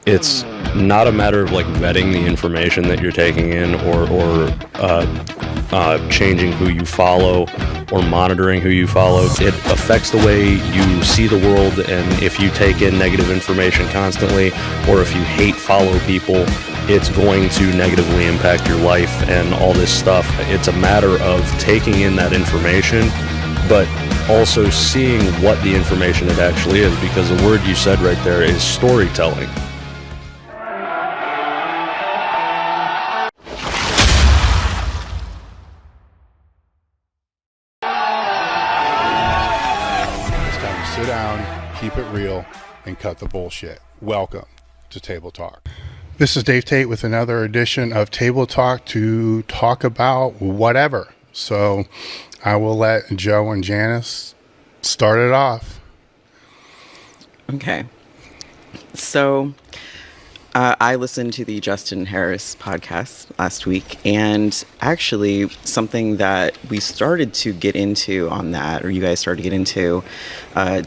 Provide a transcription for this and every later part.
it's not a matter of like vetting the information that you're taking in or changing who you follow or monitoring who you follow. It affects the way you see the world, and if you take in negative information constantly, or if you hate follow people, it's going to negatively impact your life and all this stuff. It's a matter of taking in that information, but also seeing what the information it actually is, because the word you said right there is storytelling. Sit down, keep it real, and cut the bullshit. Welcome to Table Talk. This is Dave Tate with another edition of Table Talk to talk about whatever. So I will let Joe and Janis start it off. Okay. So I listened to the Justin Harris podcast last week, and actually something that we started to get into on that, or you guys started to get into,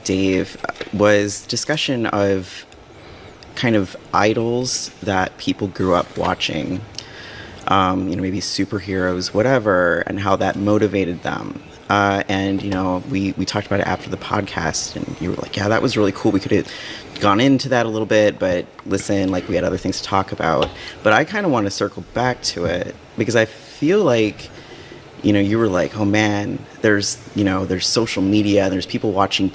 Dave, was discussion of kind of idols that people grew up watching, maybe superheroes, whatever, and how that motivated them. And we talked about it after the podcast, and you were like, yeah, that was really cool. We could have gone into that a little bit, but listen, like, we had other things to talk about. But I kind of want to circle back to it because I feel like, you were like, oh man, there's social media, there's people watching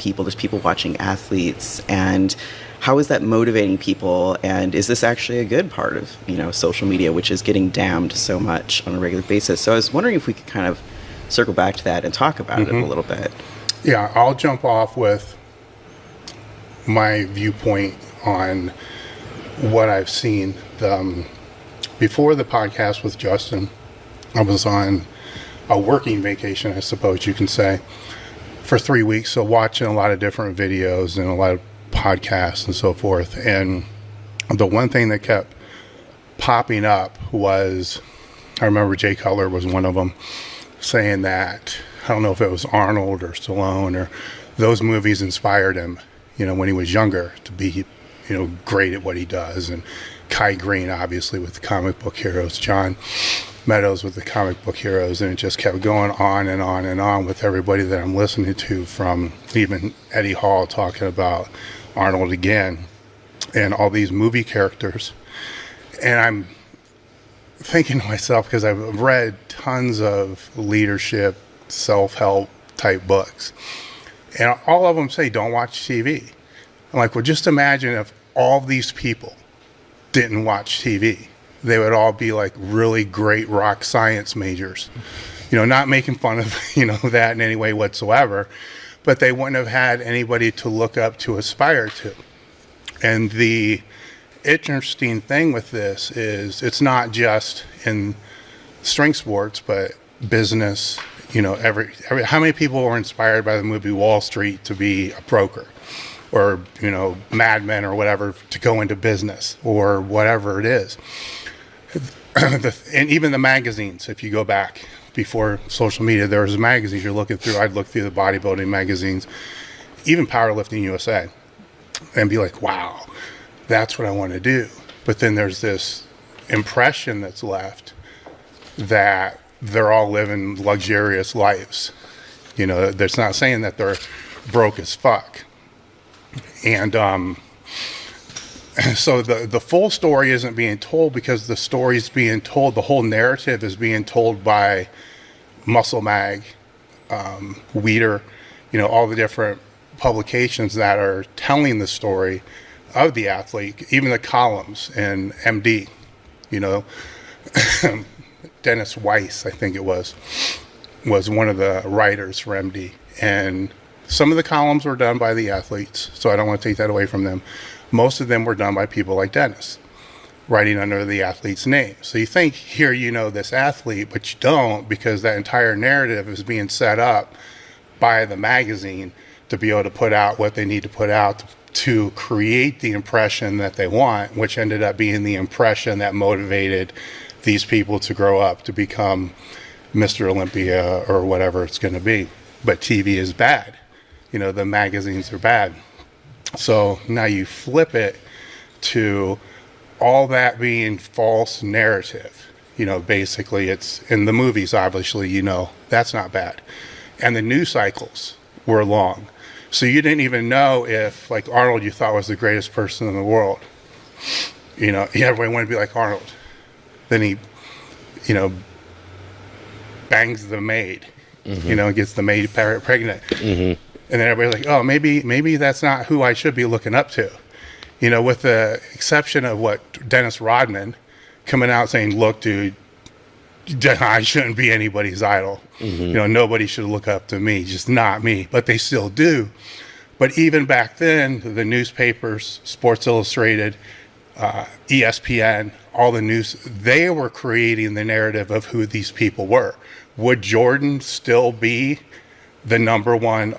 athletes, and how is that motivating people? And is this actually a good part of, social media, which is getting damned so much on a regular basis? So I was wondering if we could kind of circle back to that and talk about it a little bit. Yeah, I'll jump off with my viewpoint on what I've seen. Before the podcast with Justin, I was on a working vacation, I suppose you can say, for 3 weeks. So watching a lot of different videos and a lot of podcasts and so forth. And the one thing that kept popping up was, I remember Jay Cutler was one of them, saying that, I don't know if it was Arnold or Stallone, or those movies inspired him, when he was younger, to be, great at what he does. And Kai Green, obviously, with the comic book heroes, John Meadows with the comic book heroes, and it just kept going on and on and on with everybody that I'm listening to, from even Eddie Hall talking about Arnold again, and all these movie characters. And I'm thinking to myself, because I've read tons of leadership, self-help type books, and all of them say don't watch TV. I'm like, well, just imagine if all these people didn't watch TV. They would all be like really great rock science majors, not making fun of that in any way whatsoever, but they wouldn't have had anybody to look up to, aspire to. And the interesting thing with this is it's not just in strength sports, but business. How many people were inspired by the movie Wall Street to be a broker, or Mad Men or whatever, to go into business, or whatever it is. And even the magazines, if you go back before social media, there was magazines you're looking through. I'd look through the bodybuilding magazines, even Powerlifting USA, and be like, wow, that's what I want to do. But then there's this impression that's left that they're all living luxurious lives. That's not saying that they're broke as fuck. And so the full story isn't being told, because the story's being told, the whole narrative is being told by Muscle Mag, Weider, all the different publications that are telling the story of the athlete, even the columns in MD, Dennis Weiss, I think it was one of the writers for MD. And some of the columns were done by the athletes, so I don't want to take that away from them. Most of them were done by people like Dennis, writing under the athlete's name. So you think here this athlete, but you don't, because that entire narrative is being set up by the magazine to be able to put out what they need to put out to create the impression that they want, which ended up being the impression that motivated these people to grow up to become Mr. Olympia or whatever it's going to be. But TV is bad. The magazines are bad. So now you flip it to all that being false narrative. Basically it's in the movies, obviously, that's not bad. And the news cycles were long. So you didn't even know if, like, Arnold you thought was the greatest person in the world. Everybody wanted to be like Arnold. Then he, bangs the maid, gets the maid pregnant. And then everybody's like, oh, maybe that's not who I should be looking up to. With the exception of what Dennis Rodman coming out saying, look, dude, I shouldn't be anybody's idol. Nobody should look up to me, just not me. But they still do. But even back then, the newspapers, Sports Illustrated, ESPN, all the news, they were creating the narrative of who these people were. Would Jordan still be the number one,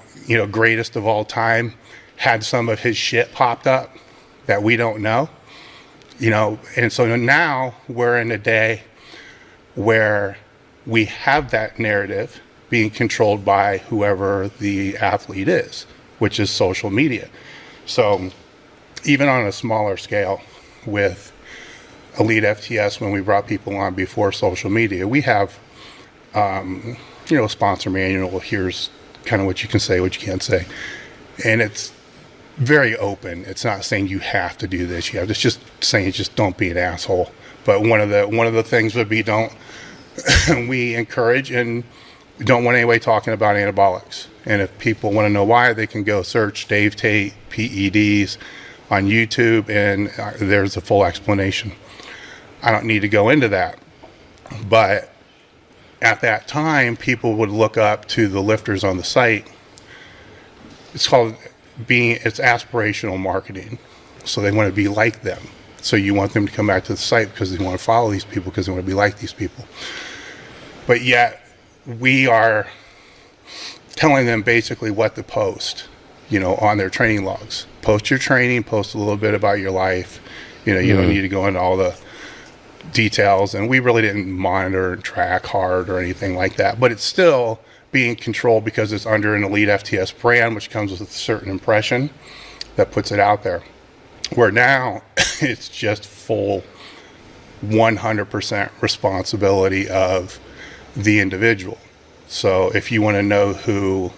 greatest of all time, had some of his shit popped up that we don't know? And so now we're in a day where we have that narrative being controlled by whoever the athlete is, which is social media. So even on a smaller scale with Elite FTS, when we brought people on before social media, we have, a sponsor manual. Here's kind of what you can say, what you can't say. And it's very open. It's not saying you have to do this. It's just saying just don't be an asshole. But one of the things would be don't we encourage and we don't want anybody talking about anabolics. And if people want to know why, they can go search Dave Tate PEDs on YouTube, and there's a full explanation. I don't need to go into that. But at that time, people would look up to the lifters on the site. It's aspirational marketing. So they want to be like them. So you want them to come back to the site because they want to follow these people, because they want to be like these people. But yet we are telling them basically what to post, on their training logs. Post your training, post a little bit about your life. You don't need to go into all the details. And we really didn't monitor and track hard or anything like that. But it's still being controlled because it's under an Elite FTS brand, which comes with a certain impression that puts it out there. Where now it's just full 100% responsibility of the individual. So if you want to know who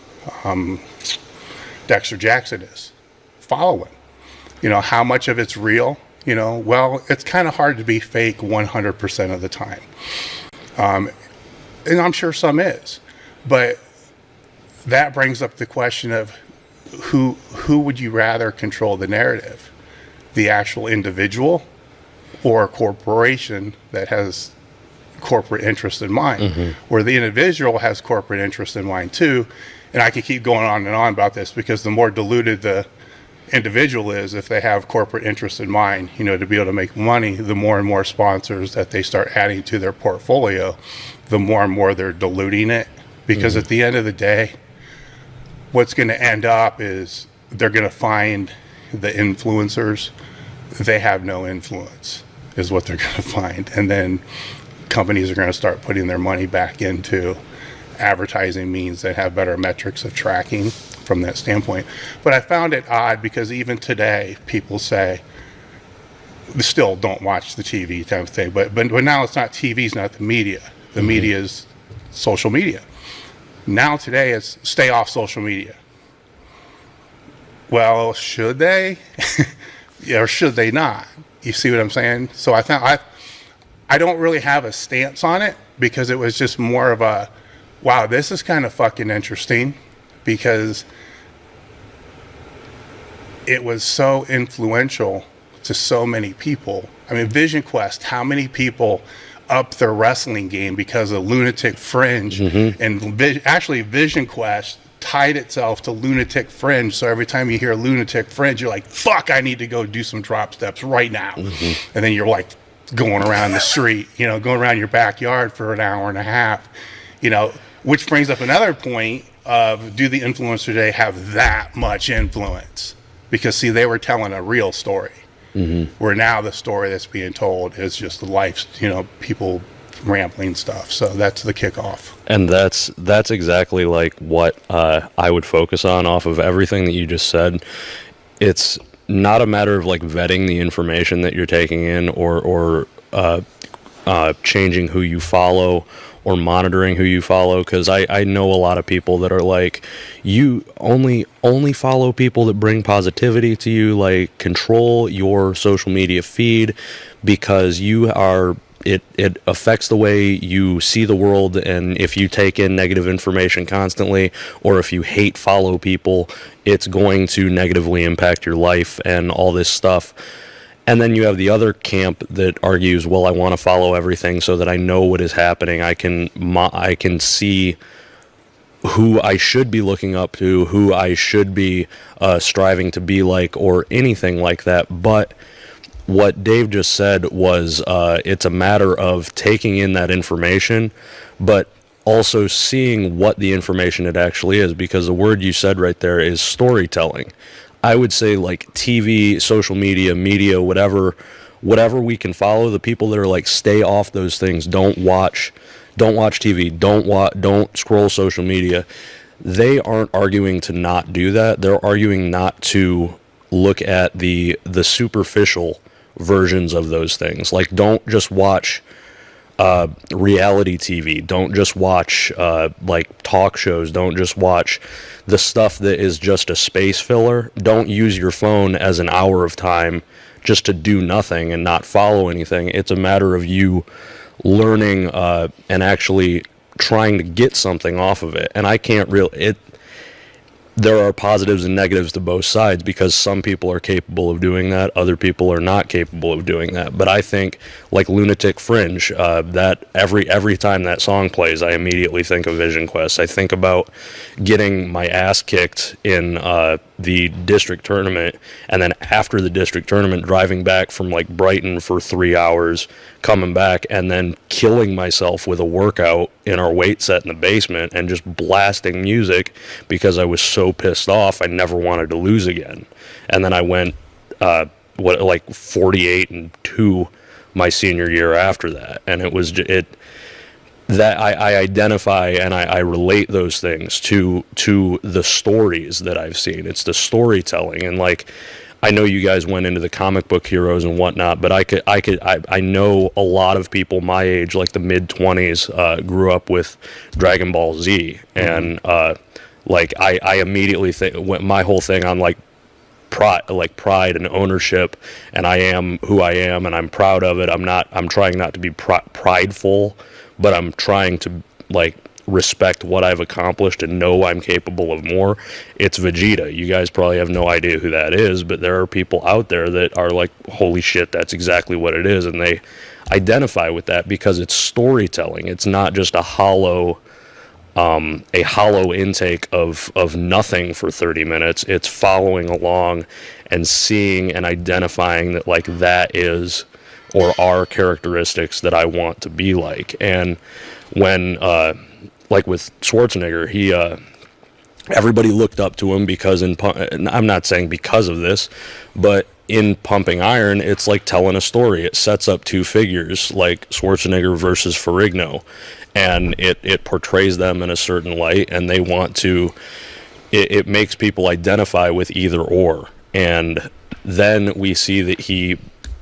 Dexter Jackson is, follow him. How much of it's real? Well, it's kind of hard to be fake 100% of the time. And I'm sure some is. But that brings up the question of who would you rather control the narrative? The actual individual or a corporation that has corporate interest in mind, where the individual has corporate interest in mind too. And I could keep going on and on about this, because the more diluted the individual is, if they have corporate interest in mind, to be able to make money, the more and more sponsors that they start adding to their portfolio, the more and more they're diluting it. Because at the end of the day, what's going to end up is they're going to find the influencers, they have no influence, is what they're going to find. And then companies are going to start putting their money back into advertising means that have better metrics of tracking from that standpoint. But I found it odd, because even today people say, still don't watch the TV type of thing, but now it's not TV, it's not the media. The media is social media. Now today it's stay off social media. Well, should they? Or should they not? You see what I'm saying? So I don't really have a stance on it, because it was just more of a, wow, this is kind of fucking interesting, because it was so influential to so many people. I mean, Vision Quest, how many people upped their wrestling game because of Lunatic Fringe? And actually Vision Quest tied itself to Lunatic Fringe, so every time you hear Lunatic Fringe, you're like, fuck, I need to go do some drop steps right now. And then you're like going around the street, going around your backyard for an hour and a half, which brings up another point of, do the influencers today have that much influence? Because see, they were telling a real story, where now the story that's being told is just the life, people rambling stuff. So that's the kickoff. And that's exactly like what I would focus on off of everything that you just said. It's not a matter of like vetting the information that you're taking in or changing who you follow or monitoring who you follow, because I know a lot of people that are like, you only follow people that bring positivity to you, like control your social media feed because you are it affects the way you see the world, and if you take in negative information constantly, or if you hate follow people, it's going to negatively impact your life and all this stuff. And then you have the other camp that argues, well, I want to follow everything so that I know what is happening. I can see who I should be looking up to, who I should be striving to be like, or anything like that. But what Dave just said was it's a matter of taking in that information, but also seeing what the information it actually is, because the word you said right there is storytelling. I would say like TV, social media, whatever we can follow, the people that are like, stay off those things, don't watch TV, don't scroll social media. They aren't arguing to not do that. They're arguing not to look at the superficial versions of those things. Like, don't just watch reality TV. Don't just watch like talk shows. Don't just watch the stuff that is just a space filler. Don't use your phone as an hour of time just to do nothing and not follow anything. It's a matter of you learning and actually trying to get something off of it. And I can't really... There are positives and negatives to both sides, because some people are capable of doing that, other people are not capable of doing that. But I think, like Lunatic Fringe, that every time that song plays, I immediately think of Vision Quest. I think about getting my ass kicked in the district tournament, and then after the district tournament, driving back from like Brighton for 3 hours, coming back, and then killing myself with a workout in our weight set in the basement, and just blasting music because I was so pissed off I never wanted to lose again. And then I went 48-2 my senior year after that, and it was that I identify and I relate those things to the stories that I've seen. It's the storytelling. And like, I know you guys went into the comic book heroes and whatnot, but I know a lot of people my age, like the mid-20s, grew up with Dragon Ball Z, and like I immediately think my whole thing on like pride and ownership, and I am who I am, and I'm proud of it. I'm trying not to be prideful, but I'm trying to like respect what I've accomplished and know I'm capable of more. It's Vegeta. You guys probably have no idea who that is, but there are people out there that are like, holy shit, that's exactly what it is, and they identify with that because it's storytelling. It's not just a hollow intake of nothing for 30 minutes. It's following along and seeing and identifying that like that is or are characteristics that I want to be like. And when like with Schwarzenegger, he everybody looked up to him because I'm not saying because of this, but in Pumping Iron, it's like telling a story. It sets up two figures, like Schwarzenegger versus Ferrigno, and it portrays them in a certain light, and they want to, it makes people identify with either or. And then we see that he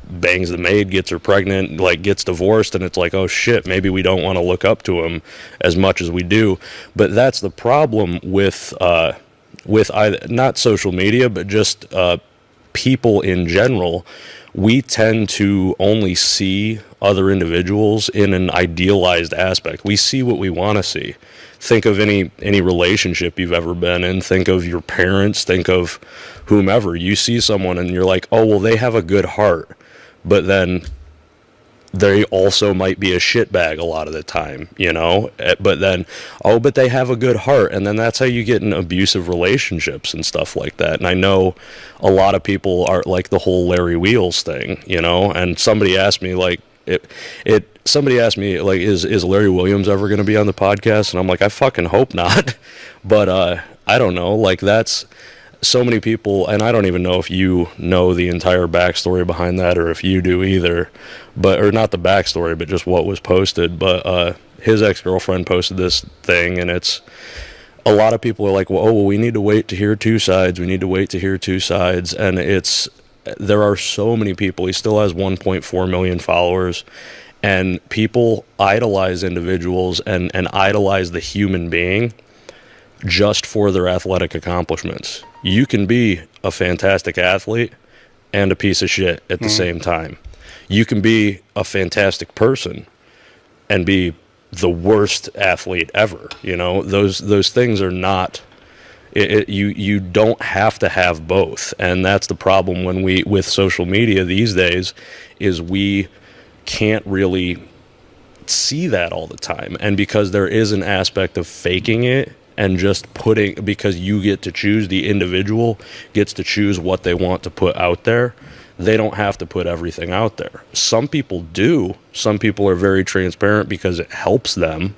bangs the maid, gets her pregnant, like gets divorced, and it's like, oh shit, maybe we don't want to look up to him as much as we do. But that's the problem with either, not social media, but just people in general. We tend to only see other individuals in an idealized aspect. We see what we want to see. Think of any relationship you've ever been in. Think of your parents. Think of whomever. You see someone and you're like, oh, well, they have a good heart. But then they also might be a shitbag a lot of the time, you know? But then, oh, but they have a good heart. And then that's how you get in abusive relationships and stuff like that. And I know a lot of people are like the whole Larry Wheels thing, you know? And somebody asked me, like, somebody asked me, like, is Larry Williams ever going to be on the podcast? And I'm like, I fucking hope not. But I don't know. Like, that's so many people, and I don't even know if you know the entire backstory behind that, or if you do either, or not the backstory, but just what was posted. But his ex-girlfriend posted this thing, and it's, a lot of people are like, well, we need to wait to hear two sides. We need to wait to hear two sides. And it's there are so many people. He still has 1.4 million followers, and people idolize individuals and idolize the human being just for their athletic accomplishments. You can be a fantastic athlete and a piece of shit at the same time. You can be a fantastic person and be the worst athlete ever. Those things are not. You don't have to have both, and that's the problem with social media these days, is we can't really see that all the time. And because there is an aspect of faking it and just because you get to choose, the individual gets to choose what they want to put out there, they don't have to put everything out there. Some people do. Some people are very transparent because it helps them,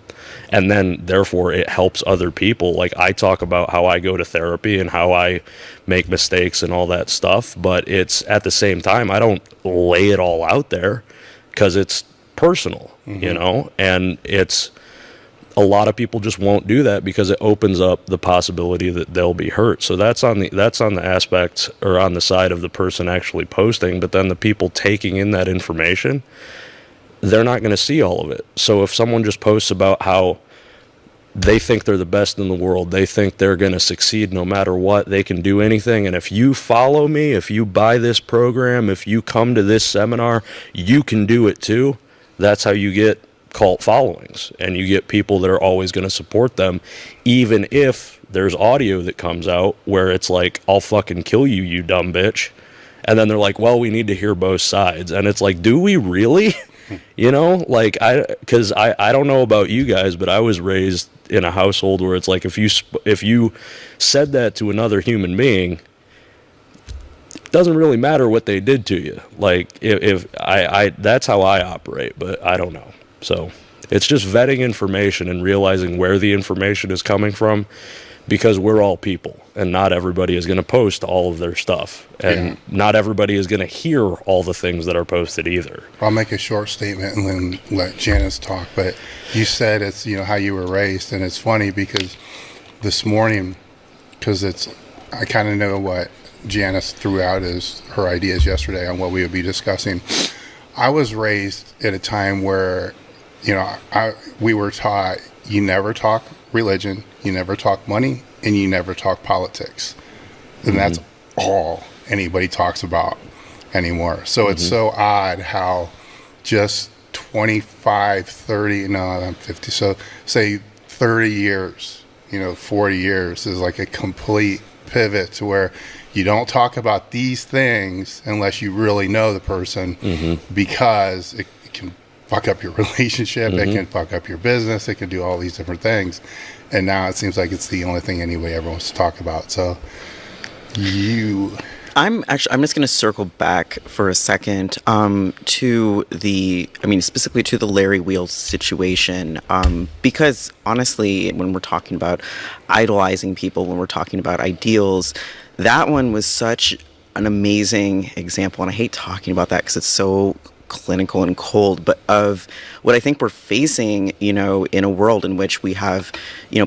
and then therefore it helps other people. Like, I talk about how I go to therapy and how I make mistakes and all that stuff, but it's at the same time, I don't lay it all out there because it's personal, and it's a lot of people just won't do that because it opens up the possibility that they'll be hurt. So that's on the aspect, or on the side of the person actually posting, but then the people taking in that information, they're not going to see all of it. So if someone just posts about how they think they're the best in the world, they think they're going to succeed no matter what, they can do anything, and if you follow me, if you buy this program, if you come to this seminar, you can do it too. That's how you get cult followings, and you get people that are always going to support them, even if there's audio that comes out where it's like, I'll fucking kill you, you dumb bitch. And then they're like, well, we need to hear both sides. And it's like, do we really? Because I don't know about you guys, but I was raised in a household where it's like, if you said that to another human being, it doesn't really matter what they did to you. Like, if I that's how I operate, but I don't know. So it's just vetting information and realizing where the information is coming from, because we're all people, and not everybody is going to post all of their stuff, and not everybody is going to hear all the things that are posted either. I'll make a short statement and then let Janis talk. But you said it's how you were raised, and it's funny because this morning, because I kind of know what Janis threw out as her ideas yesterday on what we would be discussing. I was raised at a time where we were taught, you never talk religion, you never talk money, and you never talk politics. And that's all anybody talks about anymore. So it's so odd how just 25, 30, no, I'm 50, so say 30 years, 40 years is like a complete pivot to where you don't talk about these things unless you really know the person, because it can fuck up your relationship, it can fuck up your business, it can do all these different things. And now it seems like it's the only thing anybody ever wants to talk about. So I'm just going to circle back for a second specifically to the Larry Wheels situation, because honestly, when we're talking about idolizing people, when we're talking about ideals, that one was such an amazing example, and I hate talking about that because it's so clinical and cold, but of what I think we're facing, in a world in which we have,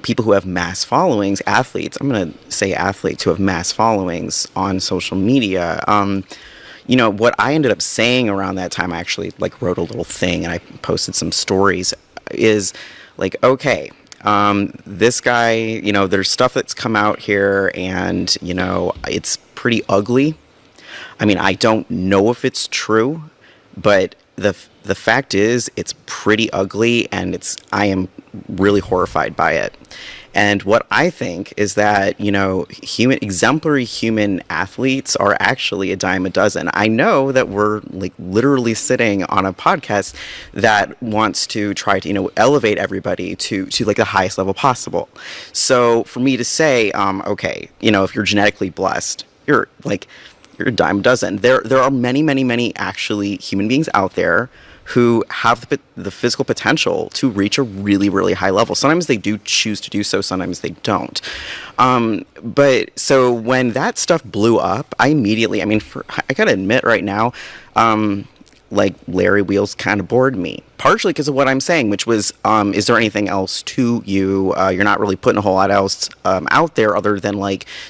people who have mass followings, athletes, I'm going to say athletes who have mass followings on social media. What I ended up saying around that time, I actually wrote a little thing and I posted some stories, is like, okay, this guy, there's stuff that's come out here and, it's pretty ugly. I mean, I don't know if it's true, but the fact is, it's pretty ugly, and I am really horrified by it. And what I think is that, exemplary human athletes are actually a dime a dozen. I know that we're literally sitting on a podcast that wants to try to, elevate everybody to the highest level possible. So for me to say, okay, if you're genetically blessed, you're a dime a dozen. There are many, many, many actually human beings out there who have the physical potential to reach a really, really high level. Sometimes they do choose to do so, sometimes they don't. But so when that stuff blew up, I immediately, I gotta admit right now, Larry Wheels kind of bored me, partially because of what I'm saying, which was, is there anything else to you? You're not really putting a whole lot else out there other than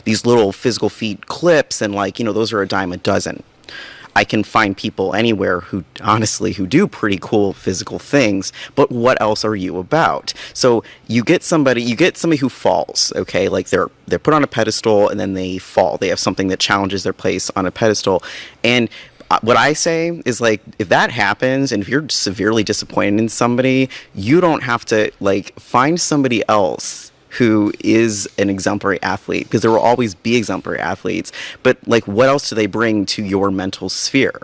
these little physical feat clips, and those are a dime a dozen. I can find people anywhere who do pretty cool physical things, but what else are you about? So you get somebody who falls, okay? Like they're put on a pedestal and then they fall. They have something that challenges their place on a pedestal. And what I say is, like, if that happens and if you're severely disappointed in somebody, you don't have to, like, find somebody else who is an exemplary athlete, because there will always be exemplary athletes. But, like, what else do they bring to your mental sphere?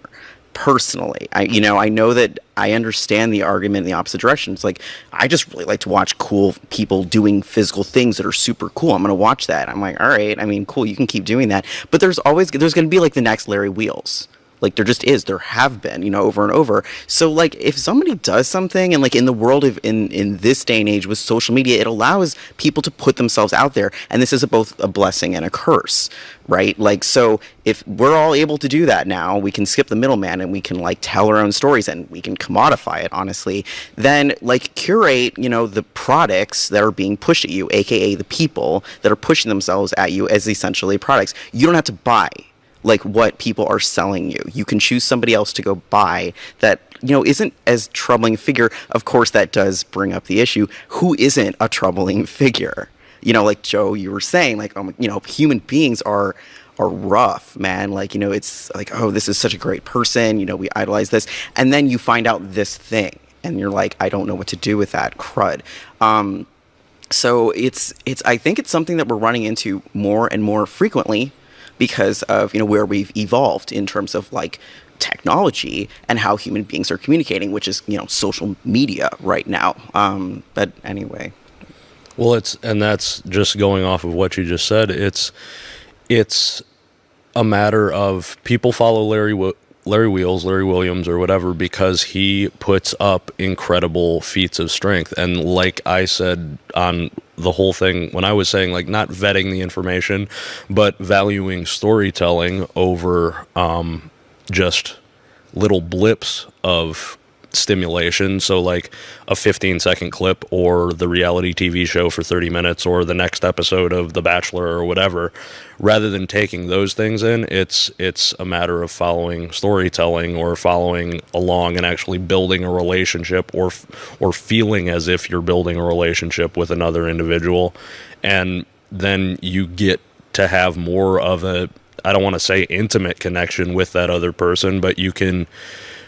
Personally, I know that I understand the argument in the opposite direction. It's like, I just really like to watch cool people doing physical things that are super cool. I'm going to watch that. I'm like, all right, I mean, cool, you can keep doing that. But there's going to be, like, the next Larry Wheels. Like, there just is. There have been, over and over. So, like, if somebody does something, and, like, in the world of, in this day and age with social media, it allows people to put themselves out there. And this is both a blessing and a curse, right? Like, so if we're all able to do that now, we can skip the middleman and we can, like, tell our own stories and we can commodify it, honestly. Then, like, curate, the products that are being pushed at you, aka the people that are pushing themselves at you as essentially products. You don't have to buy, like, what people are selling you. You can choose somebody else to go buy that, isn't as troubling a figure. Of course, that does bring up the issue. Who isn't a troubling figure? Like Joe, you were saying, like, human beings are rough, man. Like, it's like, oh, this is such a great person. We idolize this. And then you find out this thing and you're like, I don't know what to do with that crud. So I think it's something that we're running into more and more frequently, because of, where we've evolved in terms of, like, technology and how human beings are communicating, which is, social media right now. But anyway. Well, that's just going off of what you just said. It's a matter of people follow Larry Williams or whatever because he puts up incredible feats of strength. And like I said on the whole thing, when I was saying, like, not vetting the information, but valuing storytelling over just little blips of stimulation. So, like, a 15-second clip or the reality TV show for 30 minutes or the next episode of The Bachelor or whatever, rather than taking those things in, it's a matter of following storytelling or following along and actually building a relationship or feeling as if you're building a relationship with another individual. And then you get to have more of a, I don't want to say intimate connection with that other person, but you can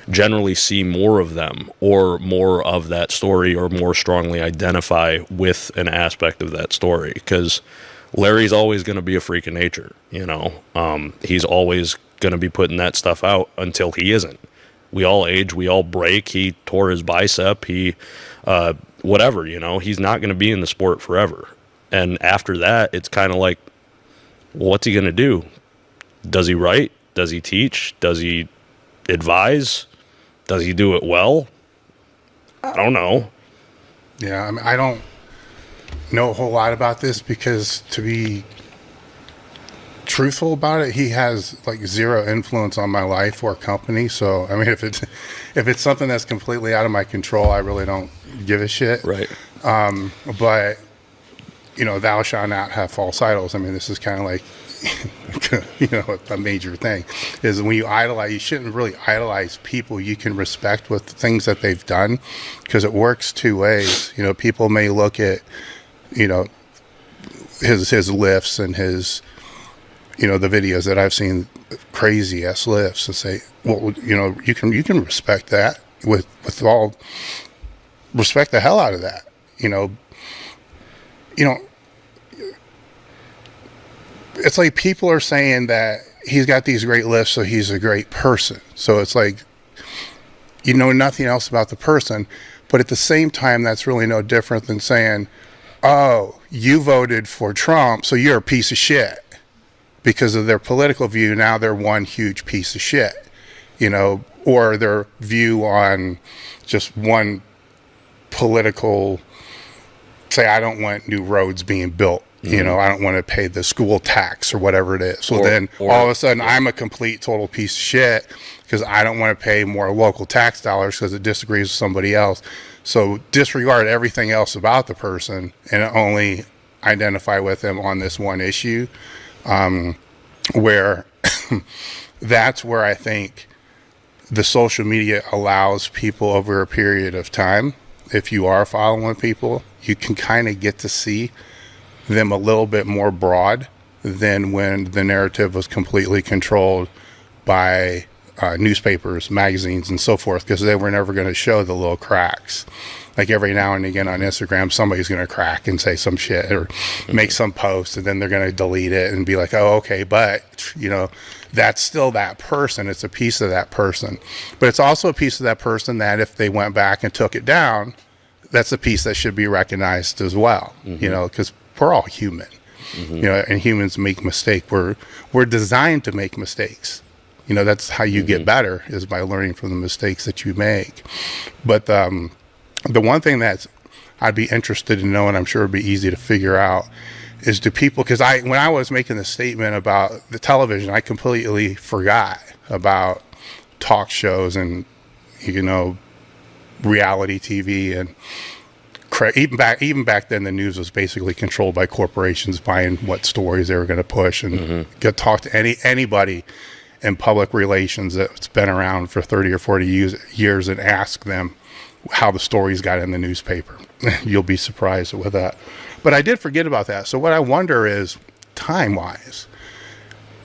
generally see more of them or more of that story or more strongly identify with an aspect of that story, because Larry's always going to be a freak of nature. He's always going to be putting that stuff out until he isn't. We all age, we all break. He tore his bicep, whatever, he's not going to be in the sport forever. And after that, it's kind of like, well, what's he going to do? Does he write? Does he teach? Does he advise? Does he do it well? I don't know. Yeah, I mean, I don't know a whole lot about this because, to be truthful about it, he has, like, zero influence on my life or company. So, I mean, if it's something that's completely out of my control, I really don't give a shit. Right. But, thou shalt not have false idols. I mean, this is kind of like, a major thing is when you idolize, you shouldn't really idolize people. You can respect with the things that they've done, because it works two ways. People may look at, his lifts and his, the videos that I've seen, crazy ass lifts, and say, well, you can respect that with all respect the hell out of that. It's like people are saying that he's got these great lifts, so he's a great person. So it's like, nothing else about the person. But at the same time, that's really no different than saying, oh, you voted for Trump, so you're a piece of shit. Because of their political view, now they're one huge piece of shit. Or their view on just one political, say, I don't want new roads being built. I don't want to pay the school tax or whatever it is. So then all of a sudden I'm a complete total piece of shit because I don't want to pay more local tax dollars because it disagrees with somebody else. So disregard everything else about the person and only identify with them on this one issue, where that's where I think the social media allows people over a period of time, if you are following people, you can kind of get to see them a little bit more broad than when the narrative was completely controlled by newspapers, magazines, and so forth, because they were never going to show the little cracks. Like every now and again on Instagram, somebody's going to crack and say some shit or make some post, and then they're going to delete it and be like, oh, okay, but, you know, that's still that person. It's a piece of that person. But it's also a piece of that person that if they went back and took it down, that's a piece that should be recognized as well, you know, because we're all human, you know, and humans make mistakes. We're designed to make mistakes. You know, that's how you get better, is by learning from the mistakes that you make. But the one thing that I'd be interested in knowing, I'm sure it'd be easy to figure out, is do people, because when I was making the statement about the television, I completely forgot about talk shows and, you know, reality TV, and even back then the news was basically controlled by corporations buying what stories they were going to push, and get talk to anybody in public relations that's been around for 30 or 40 years and ask them how the stories got in the newspaper. You'll be surprised with that. But I did forget about that. So what I wonder is, time-wise,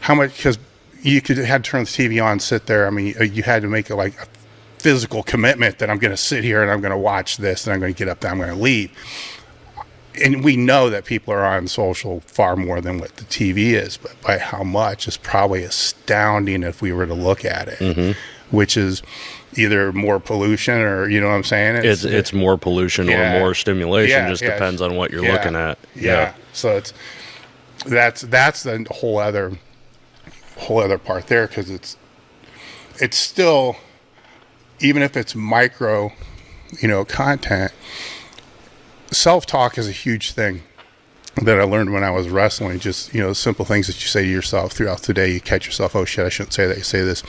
how much, because you had to turn the TV on, sit there. I mean, you had to make it like a physical commitment that I'm going to sit here and I'm going to watch this and I'm going to get up and I'm going to leave. And we know that people are on social far more than what the TV is, but by how much is probably astounding if we were to look at it, which is either more pollution or, you know what I'm saying? It's more pollution or more stimulation. Just depends on what you're looking at. So that's the whole other part there, because it's still, even if it's micro, you know, content, self-talk is a huge thing that I learned when I was wrestling. Just, you know, simple things that you say to yourself throughout the day. You catch yourself, oh shit, I shouldn't say that. You say this.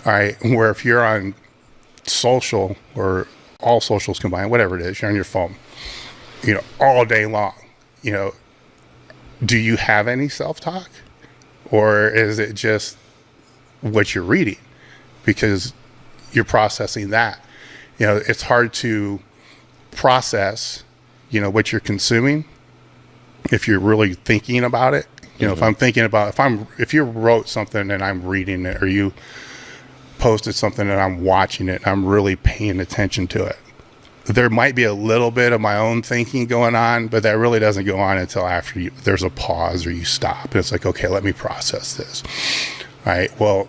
All right. Where if you're on social, or all socials combined, whatever it is, you're on your phone, you know, all day long, you know, do you have any self-talk, or is it just what you're reading? Because you're processing that. You know, it's hard to process, you know, what you're consuming if you're really thinking about it. You know, if I'm thinking about, if you wrote something and I'm reading it, or you posted something and I'm watching it, I'm really paying attention to it. There might be a little bit of my own thinking going on, but that really doesn't go on until after there's a pause or you stop. And it's like, okay, let me process this. All right. Well,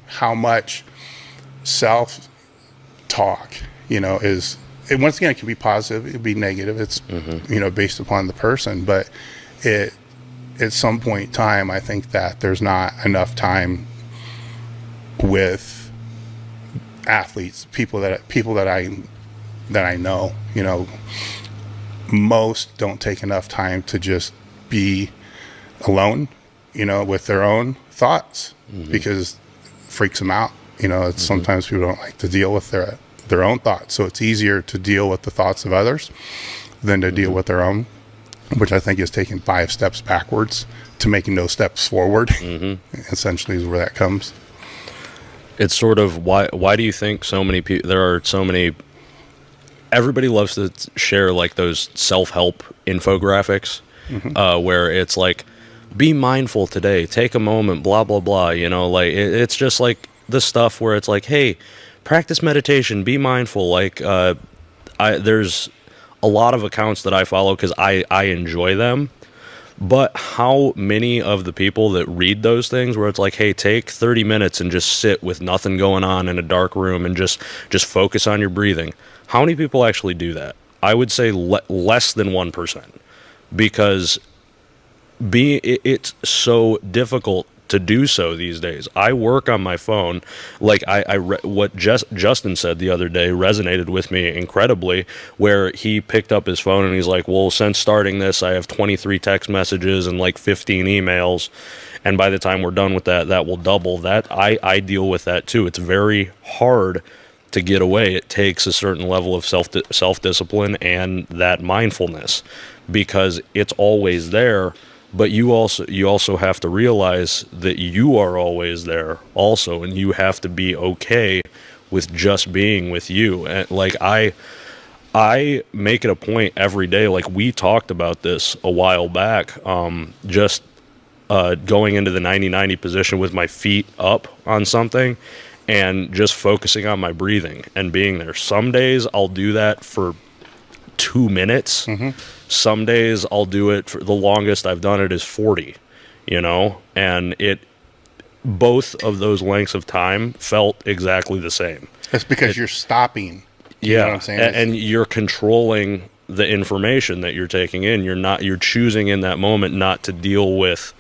how much self-talk, you know, once again, it can be positive, it can be negative. It's, you know, based upon the person, but at some point in time, I think that there's not enough time with athletes, people that I know, you know, most don't take enough time to just be alone, you know, with their own thoughts, because it freaks them out. You know, it's sometimes people don't like to deal with their own thoughts. So it's easier to deal with the thoughts of others than to deal with their own, which I think is taking 5 steps backwards to making no steps forward. Essentially is where that comes. It's sort of, why do you think so many people, there are so many, everybody loves to share like those self-help infographics, where it's like, be mindful today, take a moment, blah, blah, blah, you know, like, it's just like the stuff where it's like, hey, practice meditation, be mindful. Like, there's a lot of accounts that I follow because I enjoy them. But how many of the people that read those things where it's like, hey, take 30 minutes and just sit with nothing going on in a dark room and just focus on your breathing? How many people actually do that? I would say less than 1%, because it's so difficult to do so these days. I work on my phone. Like what Justin said the other day resonated with me incredibly, where he picked up his phone and he's like, well, since starting this, I have 23 text messages and like 15 emails. And by the time we're done with that will double that. I deal with that too. It's very hard to get away. It takes a certain level of self-discipline and that mindfulness, because it's always there. but you also have to realize that you are always there also, and you have to be okay with just being with you. And like I make it a point every day, like we talked about this a while back, just going into the 90-90 position with my feet up on something and just focusing on my breathing and being there. Some days I'll do that for 2 minutes. Some days I'll do it for the longest I've done it is 40, and both of those lengths of time felt exactly the same. It's because you're stopping. You know what I'm saying? And you're controlling the information that you're taking in. You're choosing in that moment not to deal with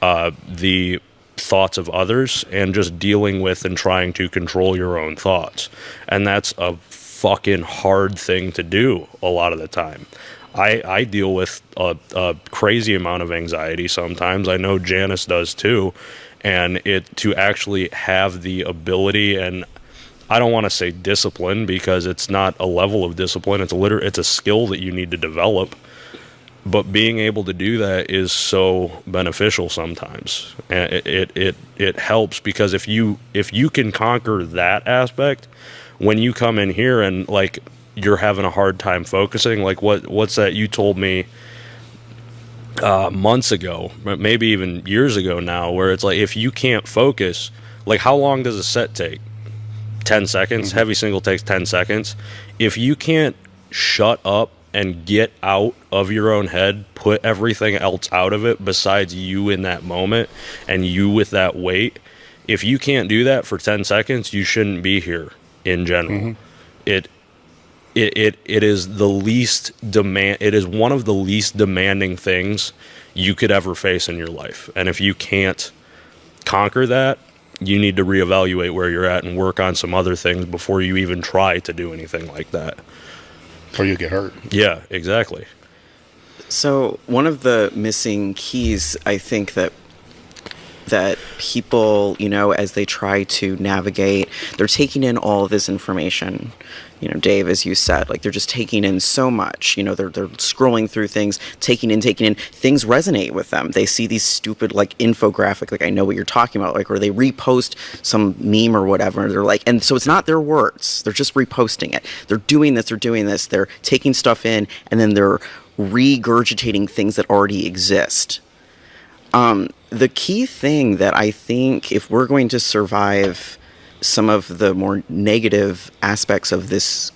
the thoughts of others, and just dealing with and trying to control your own thoughts. And that's a fucking hard thing to do a lot of the time. I deal with a crazy amount of anxiety sometimes. I know Janis does too. And to actually have the ability, and I don't want to say discipline because it's not a level of discipline. It's a skill that you need to develop. But being able to do that is so beneficial sometimes. And it helps, because if you can conquer that aspect, when you come in here and like you're having a hard time focusing, like what's that you told me months ago, maybe even years ago now, where it's like, if you can't focus, like how long does a set take? 10 seconds. Heavy single takes 10 seconds. If you can't shut up and get out of your own head, put everything else out of it besides you in that moment and you with that weight, if you can't do that for 10 seconds, you shouldn't be here in general. It is the least demand. It is one of the least demanding things you could ever face in your life. And if you can't conquer that, you need to reevaluate where you're at and work on some other things before you even try to do anything like that. Or you get hurt. Yeah, exactly. So one of the missing keys, I think, that people, as they try to navigate, they're taking in all of this information. Dave, as you said, like they're just taking in so much. They're scrolling through things, taking in. Things resonate with them. They see these stupid like infographic, like I know what you're talking about, like, or they repost some meme or whatever. And they're like, and so it's not their words. They're just reposting it. They're doing this. They're taking stuff in, and then they're regurgitating things that already exist. The key thing that I think, if we're going to survive some of the more negative aspects of this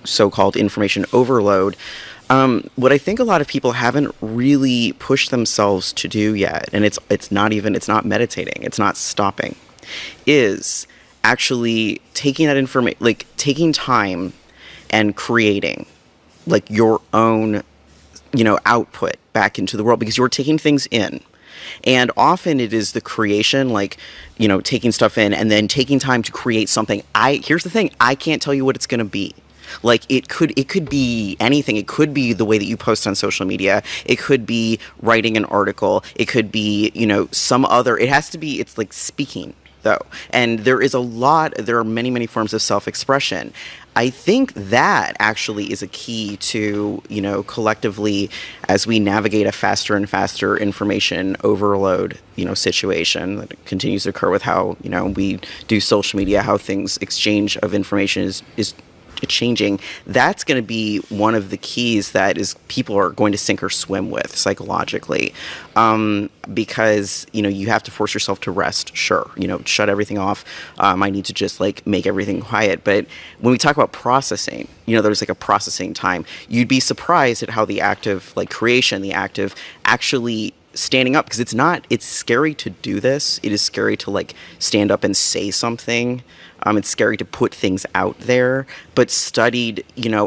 so-called information overload, what I think a lot of people haven't really pushed themselves to do yet, and it's not meditating, it's not stopping, is actually taking that information, like taking time and creating like your own, output back into the world, because you're taking things in. And often it is the creation, like, taking stuff in and then taking time to create something. Here's the thing, I can't tell you what it's going to be. Like it could be anything. It could be the way that you post on social media. It could be writing an article. It could be, some other, it's like speaking though. And there are many, many forms of self-expression. I think that actually is a key to, collectively, as we navigate a faster and faster information overload, situation that continues to occur with how, we do social media, how things exchange of information is changing. That's going to be one of the keys that is people are going to sink or swim with psychologically, because you have to force yourself to rest. Sure, shut everything off. I need to just like make everything quiet. But when we talk about processing, there's like a processing time. You'd be surprised at how the act of like creation, the act of actually standing up, because it's scary to do this. It is scary to like stand up and say something. It's scary to put things out there, but studied,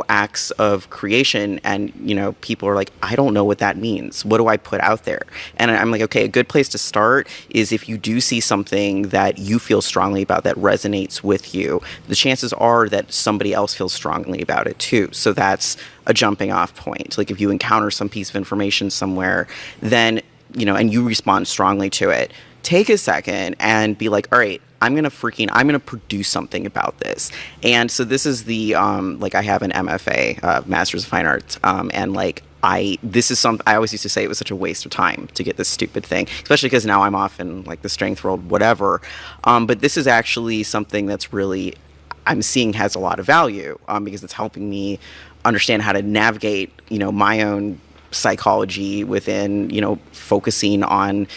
acts of creation, and, people are like, I don't know what that means. What do I put out there? And I'm like, okay, a good place to start is if you do see something that you feel strongly about that resonates with you, the chances are that somebody else feels strongly about it too. So that's a jumping off point. Like if you encounter some piece of information somewhere, then, and you respond strongly to it, take a second and be like, all right, I'm going to produce something about this. And so this is the, I have an MFA, Master's of Fine Arts, and like, this is something I always used to say it was such a waste of time to get this stupid thing, especially because now I'm off in like the strength world, whatever. But this is actually something that's really, I'm seeing has a lot of value, because it's helping me understand how to navigate, my own psychology within, focusing on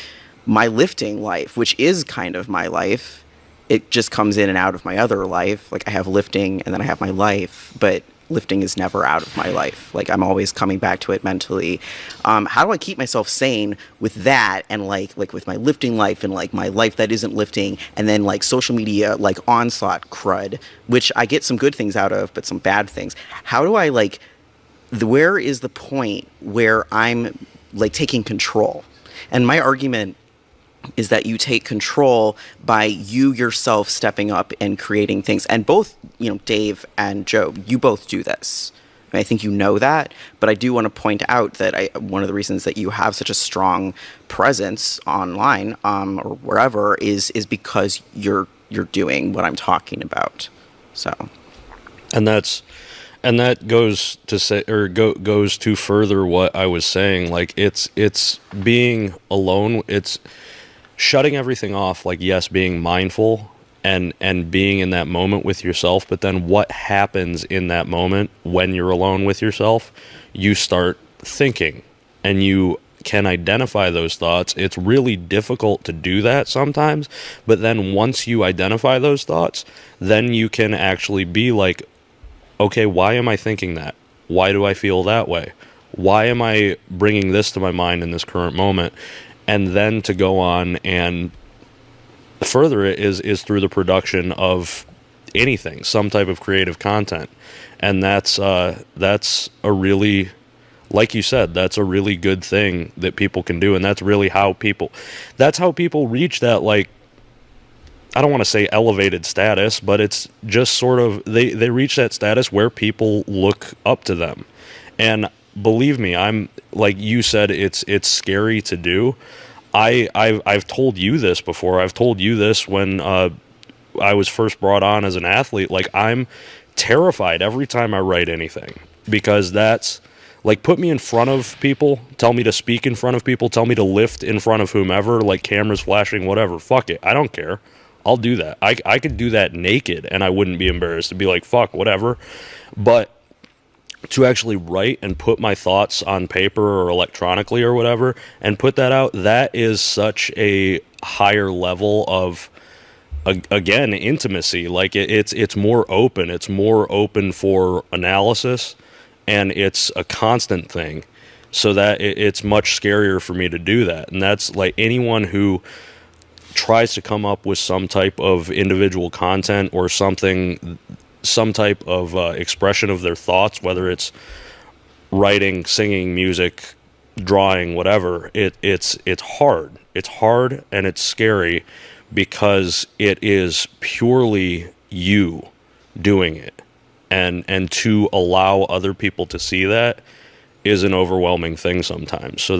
my lifting life, which is kind of my life. It just comes in and out of my other life. Like I have lifting and then I have my life, but lifting is never out of my life. Like I'm always coming back to it mentally. How do I keep myself sane with that and like with my lifting life and like my life that isn't lifting, and then like social media, like onslaught crud, which I get some good things out of, but some bad things. How do I where is the point where I'm like taking control? And my argument is that you take control by you yourself stepping up and creating things. And both, Dave and Joe, you both do this. I think you know that, but I do want to point out that one of the reasons that you have such a strong presence online or wherever is because you're doing what I'm talking about. So, and that goes to say, or goes to further what I was saying. Like it's being alone. It's shutting everything off. Like, yes, being mindful and being in that moment with yourself. But then what happens in that moment when you're alone with yourself? You start thinking and you can identify those thoughts. It's really difficult to do that sometimes. But then once you identify those thoughts, then you can actually be like, okay, why am I thinking that? Why do I feel that way? Why am I bringing this to my mind in this current moment? And then to go on and further it is through the production of anything, some type of creative content. And that's a really, like you said, that's a really good thing that people can do. And that's really how people reach that, like, I don't want to say elevated status, but it's just sort of, they reach that status where people look up to them. And believe me, I'm, like you said, it's scary to do. I've told you this before. I've told you this when I was first brought on as an athlete. Like, I'm terrified every time I write anything, because that's like, put me in front of people, tell me to speak in front of people, tell me to lift in front of whomever, like cameras flashing, whatever. Fuck it. I don't care. I'll do that. I could do that naked and I wouldn't be embarrassed to be like, fuck, whatever. But to actually write and put my thoughts on paper or electronically or whatever and put that out, that is such a higher level of, again, intimacy. Like it's more open. It's more open for analysis, and it's a constant thing, so that it's much scarier for me to do that. And that's like, anyone who tries to come up with some type of individual content or something, some type of expression of their thoughts, whether it's writing, singing, music, drawing, whatever, it's hard. It's hard and it's scary, because it is purely you doing it. And to allow other people to see that is an overwhelming thing sometimes. So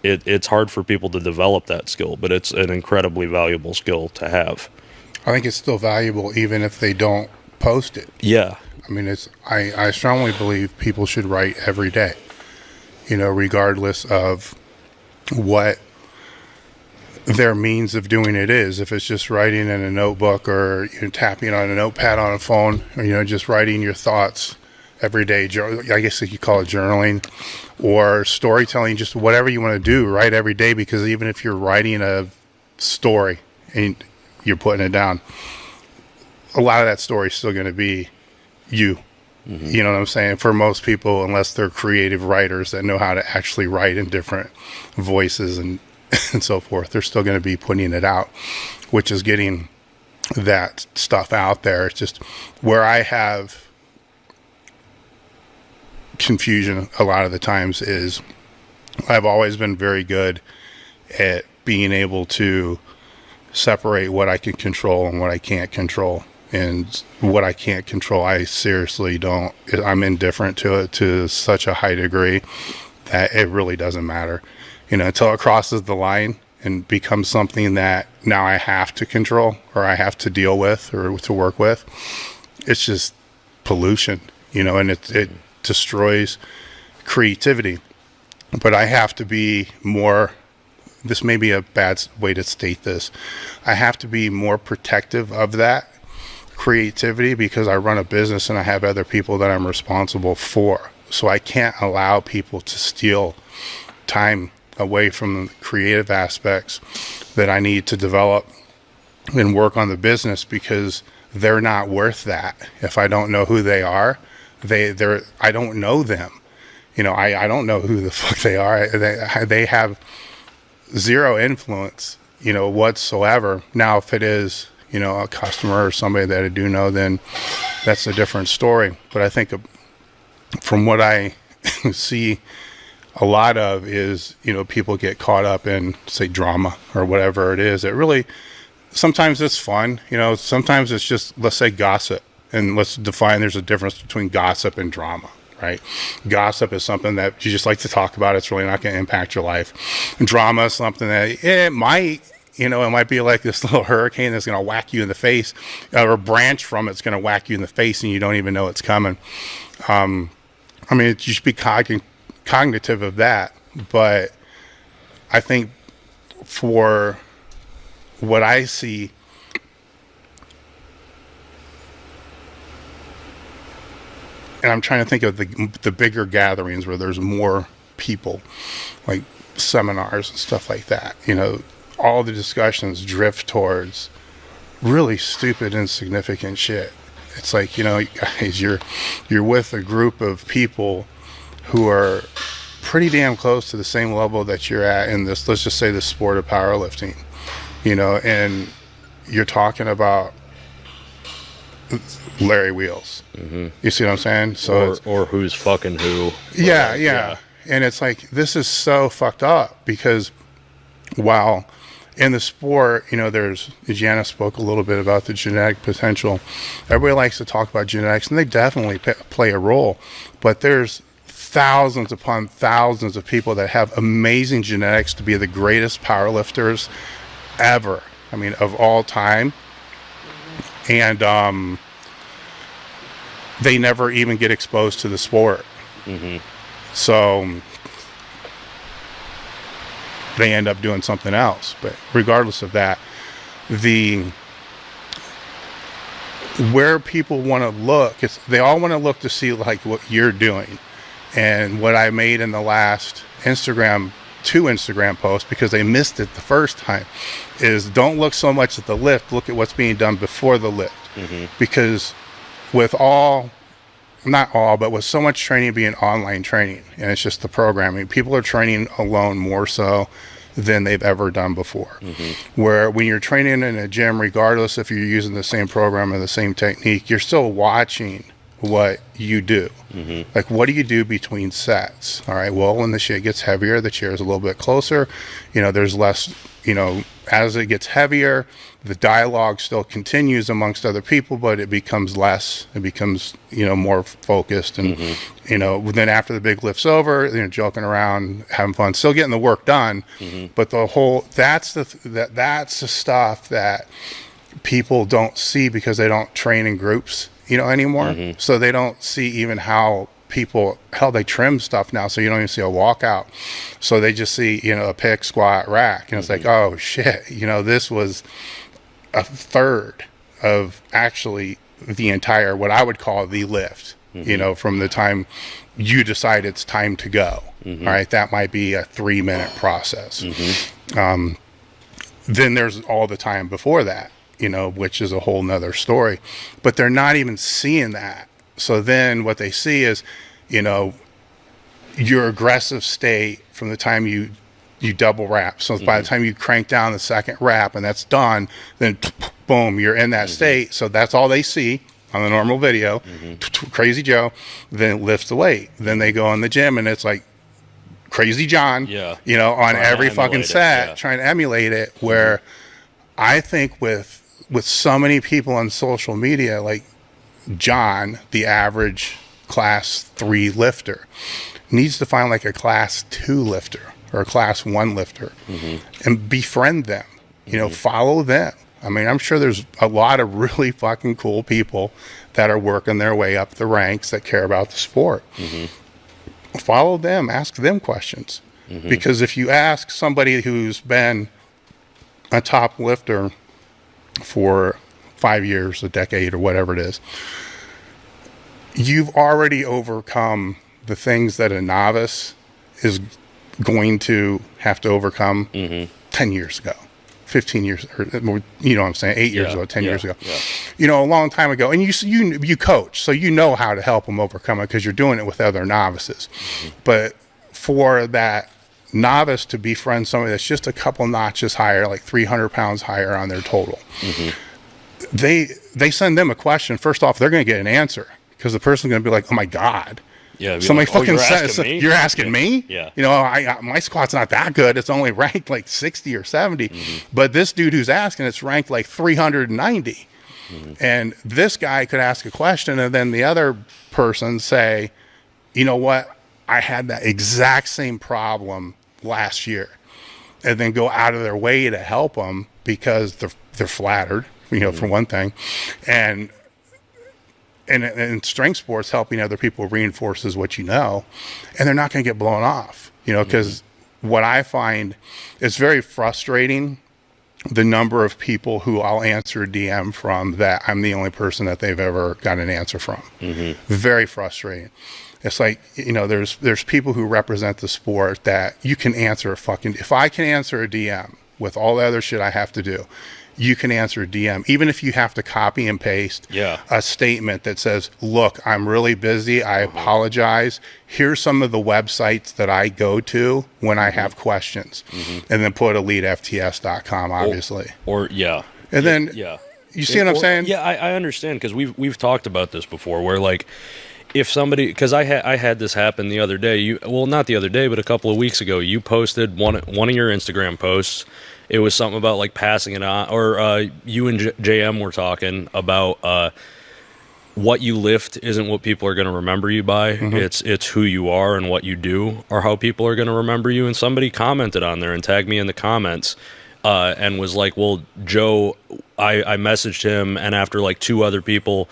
it's hard for people to develop that skill, but it's an incredibly valuable skill to have. I think it's still valuable even if they don't post it. Yeah. I mean, I strongly believe people should write every day, regardless of what their means of doing it is. If it's just writing in a notebook, or tapping on a notepad on a phone, or just writing your thoughts every day. I guess you call it journaling or storytelling, just whatever you want to do, write every day. Because even if you're writing a story and you're putting it down, a lot of that story is still going to be you. Mm-hmm. You know what I'm saying? For most people, unless they're creative writers that know how to actually write in different voices and so forth, they're still going to be putting it out, which is getting that stuff out there. It's just where I have confusion a lot of the times is I've always been very good at being able to separate what I can control and what I can't control. And what I can't control, I seriously don't. I'm indifferent to it to such a high degree that it really doesn't matter. Until it crosses the line and becomes something that now I have to control, or I have to deal with, or to work with. It's just pollution, and it destroys creativity, but I have to be more, this may be a bad way to state this, I have to be more protective of that creativity because I run a business and I have other people that I'm responsible for. So I can't allow people to steal time away from the creative aspects that I need to develop and work on the business, because they're not worth that. If I don't know who they are, I don't know them. I don't know who the fuck they are. They have zero influence, whatsoever. Now, if it is, a customer or somebody that I do know, then that's a different story. But I think from what I see a lot of is, people get caught up in, say, drama or whatever it is. It really, sometimes it's fun, sometimes it's just, let's say, gossip. And let's define, there's a difference between gossip and drama, right? Gossip is something that you just like to talk about. It's really not going to impact your life. And drama is something that it might, it might be like this little hurricane that's going to whack you in the face, or a branch from it's going to whack you in the face and you don't even know it's coming. You should be cognitive of that. But I think for what I see, and I'm trying to think of the bigger gatherings where there's more people, like seminars and stuff like that, all the discussions drift towards really stupid, insignificant shit. It's like, guys, you're with a group of people who are pretty damn close to the same level that you're at in this, let's just say, the sport of powerlifting, and you're talking about Larry Wheels. Mm-hmm. You see what I'm saying? So or who's fucking who. Yeah. And it's like, this is so fucked up, because while in the sport, there's, Janis spoke a little bit about the genetic potential. Everybody likes to talk about genetics, and they definitely play a role. But there's thousands upon thousands of people that have amazing genetics to be the greatest powerlifters ever. Of all time. And they never even get exposed to the sport. Mm-hmm. So they end up doing something else. But regardless of that, where people want to look, they all want to look to see like what you're doing. And what I made in the last two Instagram posts, because they missed it the first time, is don't look so much at the lift, look at what's being done before the lift. Mm-hmm. Because with not all, but with so much training being online training, and it's just the programming, people are training alone more so than they've ever done before. Mm-hmm. Where when you're training in a gym, regardless if you're using the same program or the same technique, you're still watching what you do. Mm-hmm. Like, what do you do between sets? All right, well, when the shit gets heavier, the chair is a little bit closer, there's less, as it gets heavier, the dialogue still continues amongst other people, but it becomes less, more focused. And mm-hmm. Then after the big lift's over, joking around, having fun, still getting the work done. Mm-hmm. But that's the stuff that people don't see, because they don't train in groups anymore. Mm-hmm. So they don't see even how they trim stuff now. So you don't even see a walkout. So they just see, a pick, squat, rack. And it's mm-hmm. like, oh shit, this was a third of actually the entire, what I would call the lift, mm-hmm. From the time you decide it's time to go. Mm-hmm. All right. That might be a 3-minute process. Mm-hmm. Then there's all the time before that, which is a whole nother story, but they're not even seeing that. So then what they see is, your aggressive state from the time you double wrap. So mm-hmm. by the time you crank down the second wrap and that's done, then boom, you're in that mm-hmm. state. So that's all they see on the normal video. Mm-hmm. Crazy Joe then lifts the weight. Then they go in the gym and it's like Crazy John, on every fucking set, trying to emulate it. Where mm-hmm. I think with so many people on social media, like John, the average class 3 lifter, needs to find like a class 2 lifter or a class 1 lifter mm-hmm. and befriend them, mm-hmm. follow them. I'm sure there's a lot of really fucking cool people that are working their way up the ranks that care about the sport. Mm-hmm. follow them, ask them questions. Because if you ask somebody who's been a top lifter for 5 years, a decade, or whatever it is, you've already overcome the things that a novice is going to have to overcome 10 years ago, 15 years, or, you know what I'm saying, 8 years ago, 10 years ago, you know, a long time ago. And you coach, so you know how to help them overcome it because you're doing it with other novices. But for that novice to befriend somebody that's just a couple notches higher, like 300 pounds higher on their total, they send them a question. First off, they're going to get an answer because the person's going to be like, oh my God. Yeah, somebody like, fucking says, you're asking me? Yeah. You know, my squat's not that good. It's only ranked like 60 or 70. But this dude who's asking, it's ranked like 390. And this guy could ask a question and then the other person say, you know what? I had that exact same problem last year. And then go out of their way to help them because they're flattered, you know, for one thing. And strength sports, helping other people reinforces what you know, and they're not going to get blown off, you know, because what I find is very frustrating, the number of people who I'll answer a DM from that I'm the only person that they've ever got an answer from. Very frustrating. It's like, you know, there's people who represent the sport that you can answer if I can answer a DM with all the other shit I have to do, you can answer a DM, even if you have to copy and paste a statement that says, look, I'm really busy. I apologize. Here's some of the websites that I go to when I have questions. And then put elitefts.com, obviously. And then, you see what I'm saying? Yeah, I understand, because we've talked about this before, where like, if somebody, because I had this happen the other day, not the other day, but a couple of weeks ago, you posted one of your Instagram posts. It was something about like passing it on, or you and JM were talking about what you lift isn't what people are going to remember you by. It's who you are and what you do are how people are going to remember you. And somebody commented on there and tagged me in the comments and was like, well, Joe, I messaged him, and after like two other people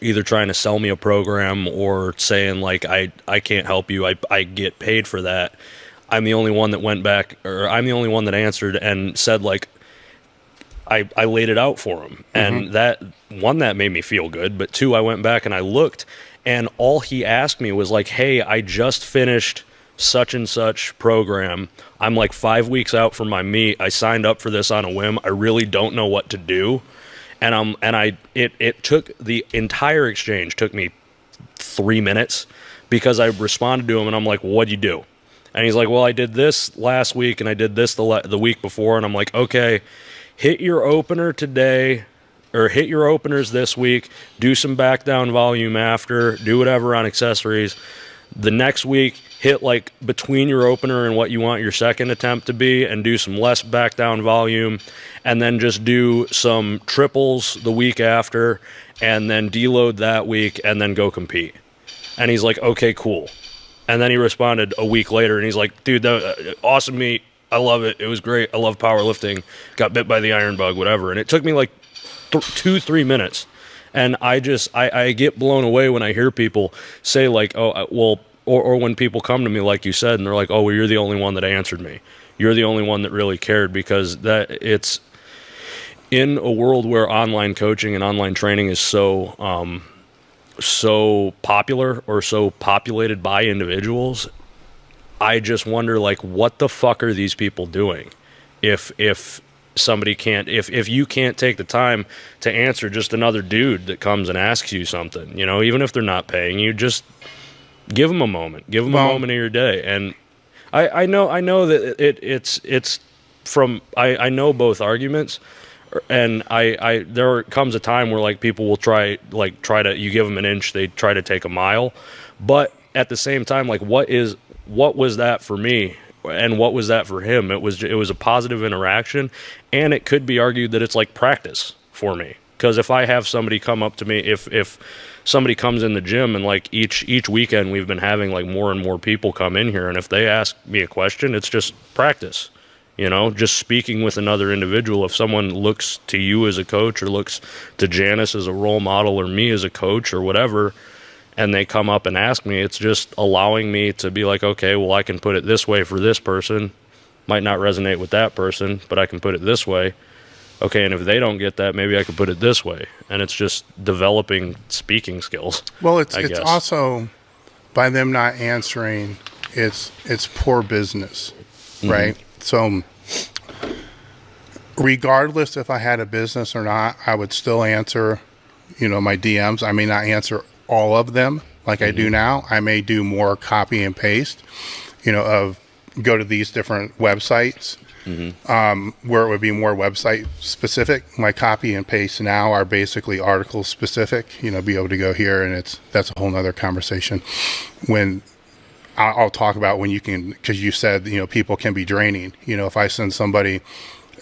either trying to sell me a program or saying like I can't help you, I get paid for that, I'm the only one that went back, or I'm the only one that answered and said like I laid it out for him. And that made me feel good, but two, I went back and I looked, and all he asked me was like, hey, I just finished such and such program. I'm like 5 weeks out from my meet. I signed up for this on a whim. I really don't know what to do. It took the entire exchange took me 3 minutes, because I responded to him and I'm like, well, what'd you do? And he's like, well, I did this last week and I did this the week before. And I'm like, okay, hit your opener today, or hit your openers this week, do some back down volume after, do whatever on accessories. The next week, hit like between your opener and what you want your second attempt to be, and do some less back down volume, and then just do some triples the week after, and then deload that week, and then go compete. And he's like, okay, cool. And then he responded a week later, and he's like, dude, awesome meet. I love it. It was great. I love powerlifting. Got bit by the iron bug, whatever. And it took me like 2-3 minutes. And I get blown away when I hear people say like, oh, well, or when people come to me, like you said, and they're like, oh, well, you're the only one that answered me. You're the only one that really cared, because it's in a world where online coaching and online training is so popular, or so populated by individuals. I just wonder, like, what the fuck are these people doing? If somebody can't, if you can't take the time to answer just another dude that comes and asks you something, you know, even if they're not paying you, just give them a moment. Give them a moment of your day. And I know that it's from, I know both arguments, and there comes a time where like people will try to, you give them an inch, they try to take a mile. But at the same time, like, what was that for me, and what was that for him? It was a positive interaction, and it could be argued that it's like practice for me. Because if I have somebody come up to me, if somebody comes in the gym, and like each weekend we've been having like more and more people come in here, and if they ask me a question, it's just practice. You know, just speaking with another individual. If someone looks to you as a coach, or looks to Janis as a role model, or me as a coach, or whatever, and they come up and ask me, it's just allowing me to be like, okay, well, I can put it this way for this person. Might not resonate with that person, but I can put it this way. Okay, and if they don't get that, maybe I could put it this way. And it's just developing speaking skills. Well, it's also, by them not answering, it's poor business, right? So regardless if I had a business or not, I would still answer, my DMs. I may not answer all of them like I do now. I may do more copy and paste, of go to these different websites where it would be more website specific. My copy and paste now are basically article specific, be able to go here, and that's a whole nother conversation when I'll talk about when you can, because you said, people can be draining. If I send somebody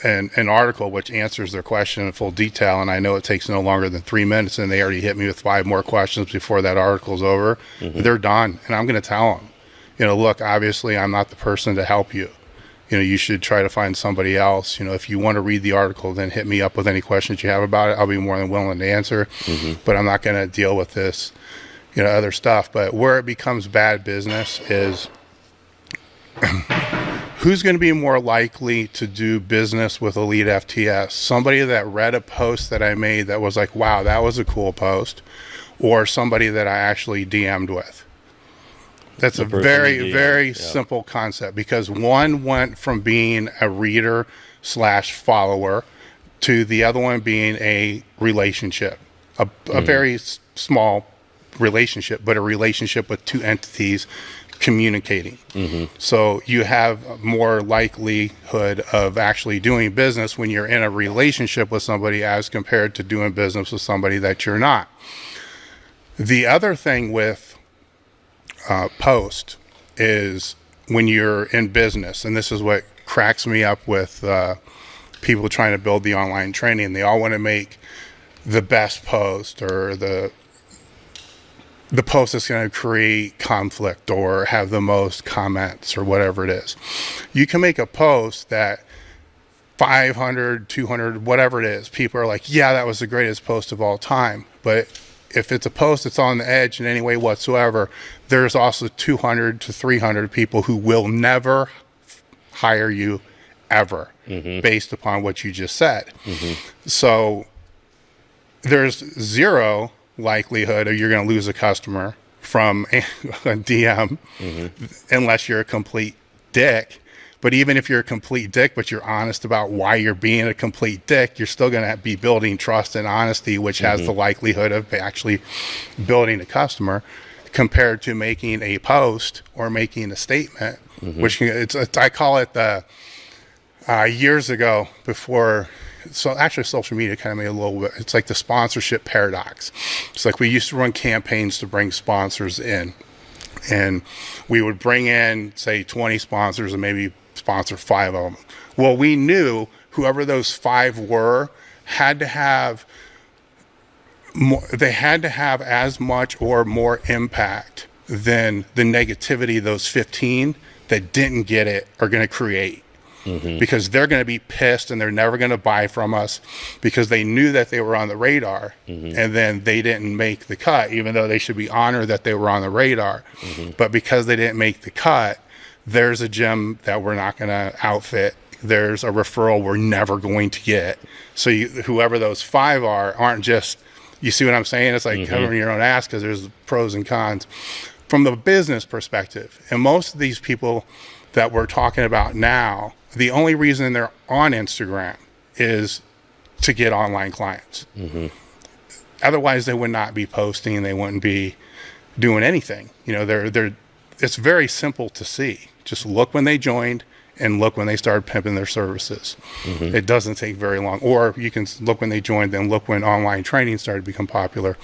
an article which answers their question in full detail, and I know it takes no longer than 3 minutes, and they already hit me with 5 more questions before that article's over, they're done. And I'm going to tell them, look, obviously I'm not the person to help you. You should try to find somebody else. If you want to read the article, then hit me up with any questions you have about it. I'll be more than willing to answer, but I'm not going to deal with this, other stuff. But where it becomes bad business is who's going to be more likely to do business with Elite FTS? Somebody that read a post that I made that was like, wow, that was a cool post, or somebody that I actually DM'd with. That's a very, very simple concept, because one went from being a reader / follower to the other one being a relationship, a very small relationship, but a relationship with two entities communicating. So you have more likelihood of actually doing business when you're in a relationship with somebody as compared to doing business with somebody that you're not. The other thing with post is when you're in business, and this is what cracks me up with people trying to build the online training. They all want to make the best post, or the post that's going to create conflict or have the most comments or whatever it is. You can make a post that 500, 200, whatever it is, people are like, yeah, that was the greatest post of all time. But if it's a post that's on the edge in any way whatsoever, there's also 200 to 300 people who will never hire you ever based upon what you just said. So there's zero likelihood of you're going to lose a customer from a DM unless you're a complete dick. But even if you're a complete dick, but you're honest about why you're being a complete dick, you're still going to be building trust and honesty, which has the likelihood of actually building a customer, compared to making a post or making a statement, which I call it the years ago before. So actually social media kind of made a little bit, it's like the sponsorship paradox. It's like we used to run campaigns to bring sponsors in, and we would bring in, say, 20 sponsors and maybe sponsor 5 of them. Well, we knew whoever those 5 were had to have more, they had to have as much or more impact than the negativity those 15 that didn't get it are going to create. Because they're going to be pissed and they're never going to buy from us because they knew that they were on the radar and then they didn't make the cut, even though they should be honored that they were on the radar. But because they didn't make the cut, there's a gym that we're not going to outfit. There's a referral we're never going to get. So whoever those 5 aren't just, you see what I'm saying? It's like covering your own ass, because there's pros and cons. From the business perspective, and most of these people that we're talking about now, the only reason they're on Instagram is to get online clients. Otherwise, they would not be posting. They wouldn't be doing anything. It's very simple to see. Just look when they joined and look when they started pimping their services. It doesn't take very long. Or you can look when they joined, then look when online training started to become popular,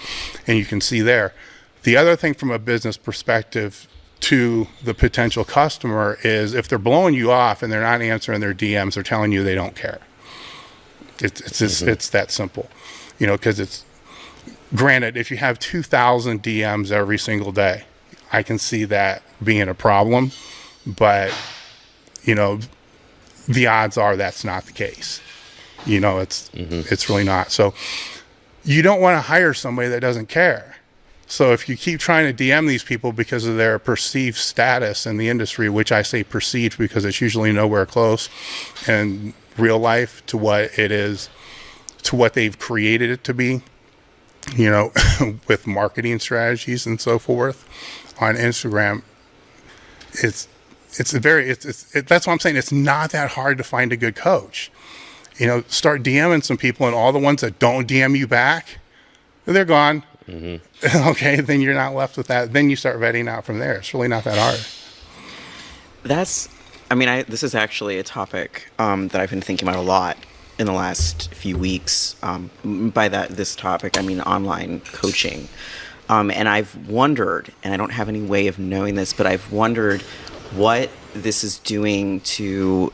and you can see there. The other thing from a business perspective to the potential customer is, if they're blowing you off and they're not answering their DMs, they're telling you they don't care. It's that simple, because it's, granted, if you have 2,000 DMs every single day, I can see that being a problem, but the odds are that's not the case. It's really not. So you don't want to hire somebody that doesn't care. So if you keep trying to DM these people because of their perceived status in the industry, which I say perceived because it's usually nowhere close in real life to what it is, to what they've created it to be, with marketing strategies and so forth on Instagram, that's what I'm saying. It's not that hard to find a good coach. Start DMing some people, and all the ones that don't DM you back, they're gone. Mm-hmm. Okay, then you're not left with that. Then you start vetting out from there. It's really not that hard. This is actually a topic that I've been thinking about a lot in the last few weeks. By this topic, I mean online coaching. And I've wondered, and I don't have any way of knowing this, but I've wondered what this is doing to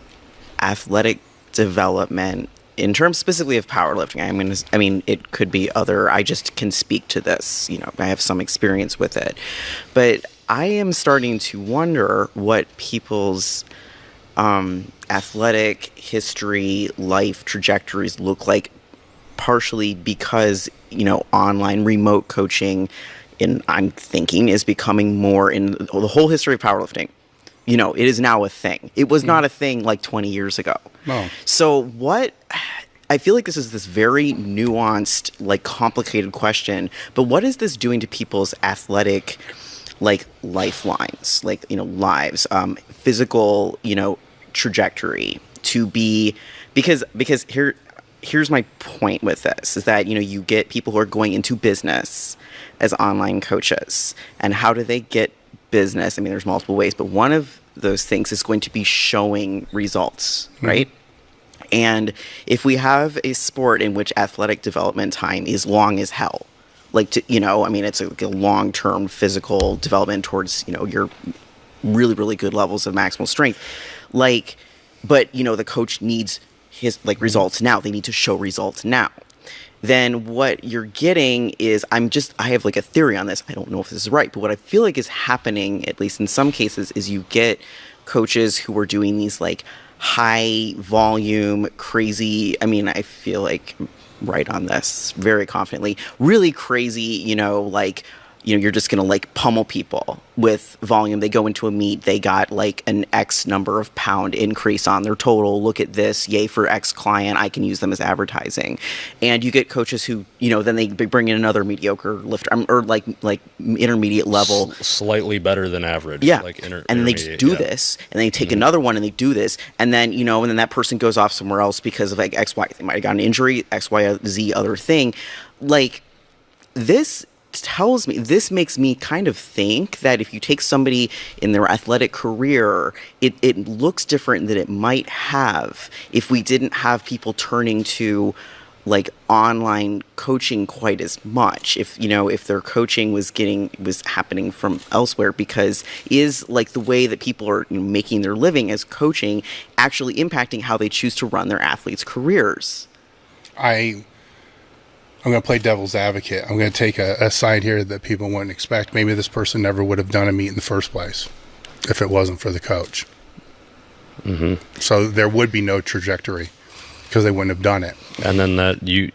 athletic development in terms specifically of powerlifting. It could be other, I just can speak to this, I have some experience with it, but I am starting to wonder what people's athletic history, life trajectories look like, partially because, online remote coaching, I'm thinking, is becoming more in the whole history of powerlifting. It is now a thing. It was not a thing like 20 years ago. No. So I feel like this is this very nuanced, complicated question, but what is this doing to people's athletic, lifelines, lives, physical, trajectory to be, because here's my point with this, is that, you get people who are going into business as online coaches, and how do they get business? There's multiple ways, but one of those things is going to be showing results, right? And if we have a sport in which athletic development time is long as hell, it's a long-term physical development towards, your really, really good levels of maximal strength. But the coach needs his results now. They need to show results now. Then what you're getting is, I have a theory on this. I don't know if this is right, but what I feel like is happening, at least in some cases, is you get coaches who are doing these high volume, crazy, I feel like I'm right on this very confidently, really crazy, you're just going to pummel people with volume. They go into a meet, they got an X number of pound increase on their total. Look at this, yay for X client, I can use them as advertising. And you get coaches who, then they bring in another mediocre lifter, or intermediate level. Slightly better than average. Yeah, and they just do this, and they take another one and they do this, and then, and then that person goes off somewhere else because of X, Y, they might have got an injury, X, Y, Z other thing. This makes me kind of think that if you take somebody in their athletic career, it looks different than it might have if we didn't have people turning to online coaching quite as much. If their coaching was happening from elsewhere, because is the way that people are making their living as coaching actually impacting how they choose to run their athletes' careers. I'm going to play devil's advocate. I'm going to take a side here that people wouldn't expect. Maybe this person never would have done a meet in the first place if it wasn't for the coach. Mm-hmm. So there would be no trajectory because they wouldn't have done it. And then you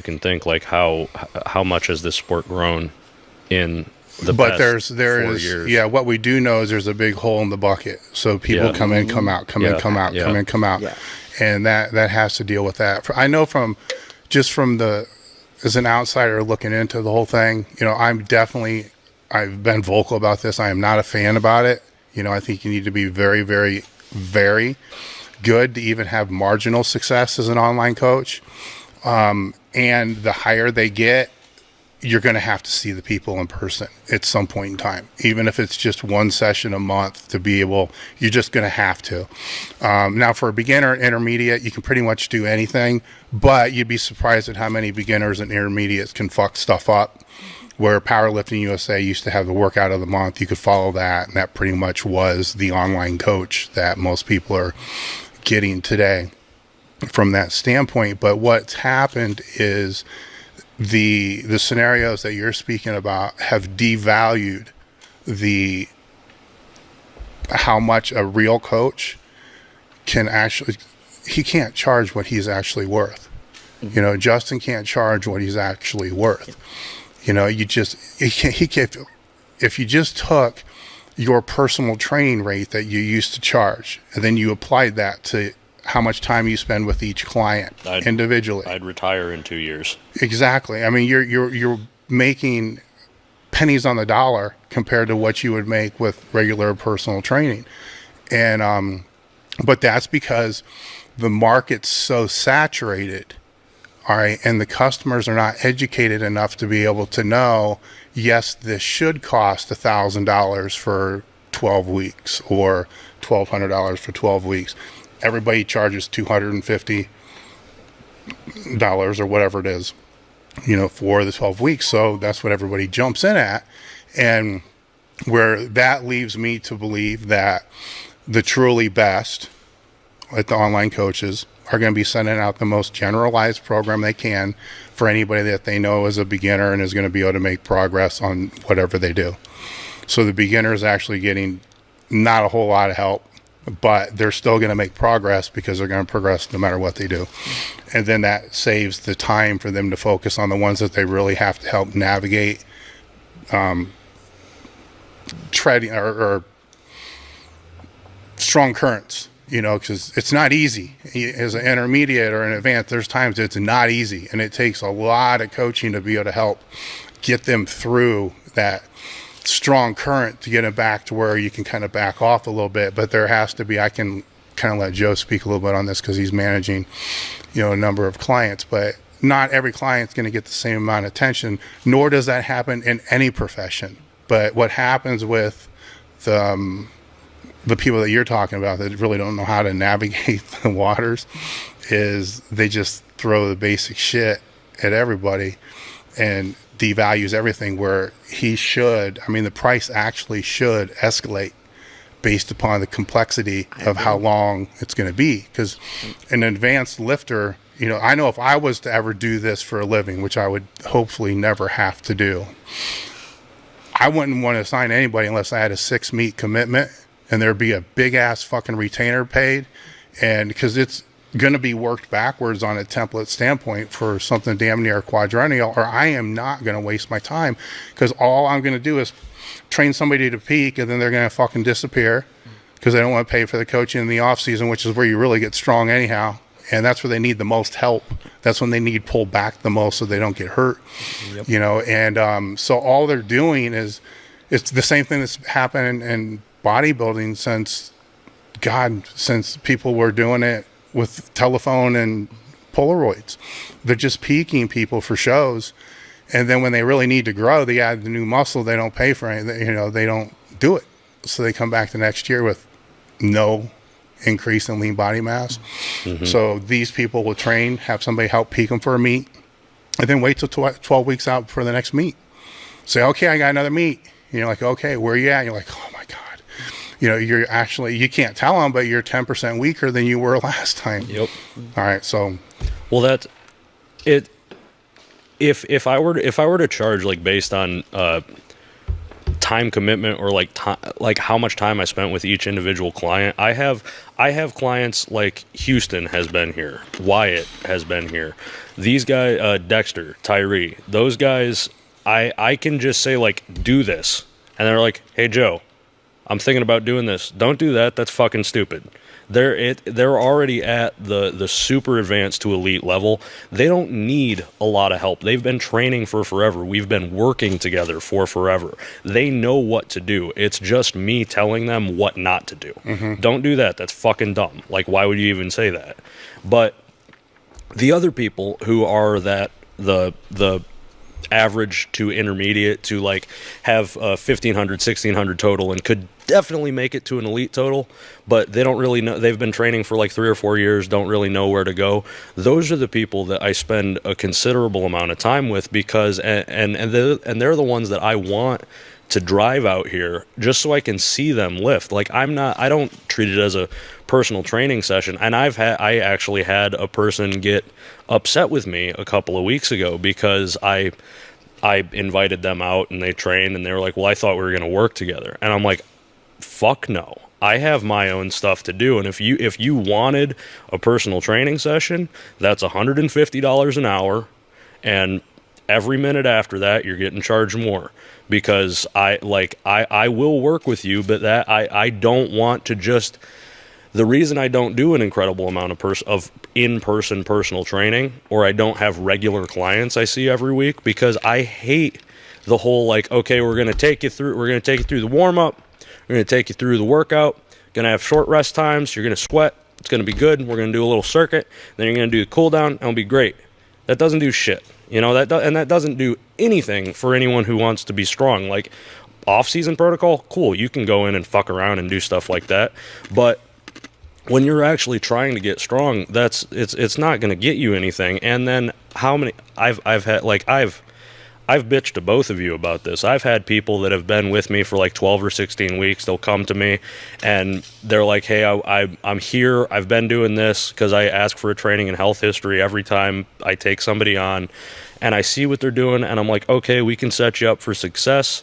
can think how much has this sport grown in the past 4 years? Yeah, what we do know is there's a big hole in the bucket. So people come in, come out, come in, come out, come in, come out. Yeah. And that has to deal with that. I know as an outsider looking into the whole thing, I've been vocal about this. I am not a fan about it. I think you need to be very, very, very good to even have marginal success as an online coach. And the higher they get, you're going to have to see the people in person at some point in time, even if it's just one session a month you're just going to have to. Now for a beginner and intermediate, you can pretty much do anything, but you'd be surprised at how many beginners and intermediates can fuck stuff up. Where Powerlifting USA used to have the workout of the month, you could follow that, and that pretty much was the online coach that most people are getting today from that standpoint. But what's happened is the scenarios that you're speaking about have devalued how much a real coach he can't charge what he's actually worth. Justin can't charge what he's actually worth. You know, if you just took your personal training rate that you used to charge, and then you applied that to how much time you spend with each client individually. I'd retire in 2 years. Exactly. I mean, you're making pennies on the dollar compared to what you would make with regular personal training. And but that's because the market's so saturated, all right, and the customers are not educated enough to be able to know, yes, this should cost $1,000 for 12 weeks or $1,200 for 12 weeks. Everybody charges $250 or whatever it is, you know, for the 12 weeks. So that's what everybody jumps in at. And where that leaves me to believe that the truly best, like the online coaches, are going to be sending out the most generalized program they can for anybody that they know is a beginner and is going to be able to make progress on whatever they do. So the beginner is actually getting not a whole lot of help, but they're still going to make progress because they're going to progress no matter what they do. And then that saves the time for them to focus on the ones that they really have to help navigate treading or strong currents, you know, because it's not easy. As an intermediate or an advanced, there's times it's not easy, and it takes a lot of coaching to be able to help get them through that strong current to get them back to where you can kind of back off a little bit. But there has to be, I can kind of let Joe speak a little bit on this because he's managing, you know, a number of clients, but not every client's going to get the same amount of attention, nor does that happen in any profession. But what happens with the people that you're talking about that really don't know how to navigate the waters is they just throw the basic shit at everybody and devalues everything, where the price actually should escalate based upon the complexity of how long it's going to be. Because an advanced lifter, you know, I know if I was to ever do this for a living, which I would hopefully never have to do, I wouldn't want to assign anybody unless I had a 6-meet commitment and there'd be a big ass fucking retainer paid. And because it's going to be worked backwards on a template standpoint for something damn near quadrennial, or I am not going to waste my time, because all I'm going to do is train somebody to peak and then they're going to fucking disappear because they don't want to pay for the coaching in the off season, which is where you really get strong anyhow. And that's where they need the most help. That's when they need pulled back the most so they don't get hurt. Yep. You know, and so all they're doing is, it's the same thing that's happened in bodybuilding since people were doing it with telephone and Polaroids. They're just peaking people for shows. And then when they really need to grow, they add the new muscle, they don't pay for anything, you know, they don't do it. So they come back the next year with no increase in lean body mass. Mm-hmm. So these people will train, have somebody help peak them for a meet, and then wait till 12 weeks out for the next meet. Say, okay, I got another meet. And you're like, okay, where are you at? And you're like, oh my God. You know, you can't tell them, but you're 10% weaker than you were last time. Yep. All right. So, well, that's it. If I were to charge like based on time commitment or like how much time I spent with each individual client, I have clients like Houston has been here, Wyatt has been here, these guys, Dexter, Tyree, those guys, I can just say like, do this, and they're like, hey Joe, I'm thinking about doing this. Don't do that. That's fucking stupid. They're already at the super advanced to elite level. They don't need a lot of help. They've been training for forever. We've been working together for forever. They know what to do. It's just me telling them what not to do. Mm-hmm. Don't do that. That's fucking dumb. Like, why would you even say that? But the other people who are the average to intermediate to like have 1,500, 1,600 total and could definitely make it to an elite total, but they don't really know. They've been training for like 3 or 4 years, don't really know where to go. Those are the people that I spend a considerable amount of time with, because and they're the ones that I want to drive out here just so I can see them lift. Like I don't treat it as a personal training session. And I actually had a person get upset with me a couple of weeks ago because I invited them out and they trained and they were like, well, I thought we were going to work together. And I'm like, fuck no. I have my own stuff to do. And if you wanted a personal training session, that's $150 an hour. And every minute after that, you're getting charged more, because I will work with you, but that I don't want to just. The reason I don't do an incredible amount of in-person personal training, or I don't have regular clients I see every week, because I hate the whole okay, we're going to take you through the warm-up, we're going to take you through the workout, going to have short rest times, you're going to sweat, it's going to be good, we're going to do a little circuit, then you're going to do the cool down, and it'll be great. That doesn't do shit. That doesn't do anything for anyone who wants to be strong. Like, off-season protocol, cool, you can go in and fuck around and do stuff like that, but when you're actually trying to get strong, it's not going to get you anything. And then how many I've bitched to both of you about this. I've had people that have been with me for 12 or 16 weeks. They'll come to me and they're like, hey, I'm here. I've been doing this, because I ask for a training and health history every time I take somebody on, and I see what they're doing, and I'm like, okay, we can set you up for success.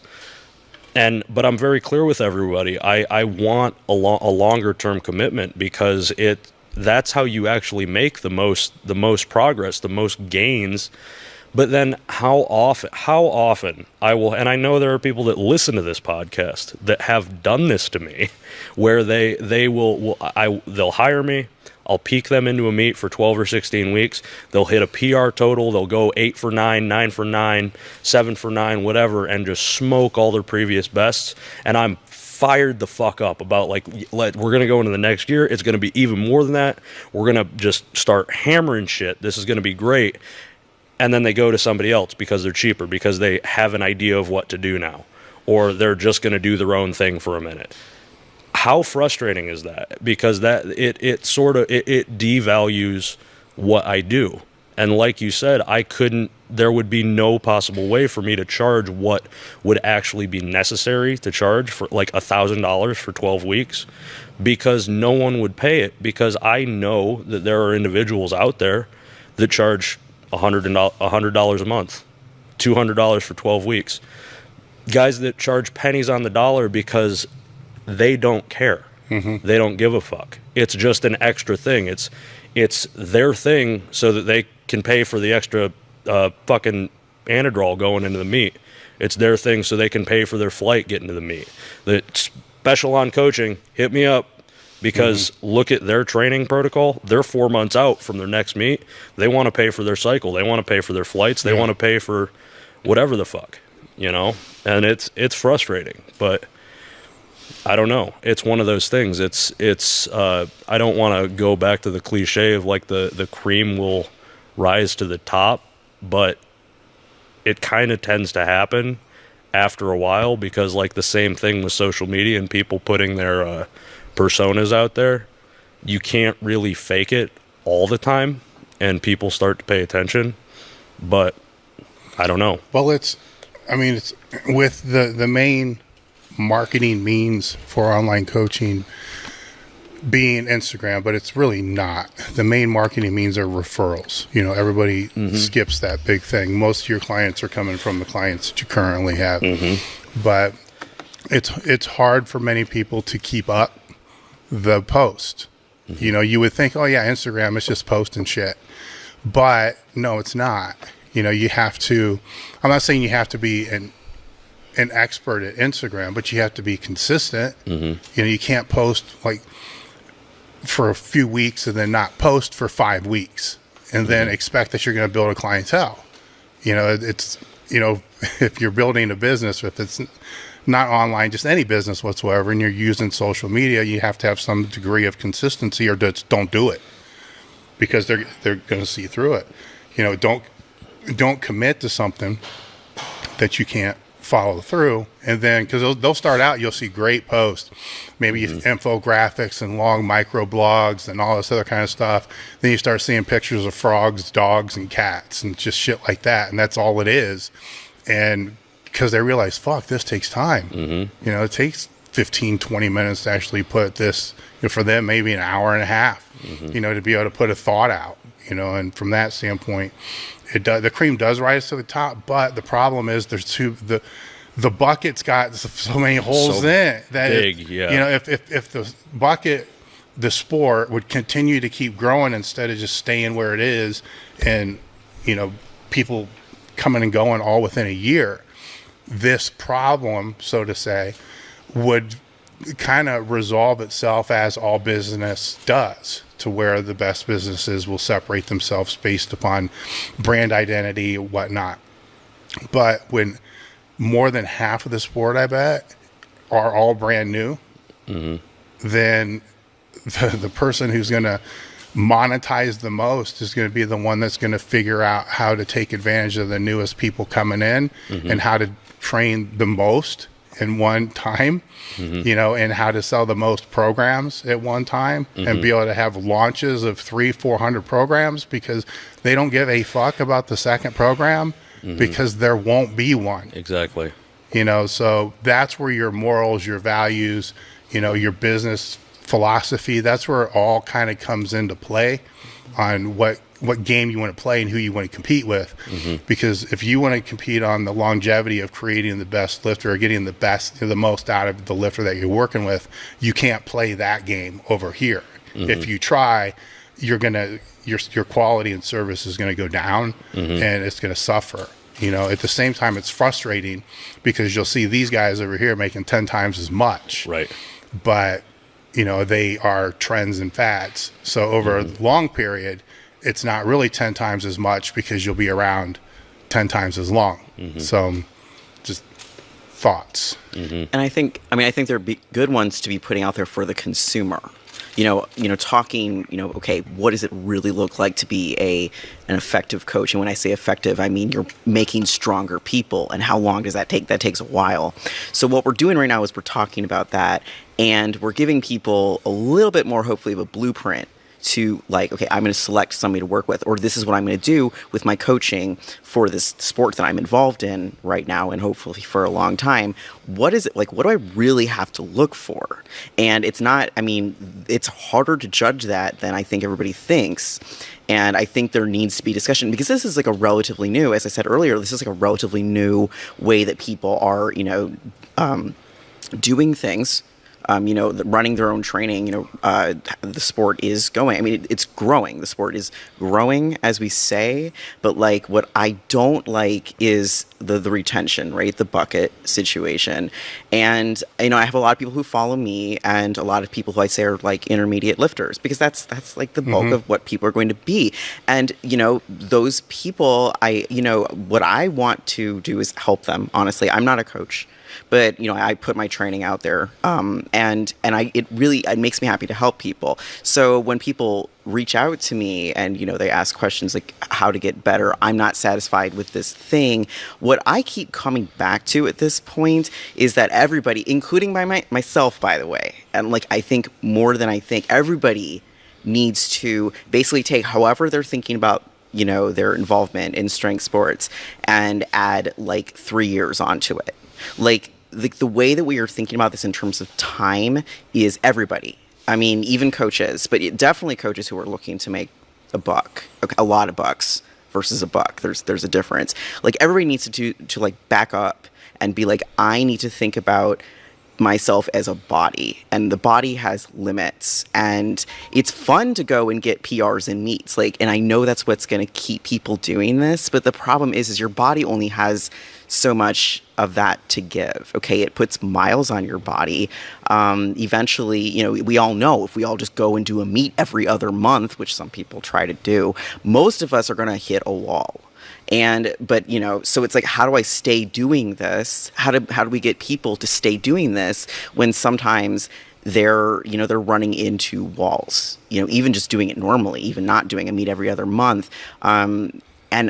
But I'm very clear with everybody. I want a longer term commitment, because that's how you actually make the most progress, the most gains. But then how often I will, and I know there are people that listen to this podcast that have done this to me, where they'll hire me. I'll peak them into a meet for 12 or 16 weeks. They'll hit a PR total. They'll go 8 for 9, 9 for 9, 7 for 9, whatever, and just smoke all their previous bests. And I'm fired the fuck up about we're going to go into the next year. It's going to be even more than that. We're going to just start hammering shit. This is going to be great. And then they go to somebody else because they're cheaper, because they have an idea of what to do now, or they're just going to do their own thing for a minute. How frustrating is that? Because it devalues what I do. And like you said, there would be no possible way for me to charge what would actually be necessary to charge for $1,000 for 12 weeks, because no one would pay it, because I know that there are individuals out there that charge $100 a month, $200 for 12 weeks. Guys that charge pennies on the dollar because they don't care. Mm-hmm. They don't give a fuck. It's just an extra thing. It's their thing so that they can pay for the extra fucking Anadrol going into the meet. It's their thing so they can pay for their flight getting to the meet. The special on coaching, hit me up, because look at their training protocol. They're 4 months out from their next meet. They want to pay for their cycle. They want to pay for their flights. They want to pay for whatever the fuck, and it's frustrating, but I don't know. It's one of those things. I don't want to go back to the cliche of the cream will rise to the top, but it kind of tends to happen after a while, because the same thing with social media and people putting their personas out there, you can't really fake it all the time, and people start to pay attention. But I don't know. Well, it's with the main marketing means for online coaching being Instagram, but it's really not. The main marketing means are referrals. Everybody skips that big thing. Most of your clients are coming from the clients that you currently have. But it's hard for many people to keep up the post. You would think, oh yeah, Instagram is just posting shit. But no, it's not. You have to, I'm not saying you have to be an expert at Instagram, but you have to be consistent. You can't post for a few weeks and then not post for 5 weeks and then expect that you're going to build a clientele. It's if you're building a business, if it's not online, just any business whatsoever, and you're using social media, you have to have some degree of consistency, or just don't do it, because they're going to see through it. Don't commit to something that you can't follow through. And then, because they'll start out, you'll see great posts, maybe infographics and long micro blogs and all this other kind of stuff. Then you start seeing pictures of frogs, dogs, and cats and just shit like that, and that's all it is. And because they realize, fuck, this takes time. It takes 15, 20 minutes to actually put this, for them, maybe an hour and a half, to be able to put a thought out, and from that standpoint, the cream does rise to the top, but the problem is the bucket's got so many holes in it that big, if the bucket, the sport would continue to keep growing instead of just staying where it is, and people coming and going all within a year, this problem, so to say, would kind of resolve itself as all business does, to where the best businesses will separate themselves based upon brand identity, whatnot. But when more than half of the sport, I bet, are all brand new, then the person who's going to monetize the most is going to be the one that's going to figure out how to take advantage of the newest people coming in and how to train the most in one time, you know, and how to sell the most programs at one time and be able to have launches of 300-400 programs, because they don't give a fuck about the second program because there won't be one. Exactly. You know, so that's where your morals, your values, you know, your business philosophy, that's where it all kind of comes into play on what game you want to play and who you want to compete with. Because if you want to compete on the longevity of creating the best lifter or getting the most out of the lifter that you're working with, you can't play that game over here. If you try, you're gonna your quality and service is going to go down and it's going to suffer. You know, at the same time, it's frustrating because you'll see these guys over here making 10 times as much. Right. But, you know, they are trends and fads. So over a long period, it's not really 10 times as much because you'll be around 10 times as long. So just thoughts. And I think there are good ones to be putting out there for the consumer. You know, talking, you know, okay, what does it really look like to be an effective coach? And when I say effective, I mean you're making stronger people. And how long does that take? That takes a while. So what we're doing right now is we're talking about that, and we're giving people a little bit more, hopefully, of a blueprint to, like, okay, I'm going to select somebody to work with, or this is what I'm going to do with my coaching for this sport that I'm involved in right now and hopefully for a long time. What is it like? What do I really have to look for? And it's not, I mean, it's harder to judge that than I think everybody thinks. And I think there needs to be discussion, because this is like a relatively new, as I said earlier, this is like a relatively new way that people are, you know, doing things. You know, running their own training, you know, the sport is going. I mean, it's growing. The sport is growing, as we say. But, like, what I don't like is the retention, right? The bucket situation. And, you know, I have a lot of people who follow me and a lot of people who I say are, like, intermediate lifters, because that's like, the bulk of what people are going to be. And, you know, those people, what I want to do is help them, honestly. I'm not a coach. But, you know, I put my training out there, and it makes me happy to help people. So when people reach out to me and, you know, they ask questions like how to get better, I'm not satisfied with this thing. What I keep coming back to at this point is that everybody, including myself, by the way, and, like, I think more than I think, everybody needs to basically take however they're thinking about, you know, their involvement in strength sports and add, like, 3 years onto it. Like, the way that we are thinking about this in terms of time is everybody. I mean, even coaches, but definitely coaches who are looking to make a buck, a lot of bucks versus a buck. There's a difference. Like, everybody needs to like back up and be like, I need to think about myself as a body, and the body has limits, and it's fun to go and get PRs and meets, like, and I know that's what's going to keep people doing this, but the problem is your body only has so much of that to give. Okay, it puts miles on your body. Eventually, you know, we all know if we all just go and do a meet every other month, which some people try to do, most of us are going to hit a wall. But, you know, so it's like, how do I stay doing this? How do we get people to stay doing this when sometimes they're running into walls, you know, even just doing it normally, even not doing a meet every other month. And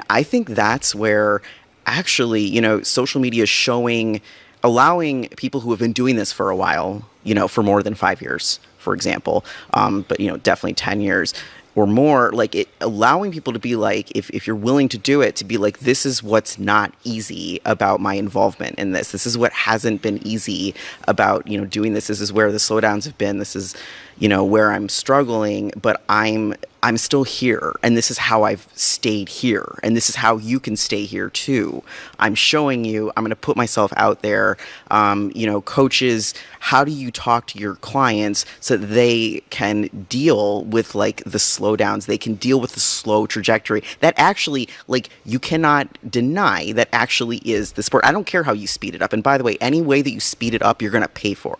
I think that's where actually, you know, social media is allowing people who have been doing this for a while, you know, for more than 5 years, for example, but, you know, definitely 10 years or more, like, it allowing people to be like, if you're willing to do it, to be like, this is what's not easy about my involvement in this. This is what hasn't been easy about, you know, doing this. This is where the slowdowns have been. This is, you know, where I'm struggling, but I'm I'm still here, and this is how I've stayed here, and this is how you can stay here too. I'm showing you, I'm going to put myself out there. Coaches, how do you talk to your clients so that they can deal with like the slowdowns? They can deal with the slow trajectory that actually, like, you cannot deny that actually is the sport. I don't care how you speed it up. And by the way, any way that you speed it up, you're going to pay for.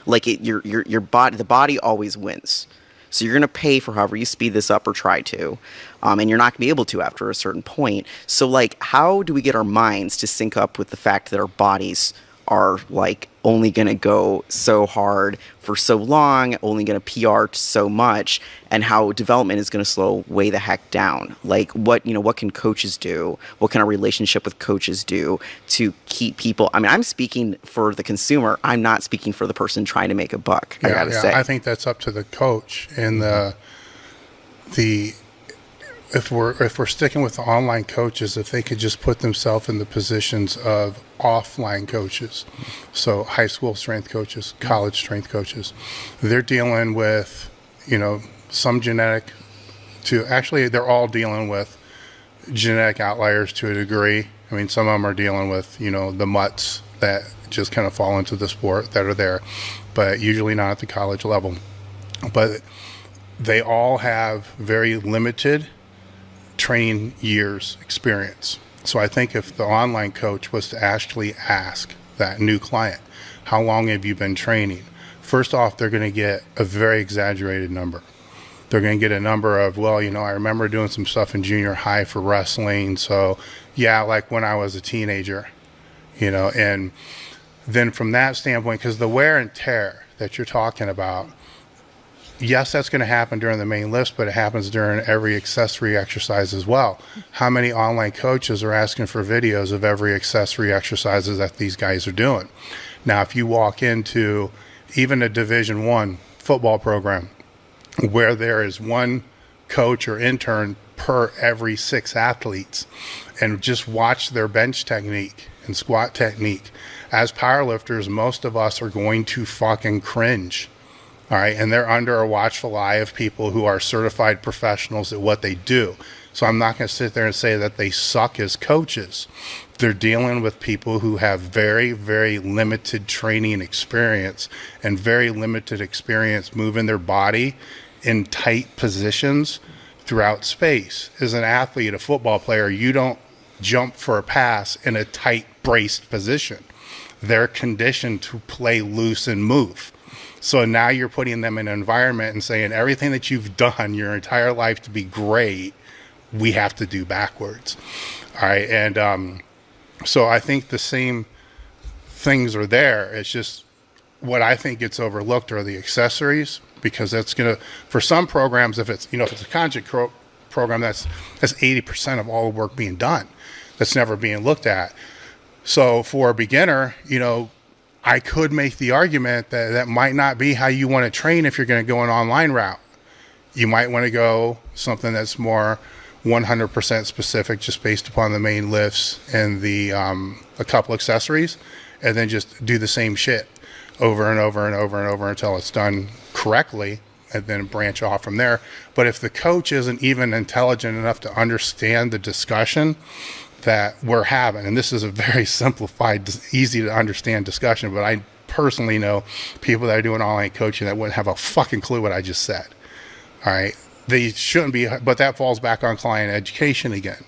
Like your body, the body always wins. So you're going to pay for however you speed this up or try to. And you're not going to be able to after a certain point. So, like, how do we get our minds to sync up with the fact that our bodies are, like, only going to go so hard for so long, only going to PR so much, and how development is going to slow way the heck down? Like, what can coaches do? What can our relationship with coaches do to keep people? I mean, I'm speaking for the consumer. I'm not speaking for the person trying to make a buck. I gotta say. I think that's up to the coach and if we're sticking with the online coaches, if they could just put themselves in the positions of offline coaches, so high school strength coaches, college strength coaches, they're dealing with, some genetic they're all dealing with genetic outliers to a degree. I mean, some of them are dealing with, the mutts that just kind of fall into the sport that are there, but usually not at the college level. But they all have very limited training years experience. So I think if the online coach was to actually ask that new client, how long have you been training? First off, they're going to get a very exaggerated number. They're going to get a number of, I remember doing some stuff in junior high for wrestling. So yeah, like when I was a teenager, and then from that standpoint, because the wear and tear that you're talking about, yes, that's going to happen during the main lifts, but it happens during every accessory exercise as well. How many online coaches are asking for videos of every accessory exercises that these guys are doing? Now, if you walk into even a Division I football program where there is one coach or intern per every 6 athletes, and just watch their bench technique and squat technique, as powerlifters, most of us are going to fucking cringe. All right, and they're under a watchful eye of people who are certified professionals at what they do. So I'm not going to sit there and say that they suck as coaches. They're dealing with people who have very, very limited training experience and very limited experience moving their body in tight positions throughout space. As an athlete, a football player, you don't jump for a pass in a tight braced position. They're conditioned to play loose and move. So now you're putting them in an environment and saying everything that you've done your entire life to be great, we have to do backwards. All right. And so I think the same things are there. It's just what I think gets overlooked are the accessories, because that's going to, for some programs, if it's a conjugate program, that's 80% of all the work being done. That's never being looked at. So for a beginner, I could make the argument that that might not be how you want to train if you're going to go an online route. You might want to go something that's more 100% specific, just based upon the main lifts and the a couple accessories, and then just do the same shit over and over and over and over until it's done correctly, and then branch off from there. But if the coach isn't even intelligent enough to understand the discussion that we're having, and this is a very simplified, easy to understand discussion, but I personally know people that are doing online coaching that wouldn't have a fucking clue what I just said. All right. They shouldn't be, but that falls back on client education again.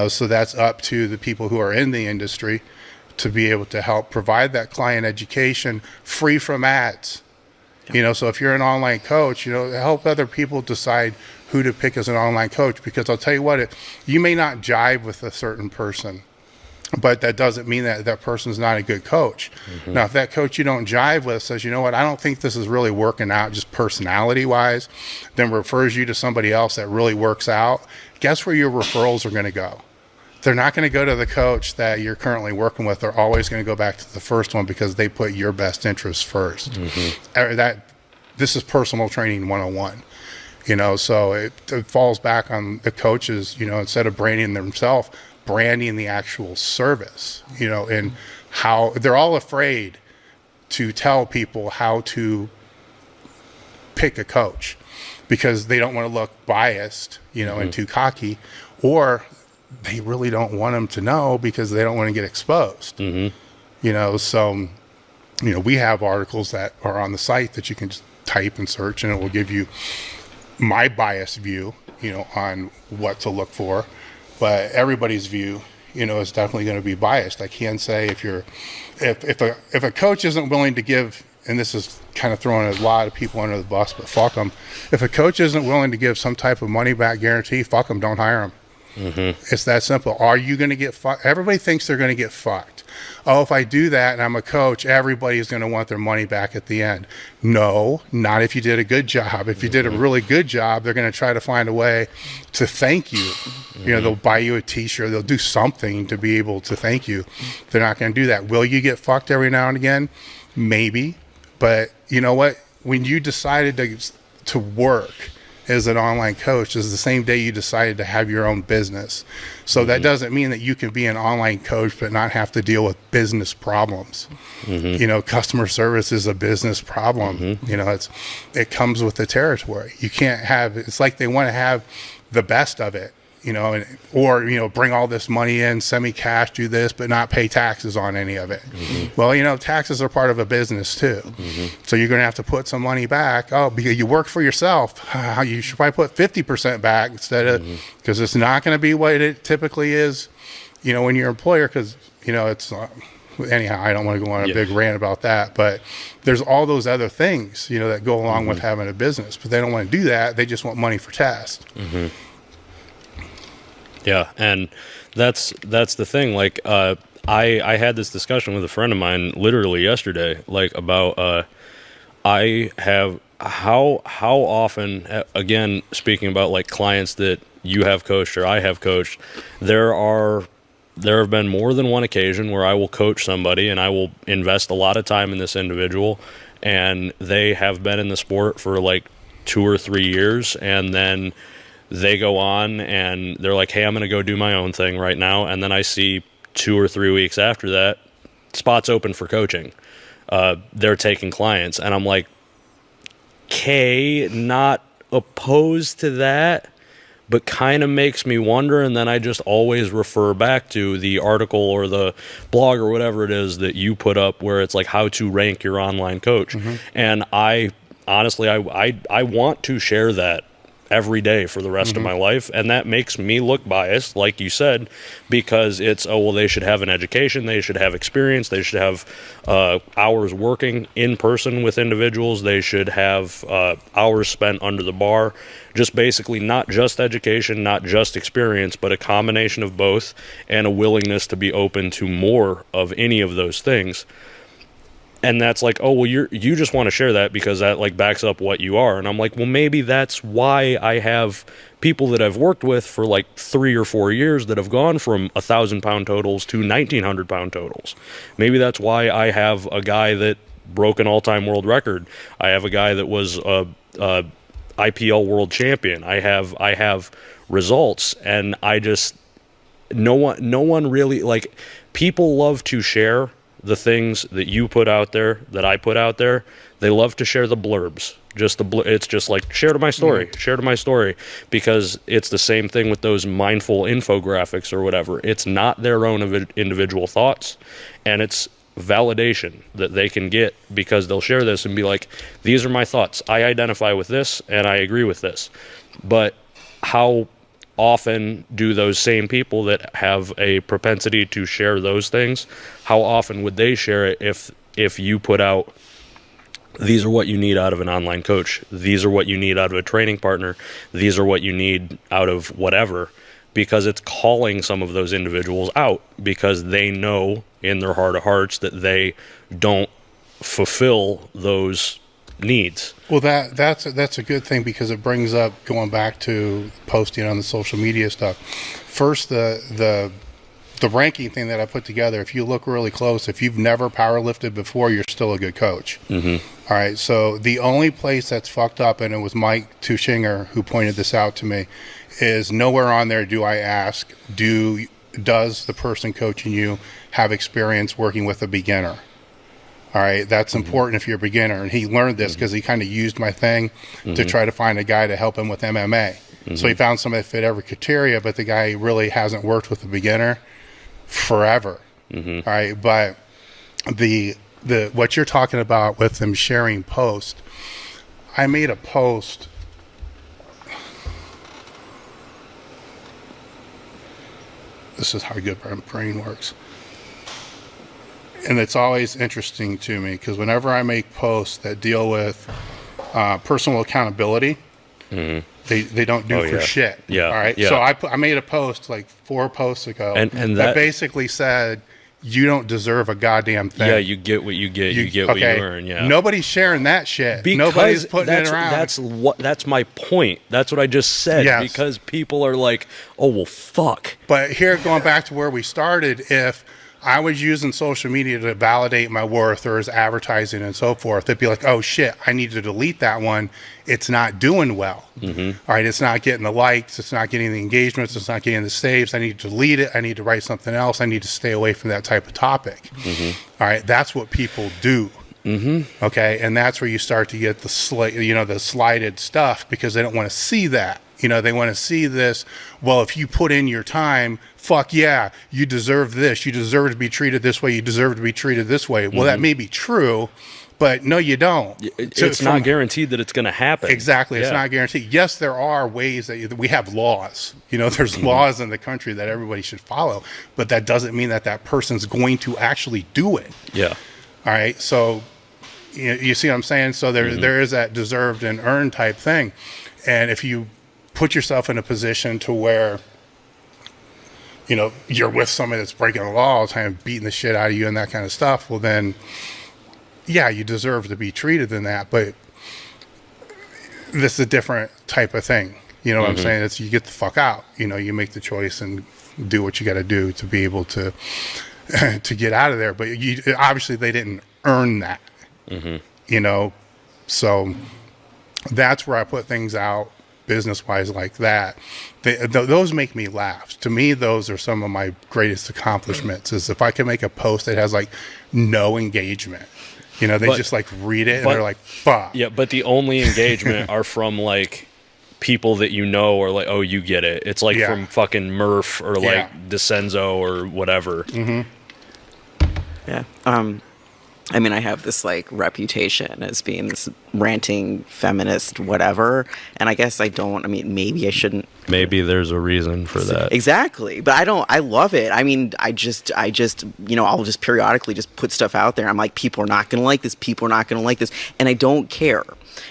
So that's up to the people who are in the industry to be able to help provide that client education free from ads. So if you're an online coach, help other people decide who to pick as an online coach, because I'll tell you what, you may not jive with a certain person, but that doesn't mean that that person's not a good coach. Mm-hmm. Now, if that coach you don't jive with says, I don't think this is really working out just personality wise, then refers you to somebody else that really works out, guess where your referrals are going to go? They're not going to go to the coach that you're currently working with. They're always going to go back to the first one because they put your best interests first. Mm-hmm. This is personal training 101. So it falls back on the coaches, instead of branding themselves, branding the actual service, and how they're all afraid to tell people how to pick a coach, because they don't want to look biased, and too cocky, or they really don't want them to know because they don't want to get exposed. So, we have articles that are on the site that you can just type and search, and it will give you my biased view, on what to look for. But everybody's view, is definitely going to be biased. I can say if a coach isn't willing to give, and this is kind of throwing a lot of people under the bus, but fuck them. If a coach isn't willing to give some type of money back guarantee, fuck them, don't hire them. It's that simple. Are you going to get fucked? Everybody thinks they're going to get fucked. Oh, if I do that and I'm a coach, everybody's going to want their money back at the end. No, not if you did a good job. If you did a really good job, they're going to try to find a way to thank you. They'll buy you a t-shirt. They'll do something to be able to thank you. They're not going to do that. Will you get fucked every now and again? Maybe. But you know what? When you decided to work as an online coach is the same day you decided to have your own business. So that doesn't mean that you can be an online coach but not have to deal with business problems. Customer service is a business problem. It comes with the territory. You can't have, it's like they want to have the best of it, or bring all this money in, semi-cash, do this, but not pay taxes on any of it. Well, taxes are part of a business too. So you're going to have to put some money back. Oh, because you work for yourself, you should probably put 50% back instead of, because it's not going to be what it typically is, when you're an employer, because, it's anyhow, I don't want to go on a big rant about that, but there's all those other things, that go along with having a business, but they don't want to do that. They just want money for test. Yeah, and that's the thing. Like, I had this discussion with a friend of mine literally yesterday, like about I have how often, again, speaking about like clients that you have coached or I have coached, there have been more than one occasion where I will coach somebody and I will invest a lot of time in this individual, and they have been in the sport for like 2 or 3 years, and then they go on and they're like, hey, I'm going to go do my own thing right now. And then I see 2 or 3 weeks after that, spots open for coaching. They're taking clients. And I'm like, okay, not opposed to that, but kind of makes me wonder. And then I just always refer back to the article or the blog or whatever it is that you put up where it's like how to rank your online coach. And I honestly, I want to share that every day for the rest of my life, and that makes me look biased, like you said, because it's, oh, well, they should have an education, they should have experience, they should have hours working in person with individuals, they should have hours spent under the bar, just basically not just education, not just experience, but a combination of both, and a willingness to be open to more of any of those things. And that's like, oh, well, you just want to share that because that like backs up what you are. And I'm like, well, maybe that's why I have people that I've worked with for like 3 or 4 years that have gone from 1,000-pound totals to 1,900-pound totals. Maybe that's why I have a guy that broke an all-time world record. I have a guy that was a IPL world champion. I have results, and I just no one really, like, people love to share the things that you put out there, that I put out there. They love to share the blurbs. It's just like, share to my story, because it's the same thing with those mindful infographics or whatever. It's not their own individual thoughts, and it's validation that they can get because they'll share this and be like, these are my thoughts. I identify with this and I agree with this. But how often do those same people that have a propensity to share those things, how often would they share it if you put out, these are what you need out of an online coach, these are what you need out of a training partner, these are what you need out of whatever, because it's calling some of those individuals out because they know in their heart of hearts that they don't fulfill those needs. Well, that's a good thing, because it brings up, going back to posting on the social media stuff. First, the ranking thing that I put together, if you look really close, if you've never powerlifted before, you're still a good coach. All right, so the only place that's fucked up, and it was Mike Tushinger who pointed this out to me, is nowhere on there do I ask, does the person coaching you have experience working with a beginner? All right, that's important if you're a beginner. And he learned this because he kind of used my thing to try to find a guy to help him with MMA. So he found somebody that fit every criteria, but the guy really hasn't worked with a beginner forever. All right, but the what you're talking about with them sharing posts, I made a post. This is how good my brain works. And it's always interesting to me because whenever I make posts that deal with personal accountability, they don't do for shit. Yeah. All right. Yeah. So I made a post like 4 posts ago and that basically said, you don't deserve a goddamn thing. Yeah, you get what you get. You get what you earn. Yeah. Nobody's sharing that shit. Because nobody's putting it around. That's my point. That's what I just said. Yes. Because people are like, oh well, fuck. But here, going back to where we started, if I was using social media to validate my worth or as advertising and so forth, it'd be like, oh shit, I need to delete that one. It's not doing well. All right, it's not getting the likes, it's not getting the engagements, it's not getting the saves. I need to delete it. I need to write something else. I need to stay away from that type of topic. All right, that's what people do. Okay, and that's where you start to get the slighted stuff because they don't want to see that. They want to see this. Well, if you put in your time, fuck yeah, you deserve this. You deserve to be treated this way. You deserve to be treated this way. Well, that may be true, but no, you don't. It's not guaranteed that it's going to happen. Exactly. It's not guaranteed. Yes, there are ways that we have laws. There's laws in the country that everybody should follow, but that doesn't mean that person's going to actually do it. Yeah. All right. So you see what I'm saying? So there is that deserved and earned type thing. And if you put yourself in a position to where you're with somebody that's breaking the law all the time, beating the shit out of you and that kind of stuff, well then yeah, you deserve to be treated than that. But this is a different type of thing. What I'm saying? It's you get the fuck out. You make the choice and do what you got to do to be able to to get out of there. But obviously they didn't earn that. So that's where I put things out business-wise like that. Those make me laugh. To me, those are some of my greatest accomplishments, is if I can make a post that has like no engagement. They just like read it and they're like, fuck. Yeah, but the only engagement are from like people that or like, oh, you get it. It's like from fucking Murph or like DeCenzo or whatever. Yeah. I mean, I have this like reputation as being this ranting feminist, whatever. And I guess maybe I shouldn't. Maybe there's a reason for that. Exactly. But I love it. I mean, I just, I'll just periodically just put stuff out there. I'm like, people are not going to like this. People are not going to like this. And I don't care.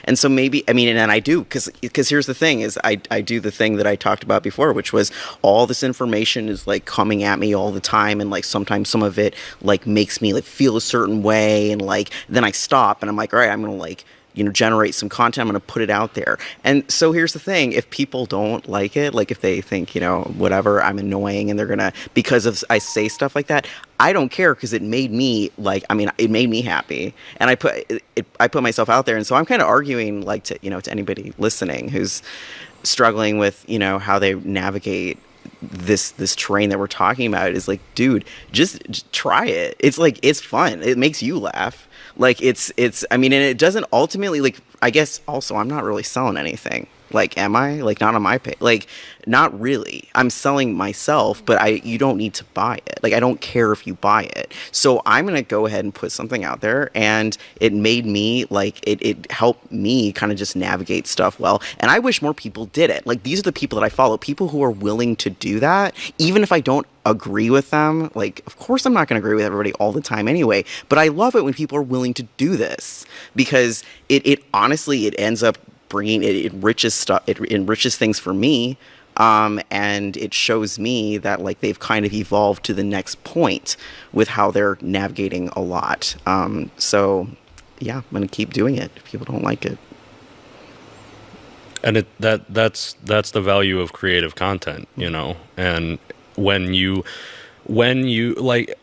And so maybe, and I do, because here's the thing is I do the thing that I talked about before, which was all this information is like coming at me all the time. And like sometimes some of it like makes me like feel a certain way. And like, then I stop and I'm like, all right, I'm going to like, generate some content. I'm going to put it out there. And so here's the thing. If people don't like it, like if they think, whatever, I'm annoying and they're going to, because of I say stuff like that, I don't care because it made me it made me happy. And I put myself out there. And so I'm kind of arguing like to anybody listening who's struggling with, how they navigate this terrain that we're talking about is like, dude, just try it. It's like, it's fun. It makes you laugh. Like and it doesn't ultimately, like, I guess also I'm not really selling anything. Like, am I? Like, not on my page. Like, not really. I'm selling myself, but you don't need to buy it. Like, I don't care if you buy it. So I'm going to go ahead and put something out there. And it made me, like, it helped me kind of just navigate stuff well. And I wish more people did it. Like, these are the people that I follow. People who are willing to do that, even if I don't agree with them. Like, of course I'm not going to agree with everybody all the time anyway. But I love it when people are willing to do this. Because it honestly, it ends up bringing it enriches things for me, and it shows me that like they've kind of evolved to the next point with how they're navigating a lot. So yeah, I'm gonna keep doing it if people don't like it. And that's the value of creative content, and when you like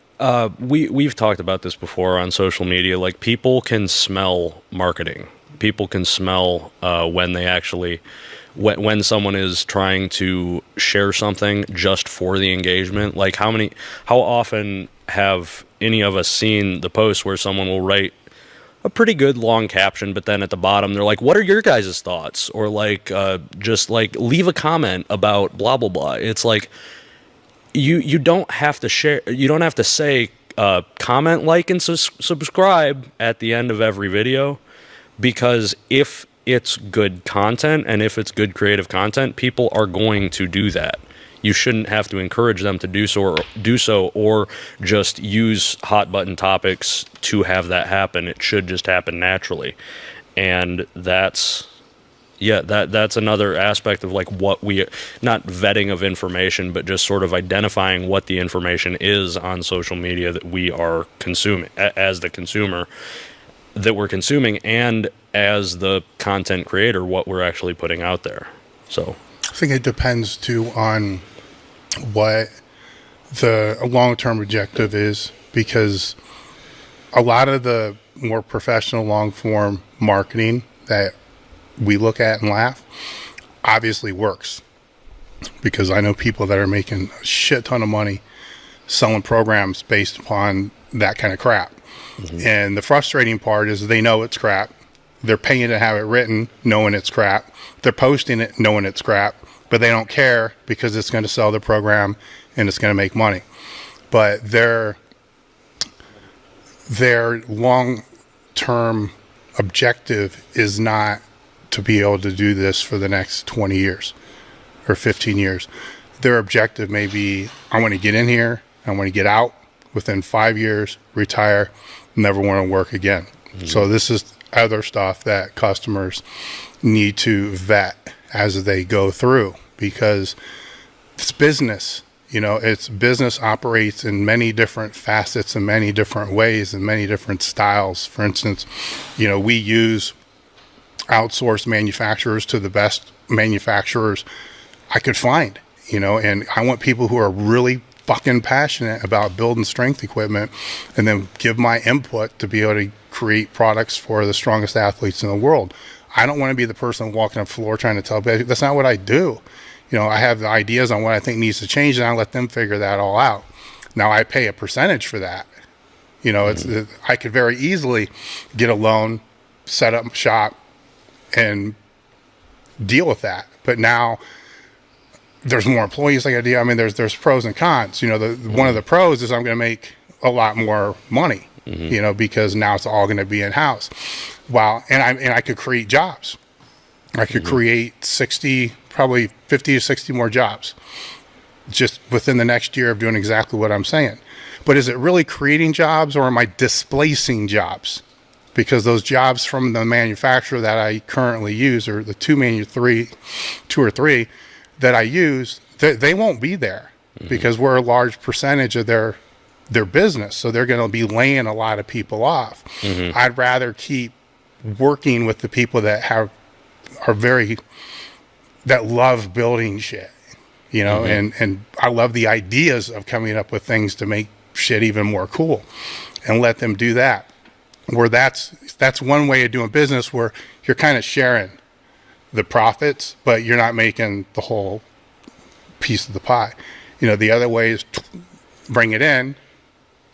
we've talked about this before on social media, like people can smell marketing. people can smell when they actually when someone is trying to share something just for the engagement. Like how often have any of us seen the post where someone will write a pretty good long caption, but then at the bottom they're like, what are your guys' thoughts? Or like just like leave a comment about blah blah blah. It's like you don't have to share, you don't have to say comment, like, and subscribe at the end of every video, because if it's good content and if it's good creative content, people are going to do that. You shouldn't have to encourage them to do so or just use hot button topics to have that happen. It should just happen naturally. And that's another aspect of like what not vetting of information, but just sort of identifying what the information is on social media that we are consuming as the consumer, that we're consuming, and as the content creator, what we're actually putting out there. So I think it depends too on what the long-term objective is, because a lot of the more professional long-form marketing that we look at and laugh obviously works, because I know people that are making a shit ton of money selling programs based upon that kind of crap. Mm-hmm. And the frustrating part is they know it's crap. They're paying to have it written knowing it's crap. They're posting it knowing it's crap, but they don't care because it's going to sell the program and it's going to make money. But their long-term objective is not to be able to do this for the next 20 years or 15 years. Their objective may be, I want to get in here, I want to get out within 5 years, retire, never want to work again. Mm-hmm. So this is other stuff that customers need to vet as they go through, because it's business. It's business operates in many different facets and many different ways and many different styles. For instance, we use outsourced manufacturers to the best manufacturers I could find, and I want people who are really fucking passionate about building strength equipment, and then give my input to be able to create products for the strongest athletes in the world. I don't want to be the person walking the floor trying to tell people. That's not what I do. I have the ideas on what I think needs to change, and I let them figure that all out. Now I pay a percentage for that. I could very easily get a loan, set up shop, and deal with that. But now there's more employees I got to deal. I mean, there's pros and cons. One of the pros is I'm going to make a lot more money. Mm-hmm. Because now it's all going to be in house. And I could create jobs. I could mm-hmm. create 60, probably 50 to 60 more jobs just within the next year of doing exactly what I'm saying. But is it really creating jobs, or am I displacing jobs? Because those jobs from the manufacturer that I currently use, or the two or three that I use, they won't be there mm-hmm. because we're a large percentage of their business. So they're going to be laying a lot of people off. Mm-hmm. I'd rather keep working with the people that that love building shit, mm-hmm. and I love the ideas of coming up with things to make shit even more cool, and let them do that. Where that's one way of doing business, where you're kind of sharing the profits, but you're not making the whole piece of the pie. The other way is bring it in,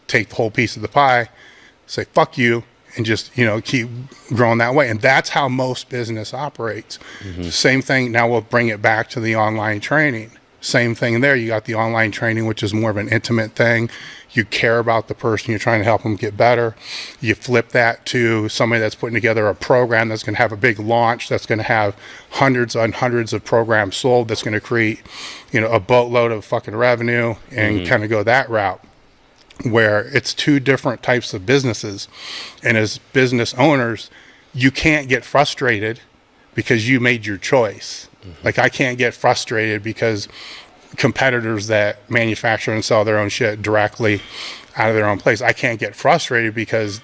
take the whole piece of the pie, say fuck you, and just keep growing that way. And that's how most business operates. Mm-hmm. Same thing. Now we'll bring it back to the online training. Same thing there. You got the online training, which is more of an intimate thing. You care about the person. You're trying to help them get better. You flip that to somebody that's putting together a program that's going to have a big launch, that's going to have hundreds and hundreds of programs sold, that's going to create, a boatload of fucking revenue, and mm-hmm. kind of go that route, where it's two different types of businesses. And as business owners, you can't get frustrated because you made your choice. Mm-hmm. Like, I can't get frustrated because competitors that manufacture and sell their own shit directly out of their own place, I can't get frustrated because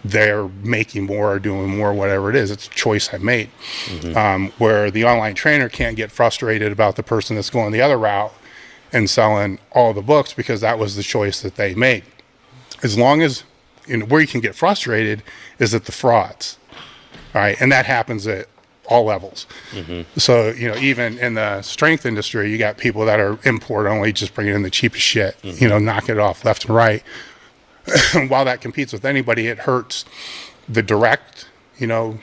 they're making more or doing more, whatever it is. It's a choice I made. Mm-hmm. Where the online trainer can't get frustrated about the person that's going the other route and selling all the books, because that was the choice that they made. As long as, where you can get frustrated is at the frauds. right? And that happens at all levels. So, you know, even in the strength industry, you got people that are import only, just bringing in the cheapest shit, you know, knock it off left and right. While that competes with anybody, it hurts the direct, you know,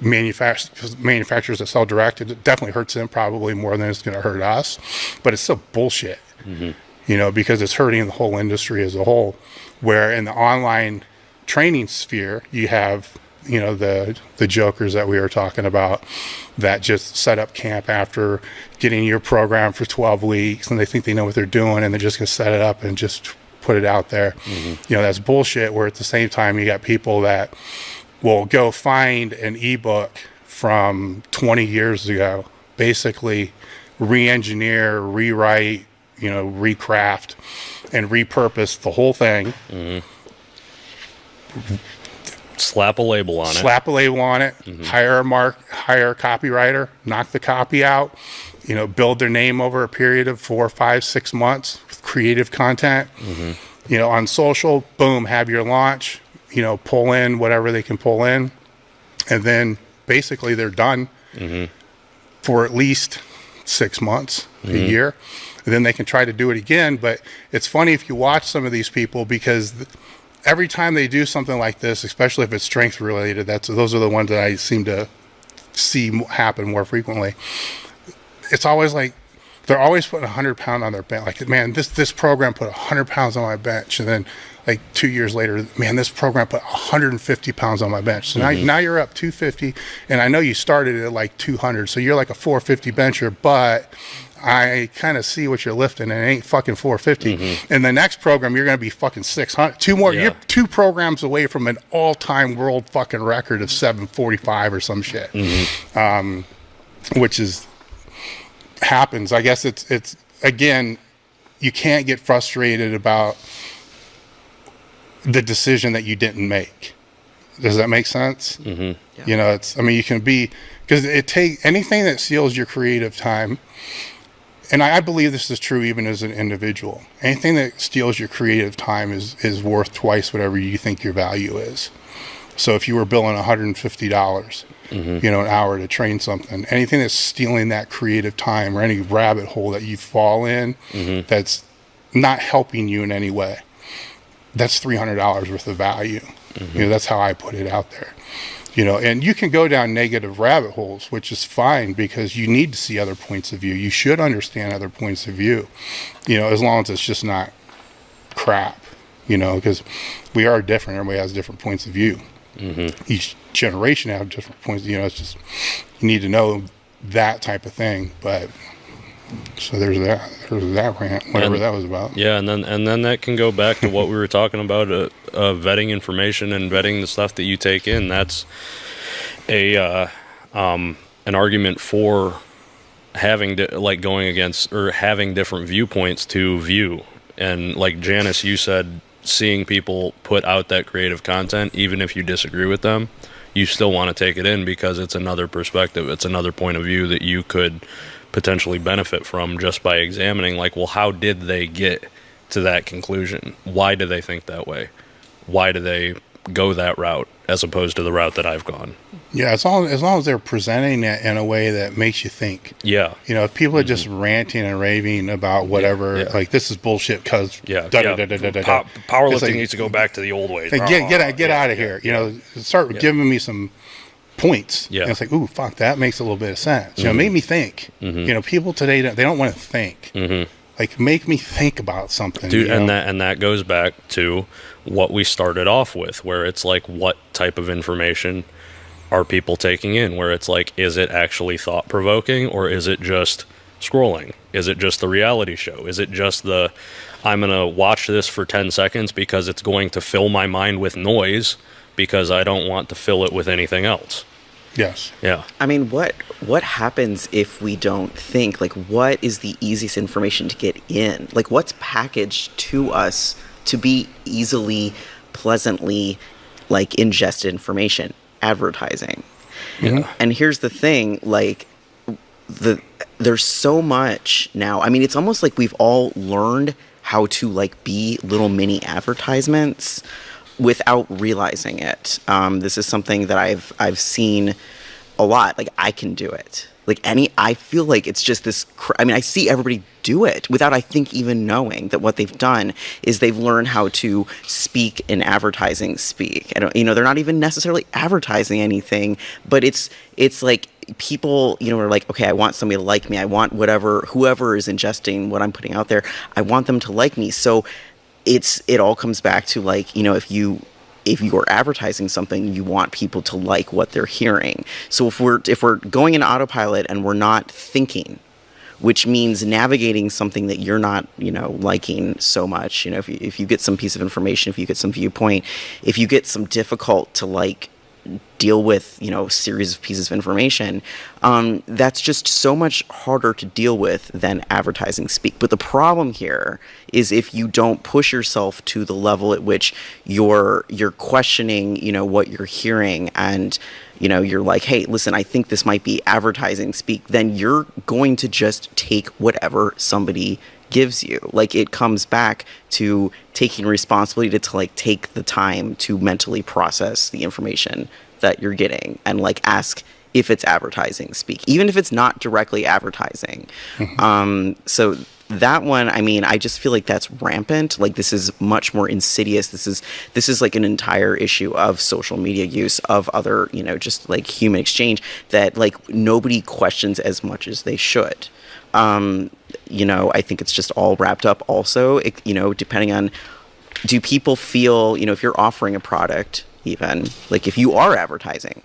manufacturers that sell direct. It definitely hurts them probably more than it's going to hurt us, but it's still bullshit, you know, because it's hurting the whole industry as a whole. Where in the online training sphere, you have, you know, the jokers that we were talking about that just set up camp after getting your program for 12 weeks and they think they know what they're doing and they're just going to set it up and just put it out there. You know, that's bullshit. Where at the same time, you got people that will go find an ebook from 20 years ago, basically re-engineer, rewrite, you know, recraft and repurpose the whole thing. Slap a label on it. Hire a copywriter, knock the copy out, you know, build their name over a period of 4, 5, 6 months with creative content. You know, on social, boom, have your launch, you know, pull in whatever they can pull in. And then basically they're done for at least 6 months, a year. And then they can try to do it again. But it's funny if you watch some of these people, because every time they do something like this, especially if it's strength related, those are the ones that I seem to see happen more frequently. It's always like they're always putting 100 pounds on their bench. Like, man, this program put 100 pounds on my bench, and then like 2 years later, man, this program put 150 pounds on my bench. So now you're up 250, and I know you started at like 200, so you're like a 450 bencher, but I kind of see what you're lifting, and it ain't fucking 450. In the next program, you're going to be fucking 600. You're 2 programs away from an all-time world fucking record of 745 or some shit. Which is happens. I guess it's again, you can't get frustrated about the decision that you didn't make. Does that make sense? You know, you can be, because it takes anything that steals your creative time. And I believe this is true even as an individual. Anything that steals your creative time is worth twice whatever you think your value is. So if you were billing $150, you know, an hour to train something, anything that's stealing that creative time or any rabbit hole that you fall in that's not helping you in any way, that's $300 worth of value. You know, that's how I put it out there. You know, and you can go down negative rabbit holes, which is fine, because you need to see other points of view. You should understand other points of view, you know, as long as it's just not crap, you know, because we are different. Everybody has different points of view. Each generation have different points. You know, it's just, you need to know that type of thing. But so there's that rant, whatever that was about. Yeah, and then that can go back to what we were talking about, vetting information and vetting the stuff that you take in. That's an argument for having going against or having different viewpoints to view. And like Janis, you said, seeing people put out that creative content, even if you disagree with them, you still want to take it in because it's another perspective. It's another point of view that you could potentially benefit from just by examining, like, well, how did they get to that conclusion? Why do they think that way? Why do they go that route as opposed to the route that I've gone? Yeah, as long as they're presenting it in a way that makes you think. Yeah. You know, if people are just ranting and raving about whatever, like, this is bullshit because powerlifting needs to go back to the old ways. Like, get out of here. You know, start giving me some points. Yeah. And it's like, ooh, fuck, that makes a little bit of sense. You know, make me think. You know, people today, they don't want to think. Like, make me think about something. Dude, you know? and that goes back to what we started off with, where it's like, what type of information are people taking in? Where it's like, is it actually thought-provoking, or is it just scrolling? Is it just the reality show? Is it just I'm going to watch this for 10 seconds because it's going to fill my mind with noise because I don't want to fill it with anything else? Yes. Yeah. I mean, what happens if we don't think? Like, what is the easiest information to get in? Like, what's packaged to us to be easily, pleasantly, like, ingested information? Advertising. Yeah. And here's the thing, like, there's so much now. I mean, it's almost like we've all learned how to, like, be little mini advertisements, without realizing it. This is something that I've seen a lot. Like, I can do it. Like, I feel like it's just this, I see everybody do it without, I think, even knowing that what they've done is they've learned how to speak in advertising speak. They're not even necessarily advertising anything, but it's like people, are like, okay, I want somebody to like me. I want whoever is ingesting what I'm putting out there, I want them to like me. So it all comes back to, like, if you are advertising something, you want people to like what they're hearing. So if we're going in autopilot and we're not thinking, which means navigating something that you're not, liking so much, if you get some piece of information, if you get some viewpoint, if you get some difficult to deal with, series of pieces of information, that's just so much harder to deal with than advertising speak. But the problem here is if you don't push yourself to the level at which you're questioning, what you're hearing, and you're like, hey, listen, I think this might be advertising speak, then you're going to just take whatever somebody gives you. Like, it comes back to taking responsibility to take the time to mentally process the information that you're getting and ask if it's advertising speak, even if it's not directly advertising. Mm-hmm. So that one, I just feel like that's rampant. Like, this is much more insidious. This is like an entire issue of social media use, of other, just human exchange that nobody questions as much as they should. I think it's just all wrapped up also, depending on, do people feel, if you're offering a product, even, if you are advertising,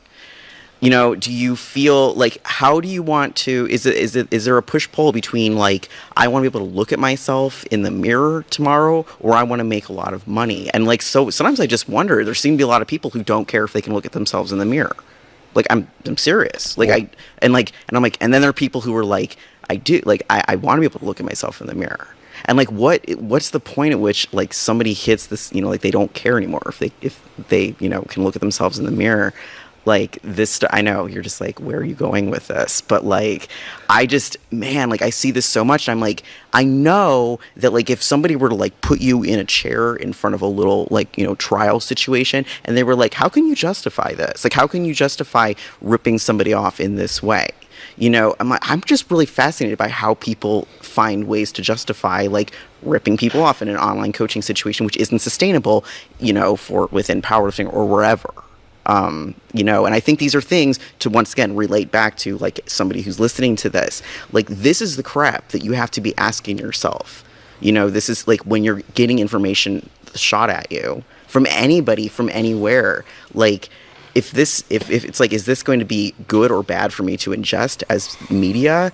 do you feel how do you want to, is there a push-pull between I want to be able to look at myself in the mirror tomorrow, or I want to make a lot of money? And so sometimes I just wonder, there seem to be a lot of people who don't care if they can look at themselves in the mirror. I'm serious. And then there are people who are I do, I want to be able to look at myself in the mirror. And what's the point at which somebody hits this, they don't care anymore if they can look at themselves in the mirror. I know you're just where are you going with this? But I just, man, I see this so much. And I'm I know that if somebody were to put you in a chair in front of a little trial situation, and they were how can you justify this? How can you justify ripping somebody off in this way? I'm just really fascinated by how people find ways to justify ripping people off in an online coaching situation, which isn't sustainable, for within powerlifting or wherever. And I think these are things to, once again, relate back to somebody who's listening to this. This is the crap that you have to be asking yourself. This is when you're getting information shot at you from anybody, from anywhere, if it's is this going to be good or bad for me to ingest as media?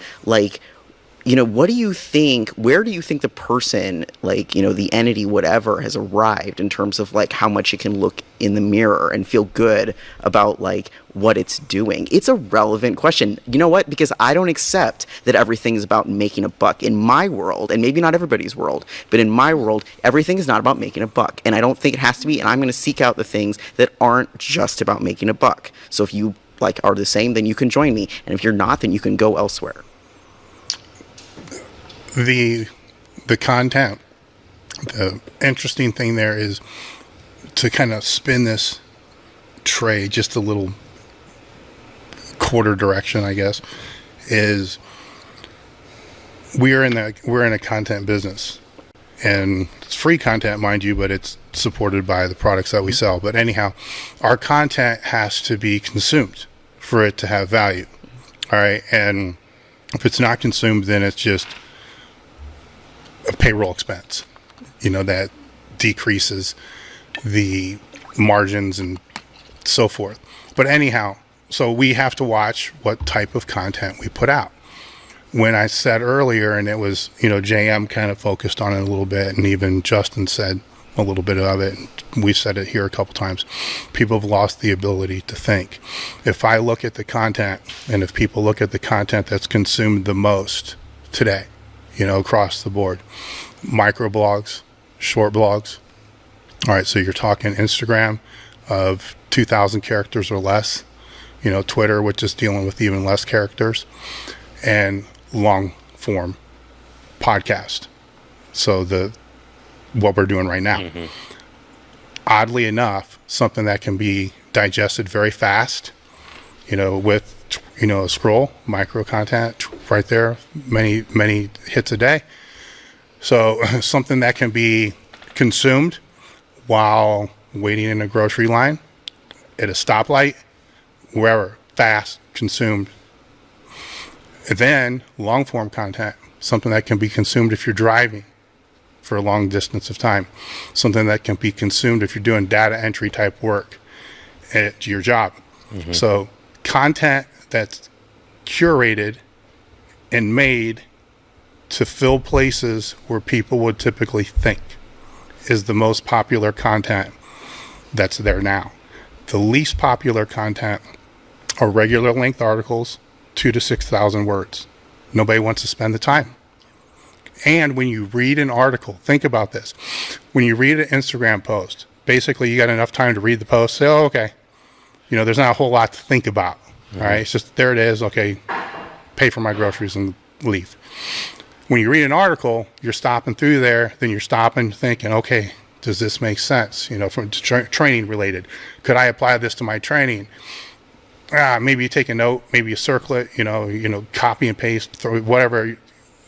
What do you think, where do you think the person, the entity, whatever, has arrived in terms of how much it can look in the mirror and feel good about what it's doing? It's a relevant question. You know what? Because I don't accept that everything is about making a buck. In my world, and maybe not everybody's world, but in my world, everything is not about making a buck. And I don't think it has to be, and I'm going to seek out the things that aren't just about making a buck. So if you are the same, then you can join me. And if you're not, then you can go elsewhere. The content, the interesting thing there is to kind of spin this tray just a little quarter direction, I guess, is we're in a content business, and it's free content, mind you, but it's supported by the products that we sell. But anyhow, our content has to be consumed for it to have value. All right. And if it's not consumed, then it's just a payroll expense, that decreases the margins and so forth. But anyhow, so we have to watch what type of content we put out. When I said earlier, and it was, JM kind of focused on it a little bit, and even Justin said a little bit of it, and we've said it here a couple times, people have lost the ability to think. If I look at the content, and if people look at the content that's consumed the most today, across the board, microblogs, short blogs. All right, so you're talking Instagram of 2,000 characters or less, Twitter, which is dealing with even less characters, and long form podcast. So what we're doing right now. Mm-hmm. oddly enough, something that can be digested very fast, with, a scroll, micro content right there, many hits a day. So something that can be consumed while waiting in a grocery line, at a stoplight, wherever, fast, consumed. And then long form content, something that can be consumed if you're driving for a long distance of time, something that can be consumed if you're doing data entry type work at your job. Mm-hmm. So content that's curated and made to fill places where people would typically think is the most popular content that's there now. The least popular content are regular length articles, 2,000 to 6,000 words. Nobody wants to spend the time. And when you read an article, think about this. When you read an Instagram post, basically you got enough time to read the post, say, oh, okay. There's not a whole lot to think about, right? It's just, there it is, okay, pay for my groceries and leave. When you read an article, you're stopping through there, then you're stopping thinking, okay, does this make sense? From training related. Could I apply this to my training? Maybe you take a note, maybe you circle it, copy and paste, throw whatever,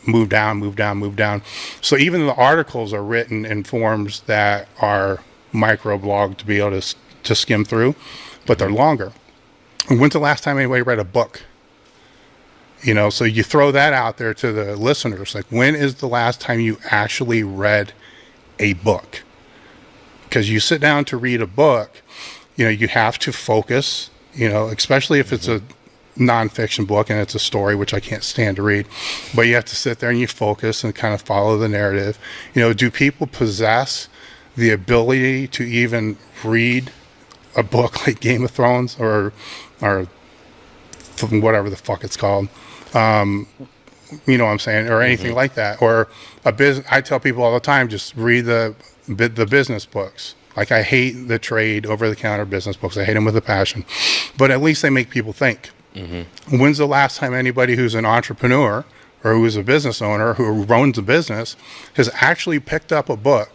move down. So even the articles are written in forms that are microblog to be able to skim through, but they're longer. And when's the last time anybody read a book? So you throw that out there to the listeners. Like, when is the last time you actually read a book? Because you sit down to read a book, you have to focus, especially if it's a nonfiction book and it's a story, which I can't stand to read, but you have to sit there and you focus and kind of follow the narrative. Do people possess the ability to even read a book like Game of Thrones or whatever the fuck it's called? You know what I'm saying? Or anything like that. Or I tell people all the time, just read the business books. Like, I hate the trade over-the-counter business books. I hate them with a passion. But at least they make people think. Mm-hmm. When's the last time anybody who's an entrepreneur or who's a business owner who owns a business has actually picked up a book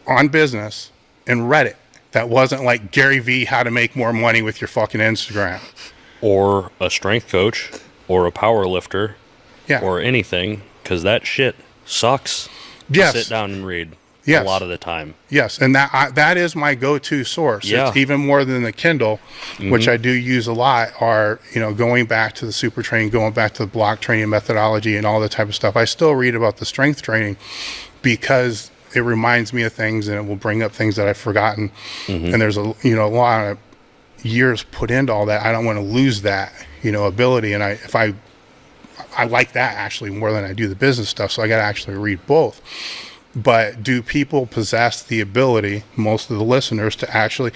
on business and read it that wasn't like Gary V, how to make more money with your fucking Instagram? Or a strength coach or a power lifter, yeah, or anything, because that shit sucks to sit down and read. Yes. A lot of the time. Yes, and that is my go-to source. Yeah. It's even more than the Kindle, which I do use a lot, are, going back to the super training, going back to the block training methodology and all that type of stuff. I still read about the strength training because it reminds me of things and it will bring up things that I've forgotten. And there's a lot of years put into all that. I don't want to lose that, ability. And I like that actually more than I do the business stuff. So I got to actually read both. But do people possess the ability, most of the listeners, to actually,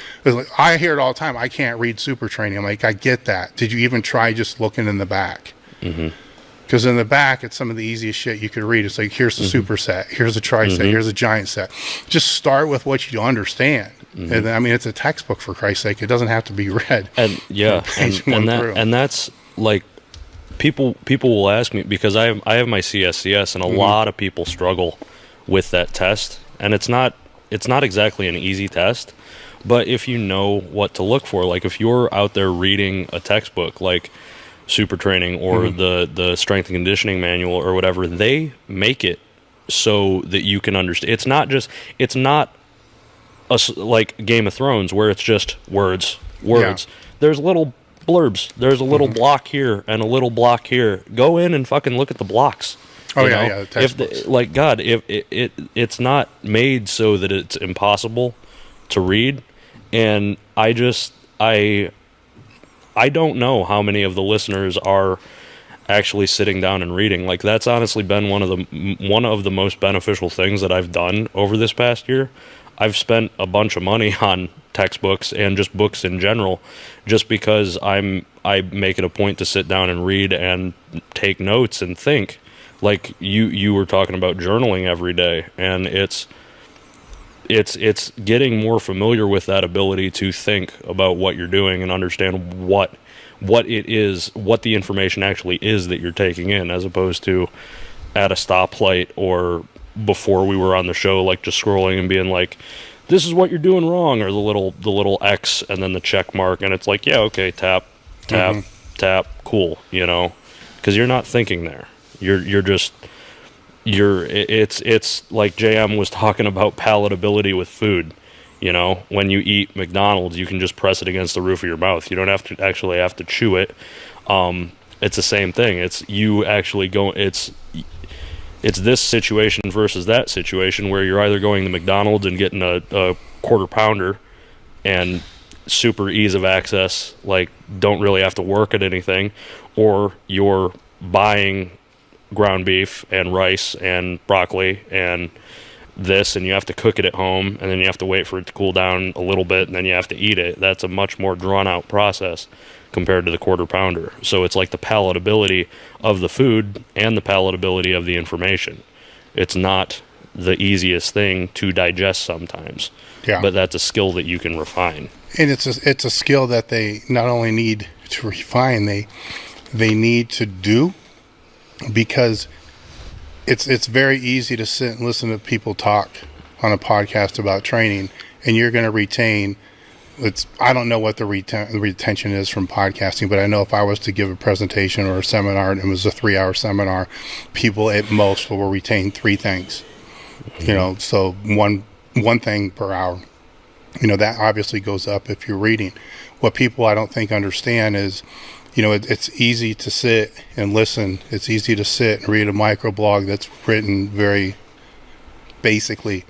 I hear it all the time, I can't read super training. I'm like, I get that. Did you even try just looking in the back? Because in the back, it's some of the easiest shit you could read. It's like, here's the super set, here's a tri set, here's a giant set. Just start with what you understand. And I mean, it's a textbook, for Christ's sake. It doesn't have to be read. And yeah, and that's like, people will ask me, because I have my CSCS, and a lot of people struggle with that test, and it's not exactly an easy test, but if you know what to look for, like if you're out there reading a textbook like Super Training or the Strength and Conditioning Manual or whatever, they make it so that you can understand. It's not like Game of Thrones where it's just words. Yeah. There's little blurbs. There's a little block here and a little block here. Go in and fucking look at the blocks. The if it's not made so that it's impossible to read, and I don't know how many of the listeners are actually sitting down and reading. Like, that's honestly been one of the most beneficial things that I've done over this past year. I've spent a bunch of money on textbooks and just books in general, just because I make it a point to sit down and read and take notes and think. Like you were talking about journaling every day, and it's getting more familiar with that ability to think about what you're doing and understand what it is, what the information actually is that you're taking in, as opposed to at a stoplight or before we were on the show, like just scrolling and being like, this is what you're doing wrong, or the little X and then the check mark, and it's like, yeah, okay, tap, tap, cool, you know, because you're not thinking there. It's like JM was talking about palatability with food. You know, when you eat McDonald's, you can just press it against the roof of your mouth. You don't have to actually have to chew it. It's the same thing. It's you actually go. It's this situation versus that situation where you're either going to McDonald's and getting a quarter pounder and super ease of access, like don't really have to work at anything, or you're buying ground beef and rice and broccoli and this, and you have to cook it at home, and then you have to wait for it to cool down a little bit, and then you have to eat it. That's a much more drawn out process compared to the quarter pounder. So it's like the palatability of the food and the palatability of the information. It's not the easiest thing to digest sometimes, but that's a skill that you can refine. And it's a skill that they not only need to refine, they need to do, because it's very easy to sit and listen to people talk on a podcast about training, and you're going to retain. I don't know what the retention is from podcasting, but I know if I was to give a presentation or a seminar, and it was a 3-hour seminar, people at most will retain 3 things. You know, so one thing per hour. You know, that obviously goes up if you're reading. What people I don't think understand is, you know, it's easy to sit and listen. It's easy to sit and read a microblog that's written very basically.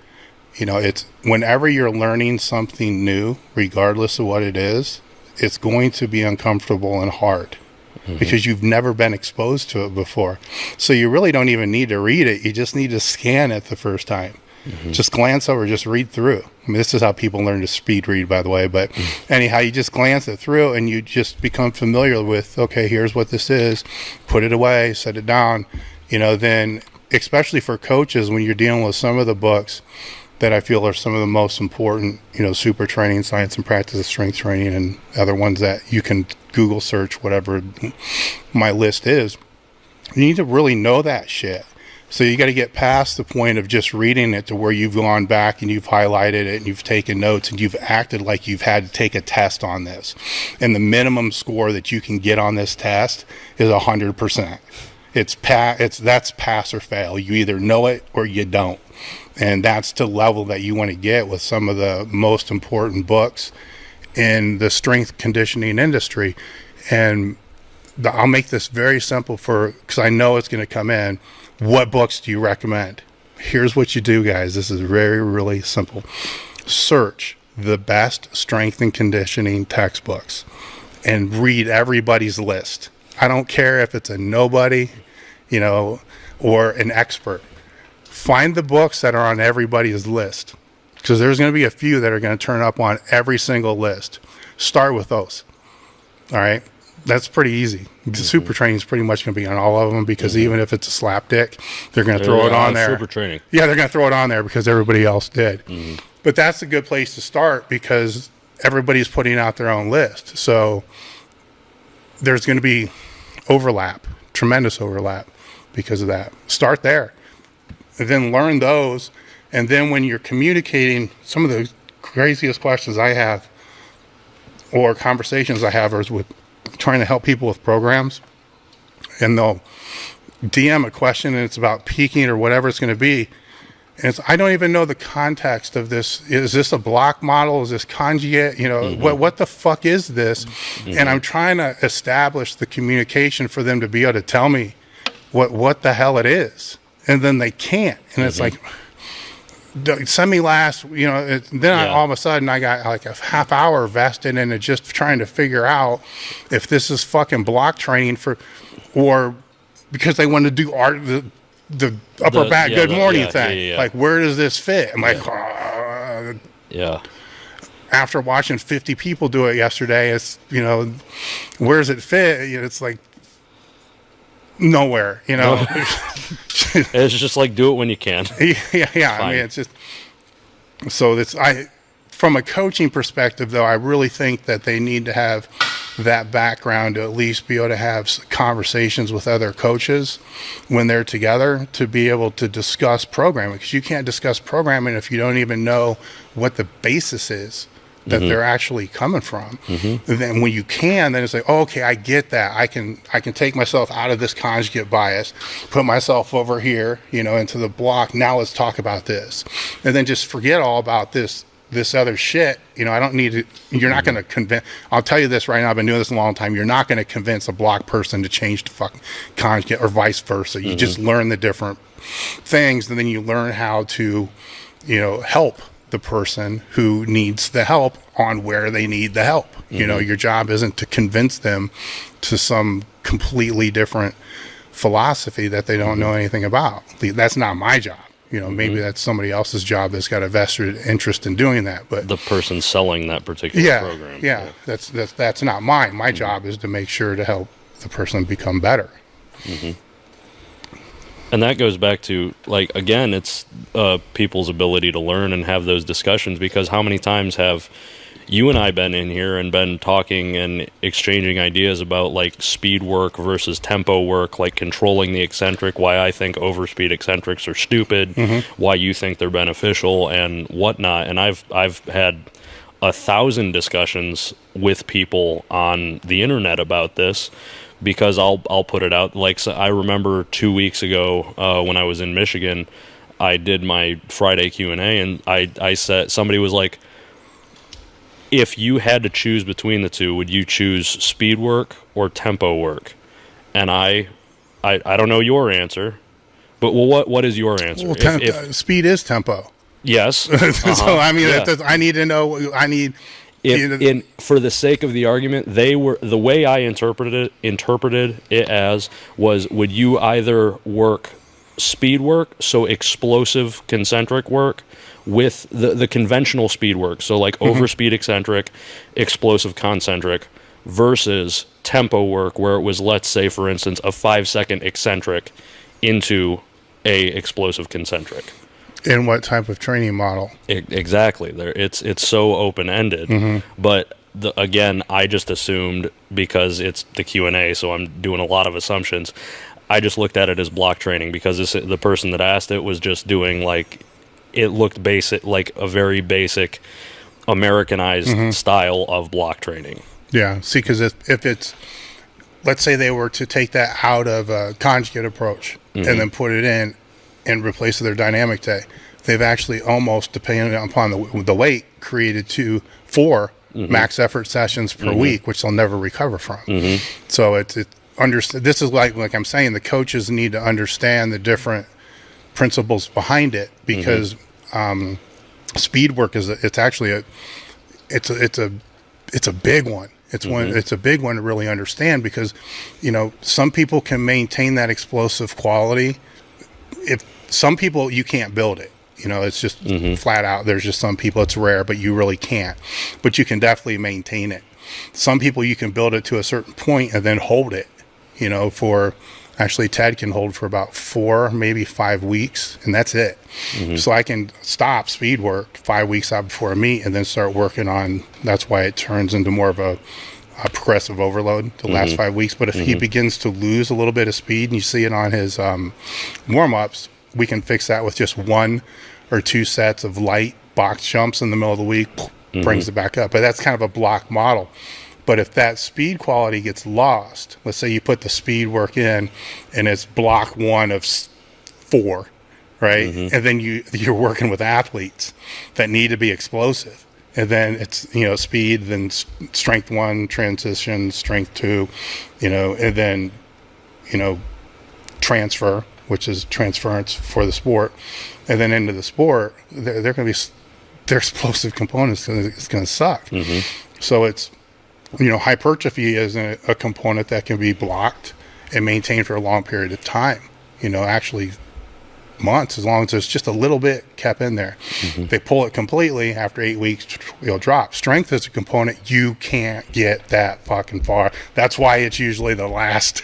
You know, it's whenever you're learning something new, regardless of what it is, it's going to be uncomfortable and hard because you've never been exposed to it before. So you really don't even need to read it. You just need to scan it the first time. Just glance over, just read through. I mean, this is how people learn to speed read, by the way. But anyhow, you just glance it through and you just become familiar with, okay, here's what this is. Put it away, set it down. You know, then especially for coaches, when you're dealing with some of the books that I feel are some of the most important, you know, Super Training, Science and Practice of Strength Training, and other ones that you can Google search, whatever my list is. You need to really know that shit. So you got to get past the point of just reading it to where you've gone back and you've highlighted it and you've taken notes and you've acted like you've had to take a test on this. And the minimum score that you can get on this test is 100%. That's pass or fail. You either know it or you don't. And that's the level that you want to get with some of the most important books in the strength conditioning industry. And I'll make this very simple because I know it's going to come in. What books do you recommend? Here's what you do, guys. This is very, really simple. Search the best strength and conditioning textbooks and read everybody's list. I don't care if it's a nobody, you know, or an expert. Find the books that are on everybody's list, because there's going to be a few that are going to turn up on every single list. Start with those. All right? That's pretty easy. Super Training is pretty much going to be on all of them, because even if it's a slapdick, they're going to throw it on there. Super Training. Yeah, they're going to throw it on there because everybody else did. But that's a good place to start, because everybody's putting out their own list. So there's going to be overlap, tremendous overlap because of that. Start there. And then learn those. And then when you're communicating, some of the craziest questions I have or conversations I have is with trying to help people with programs, and they'll DM a question and it's about peaking or whatever it's going to be, and I don't even know the context of this. Is this a block model? Is this conjugate? You know, what the fuck is this? And I'm trying to establish the communication for them to be able to tell me what the hell it is, and then they can't, and it's like, send me last, you know. All of a sudden I got like a half hour vested in it, just trying to figure out if this is fucking block training or because they want to do the upper back good morning thing. Like, where does this fit? I'm like, after watching 50 people do it yesterday, it's, you know, where does it fit? You know, it's like nowhere, you know. It's just like, do it when you can. Yeah. I mean, it's just, so from a coaching perspective, though, I really think that they need to have that background to at least be able to have conversations with other coaches when they're together to be able to discuss programming, because you can't discuss programming if you don't even know what the basis is that they're actually coming from. And then when you can, then it's like, oh, okay, I get that. I can take myself out of this conjugate bias, put myself over here, into the block. Now let's talk about this. And then just forget all about this other shit. I don't need to, you're not going to convince, I'll tell you this right now, I've been doing this a long time. You're not going to convince a block person to change to fucking conjugate or vice versa. You just learn the different things, and then you learn how to, help the person who needs the help on where they need the help. Your job isn't to convince them to some completely different philosophy that they don't know anything about. That's not my job. Maybe that's somebody else's job that's got a vested interest in doing that. But the person selling that particular program. Yeah, that's not mine. My job is to make sure to help the person become better. And that goes back to, again, it's people's ability to learn and have those discussions, because how many times have you and I been in here and been talking and exchanging ideas about, speed work versus tempo work, controlling the eccentric, why I think overspeed eccentrics are stupid, why you think they're beneficial, and whatnot. And I've had 1,000 discussions with people on the internet about this, because I'll put it out. So I remember 2 weeks ago when I was in Michigan, I did my Friday Q&A, and I said, somebody was like, if you had to choose between the two, would you choose speed work or tempo work? And I don't know your answer, but what is your answer? Well, speed is tempo. Yes. So I mean, I need to know. For the sake of the argument, the way I interpreted it as was, would you either work speed work, so explosive concentric work, with the conventional speed work, so overspeed eccentric, explosive concentric, versus tempo work, where it was, let's say, for instance, a 5-second eccentric into a explosive concentric. In what type of training model? Exactly. It's so open-ended. But again, I just assumed, because it's the Q&A, so I'm doing a lot of assumptions, I just looked at it as block training, because the person that asked it was just doing, it looked basic, like a very basic Americanized style of block training. Yeah. See, because if it's, let's say they were to take that out of a conjugate approach and then put it in and replace their dynamic day, they've actually almost, depending upon the weight, created 4 max effort sessions per week, which they'll never recover from. So this is like I'm saying, the coaches need to understand the different principles behind it, because speed work it's a big one. It's a big one to really understand, because some people can maintain that explosive quality. If some people, you can't build it, it's just flat out. There's just some people, it's rare, but you really can't. But you can definitely maintain it. Some people, you can build it to a certain point and then hold it, for, actually Ted can hold for about 4, maybe 5 weeks, and that's it. So I can stop speed work 5 weeks out before a meet and then start working on, that's why it turns into more of a progressive overload the last 5 weeks. But if he begins to lose a little bit of speed, and you see it on his warm-ups, we can fix that with just 1 or 2 sets of light box jumps in the middle of the week, brings it back up. But that's kind of a block model. But if that speed quality gets lost, let's say you put the speed work in and it's block 1 of 4, right? And then you're working with athletes that need to be explosive. And then it's, speed, then strength 1, transition, strength 2, and then, transfer, which is transference for the sport. And then into the sport, they're going to be, their explosive components is going to suck. So it's, hypertrophy is a component that can be blocked and maintained for a long period of time, actually months, as long as there's just a little bit kept in there. If they pull it completely, after 8 weeks, it'll drop. Strength is a component, you can't get that fucking far. That's why it's usually the last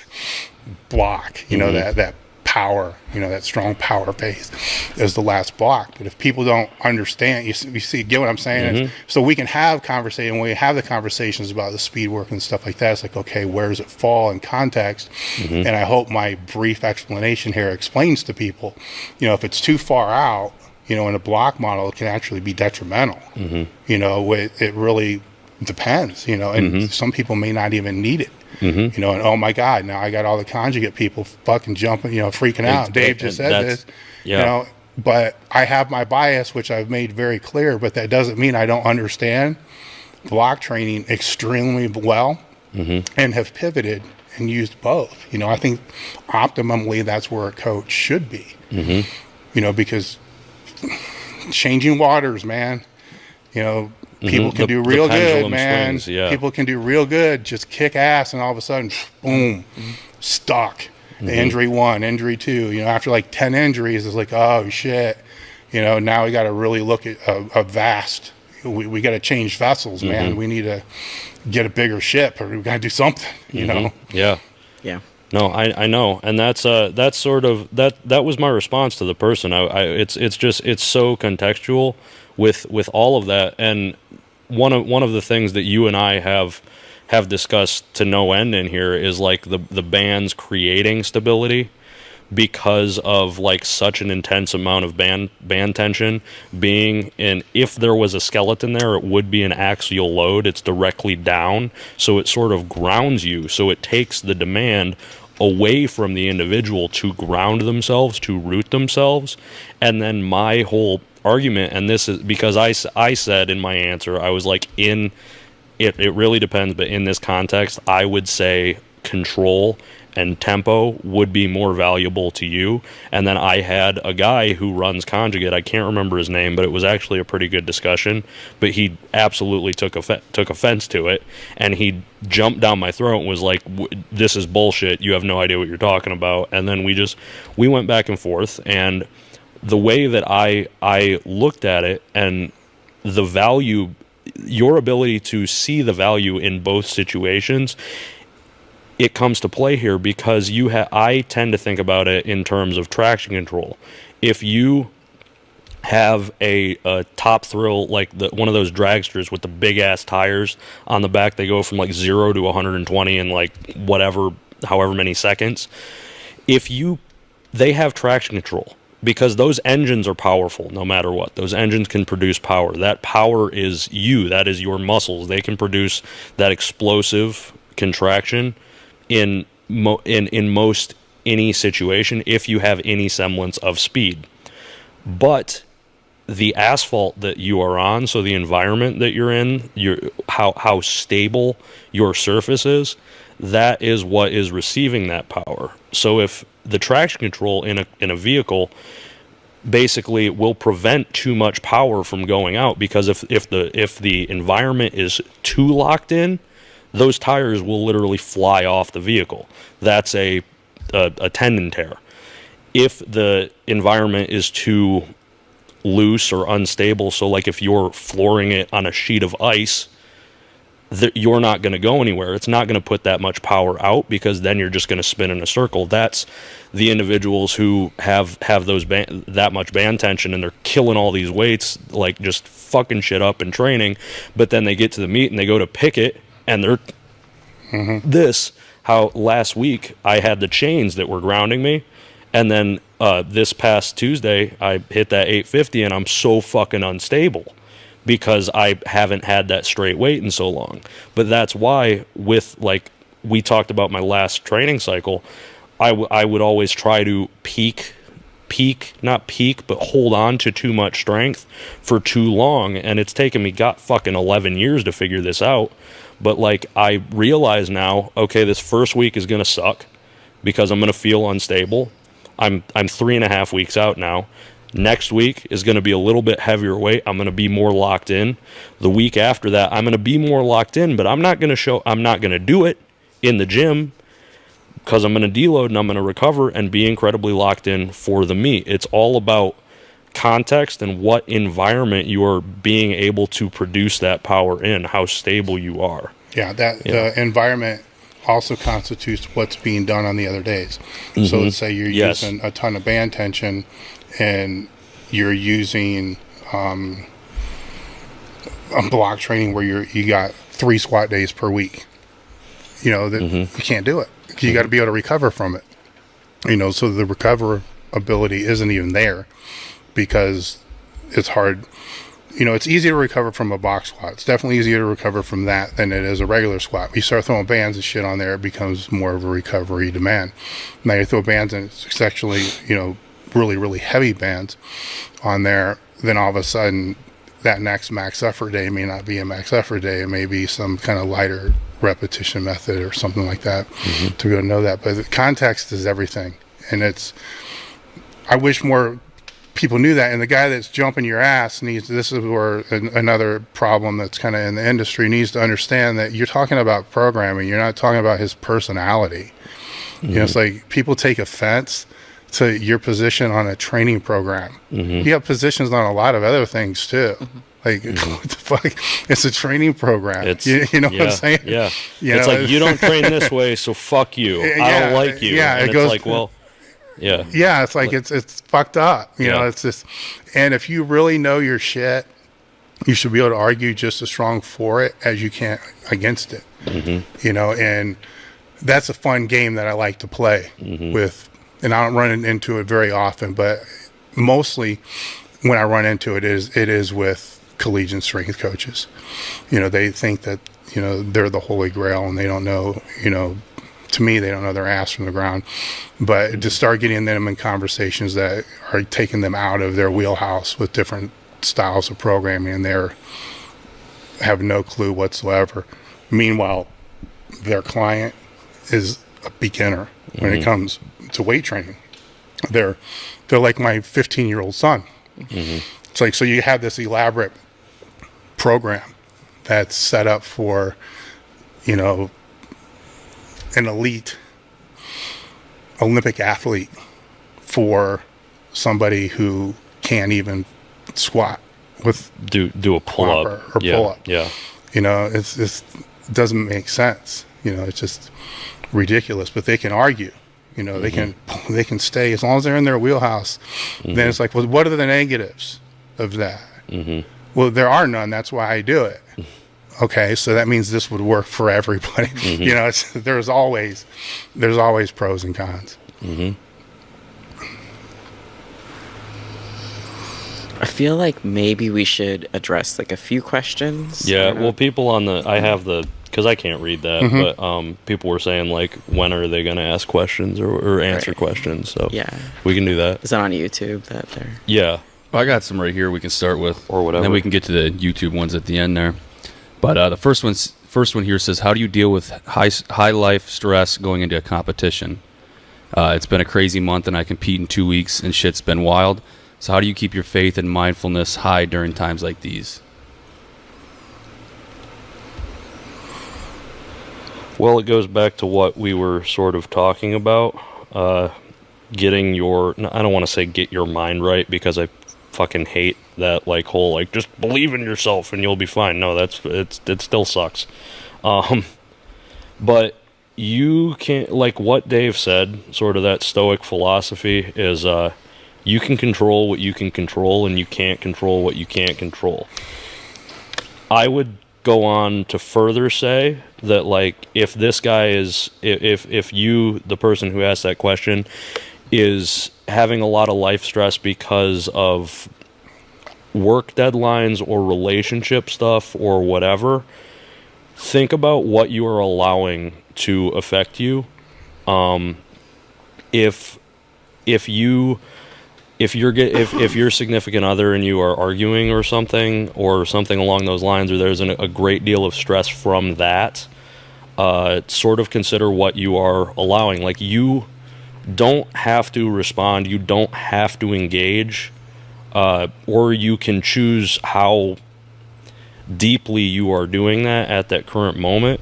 block, that power, that strong power base as the last block. But if people don't understand, you see, get what I'm saying? So we can have conversation, when we have the conversations about the speed work and stuff like that, it's like, okay, where does it fall in context? And I hope my brief explanation here explains to people, if it's too far out, in a block model, it can actually be detrimental. It really depends, and some people may not even need it. And oh my God, now I got all the conjugate people fucking jumping, freaking out. Dave just said this, but I have my bias, which I've made very clear, but that doesn't mean I don't understand block training extremely well and have pivoted and used both. I think optimally that's where a coach should be, because changing waters, man, people can do real good, man. Swings, people can do real good, just kick ass, and all of a sudden, boom, stuck. Injury 1, injury 2. After like 10 injuries, it's like, oh shit. Now we got to really look at a vast. We got to change vessels, man. We need to get a bigger ship, or we got to do something. Yeah. No, I know, and that's sort of that was my response to the person. It's so contextual with all of that, and one of the things that you and I have discussed to no end in here is like the bands creating stability because of like such an intense amount of band tension being in. If there was a skeleton there, it would be an axial load. It's directly down, so it sort of grounds you. So it takes the demand away from the individual to ground themselves, to root themselves. And then my whole argument, and this is because I said in my answer, I was like, it really depends, but in this context, I would say control and tempo would be more valuable to you. And then I had a guy who runs Conjugate, I can't remember his name, but it was actually a pretty good discussion, but he absolutely took offense to it, and he jumped down my throat and was like, this is bullshit, you have no idea what you're talking about. And then we went back and forth, and the way that I looked at it, and the value, your ability to see the value in both situations, it comes to play here because I tend to think about it in terms of traction control. If you have a top thrill, like one of those dragsters with the big ass tires on the back, they go from like 0 to 120 in like however many seconds. They have traction control because those engines are powerful no matter what. Those engines can produce power. That power is that is your muscles. They can produce that explosive contraction in most any situation if you have any semblance of speed. But the asphalt that you are on, so the environment that you're in, how stable your surface is, that is what is receiving that power. So if the traction control in a vehicle basically will prevent too much power from going out, because if the environment is too locked in, those tires will literally fly off the vehicle. That's a tendon tear. If the environment is too loose or unstable, so like if you're flooring it on a sheet of ice, you're not going to go anywhere. It's not going to put that much power out, because then you're just going to spin in a circle. That's the individuals who have those that much band tension, and they're killing all these weights, like just fucking shit up in training, but then they get to the meet and they go to pick it, and they're how last week I had the chains that were grounding me, and then this past Tuesday I hit that 850, and I'm so fucking unstable because I haven't had that straight weight in so long. But that's why, with like we talked about my last training cycle, I would always try to not peak, but hold on to too much strength for too long. And it's taken me fucking 11 years to figure this out. But like, I realize now, okay, this first week is going to suck because I'm going to feel unstable. I'm 3.5 weeks out now. Next week is going to be a little bit heavier weight. I'm going to be more locked in. The week after that, I'm going to be more locked in, but I'm not going to do it in the gym, because I'm going to deload and I'm going to recover and be incredibly locked in for the meet. It's all about context and what environment you are being able to produce that power in, how stable you are. The environment also constitutes what's being done on the other days. So let's say you're using a ton of band tension and you're using a block training where you got 3 squat days per week. You can't do it. You got to be able to recover from it. So the recoverability isn't even there because it's hard. It's easier to recover from a box squat. It's definitely easier to recover from that than it is a regular squat. You start throwing bands and shit on there, it becomes more of a recovery demand. Now you throw bands and it's actually, really, really heavy bands on there, then all of a sudden that next max effort day may not be a max effort day. It may be some kind of lighter repetition method or something like that to be able to know that. But the context is everything. And I wish more people knew that. And the guy that's jumping your ass this is where another problem that's kind of in the industry needs to understand that you're talking about programming. You're not talking about his personality. It's like people take offense to your position on a training program. You have positions on a lot of other things too. Like, what the fuck? It's a training program. You know what I'm saying? Yeah. It's like, you don't train this way, so fuck you. I don't like you. Yeah, and it goes, it's like, well, yeah. Yeah, it's like, it's fucked up. It's just, and if you really know your shit, you should be able to argue just as strong for it as you can against it. And that's a fun game that I like to play with. And I don't run into it very often, but mostly when I run into it is with collegiate strength coaches. They think that, they're the holy grail and they don't know, to me, they don't know their ass from the ground. But to start getting them in conversations that are taking them out of their wheelhouse with different styles of programming, and they have no clue whatsoever. Meanwhile, their client is a beginner when it comes to weight training. They're like my 15-year-old son. It's like, so you have this elaborate program that's set up for, an elite Olympic athlete for somebody who can't even squat with do a pull-up or pull-up. Yeah. It doesn't make sense. It's just ridiculous, but they can argue. They can stay as long as they're in their wheelhouse. Then it's like, well, what are the negatives of that? Well, there are none. That's why I do it. Okay, so that means this would work for everybody. There's always pros and cons. I feel like maybe we should address like a few questions. Yeah, well, people because I can't read that, but people were saying, like, when are they going to ask questions or answer questions? So yeah, we can do that. Is that on YouTube that they're... Yeah. Well, I got some right here we can start with. Or whatever. And then we can get to the YouTube ones at the end there. But the first one here says, how do you deal with high life stress going into a competition? It's been a crazy month and I compete in 2 weeks and shit's been wild. So how do you keep your faith and mindfulness high during times like these? Well, it goes back to what we were sort of talking about. Getting I don't want to say get your mind right, because I fucking hate that whole just believe in yourself and you'll be fine. No, it still sucks. But you can't, like what Dave said, sort of that stoic philosophy is you can control what you can control and you can't control what you can't control. I would go on to further say that if this guy is if you, the person who asked that question, is having a lot of life stress because of work deadlines or relationship stuff or whatever, think about what you are allowing to affect you. If your significant other and you are arguing or something along those lines, or there's a great deal of stress from that, sort of consider what you are allowing. You don't have to respond, you don't have to engage, or you can choose how deeply you are doing that at that current moment,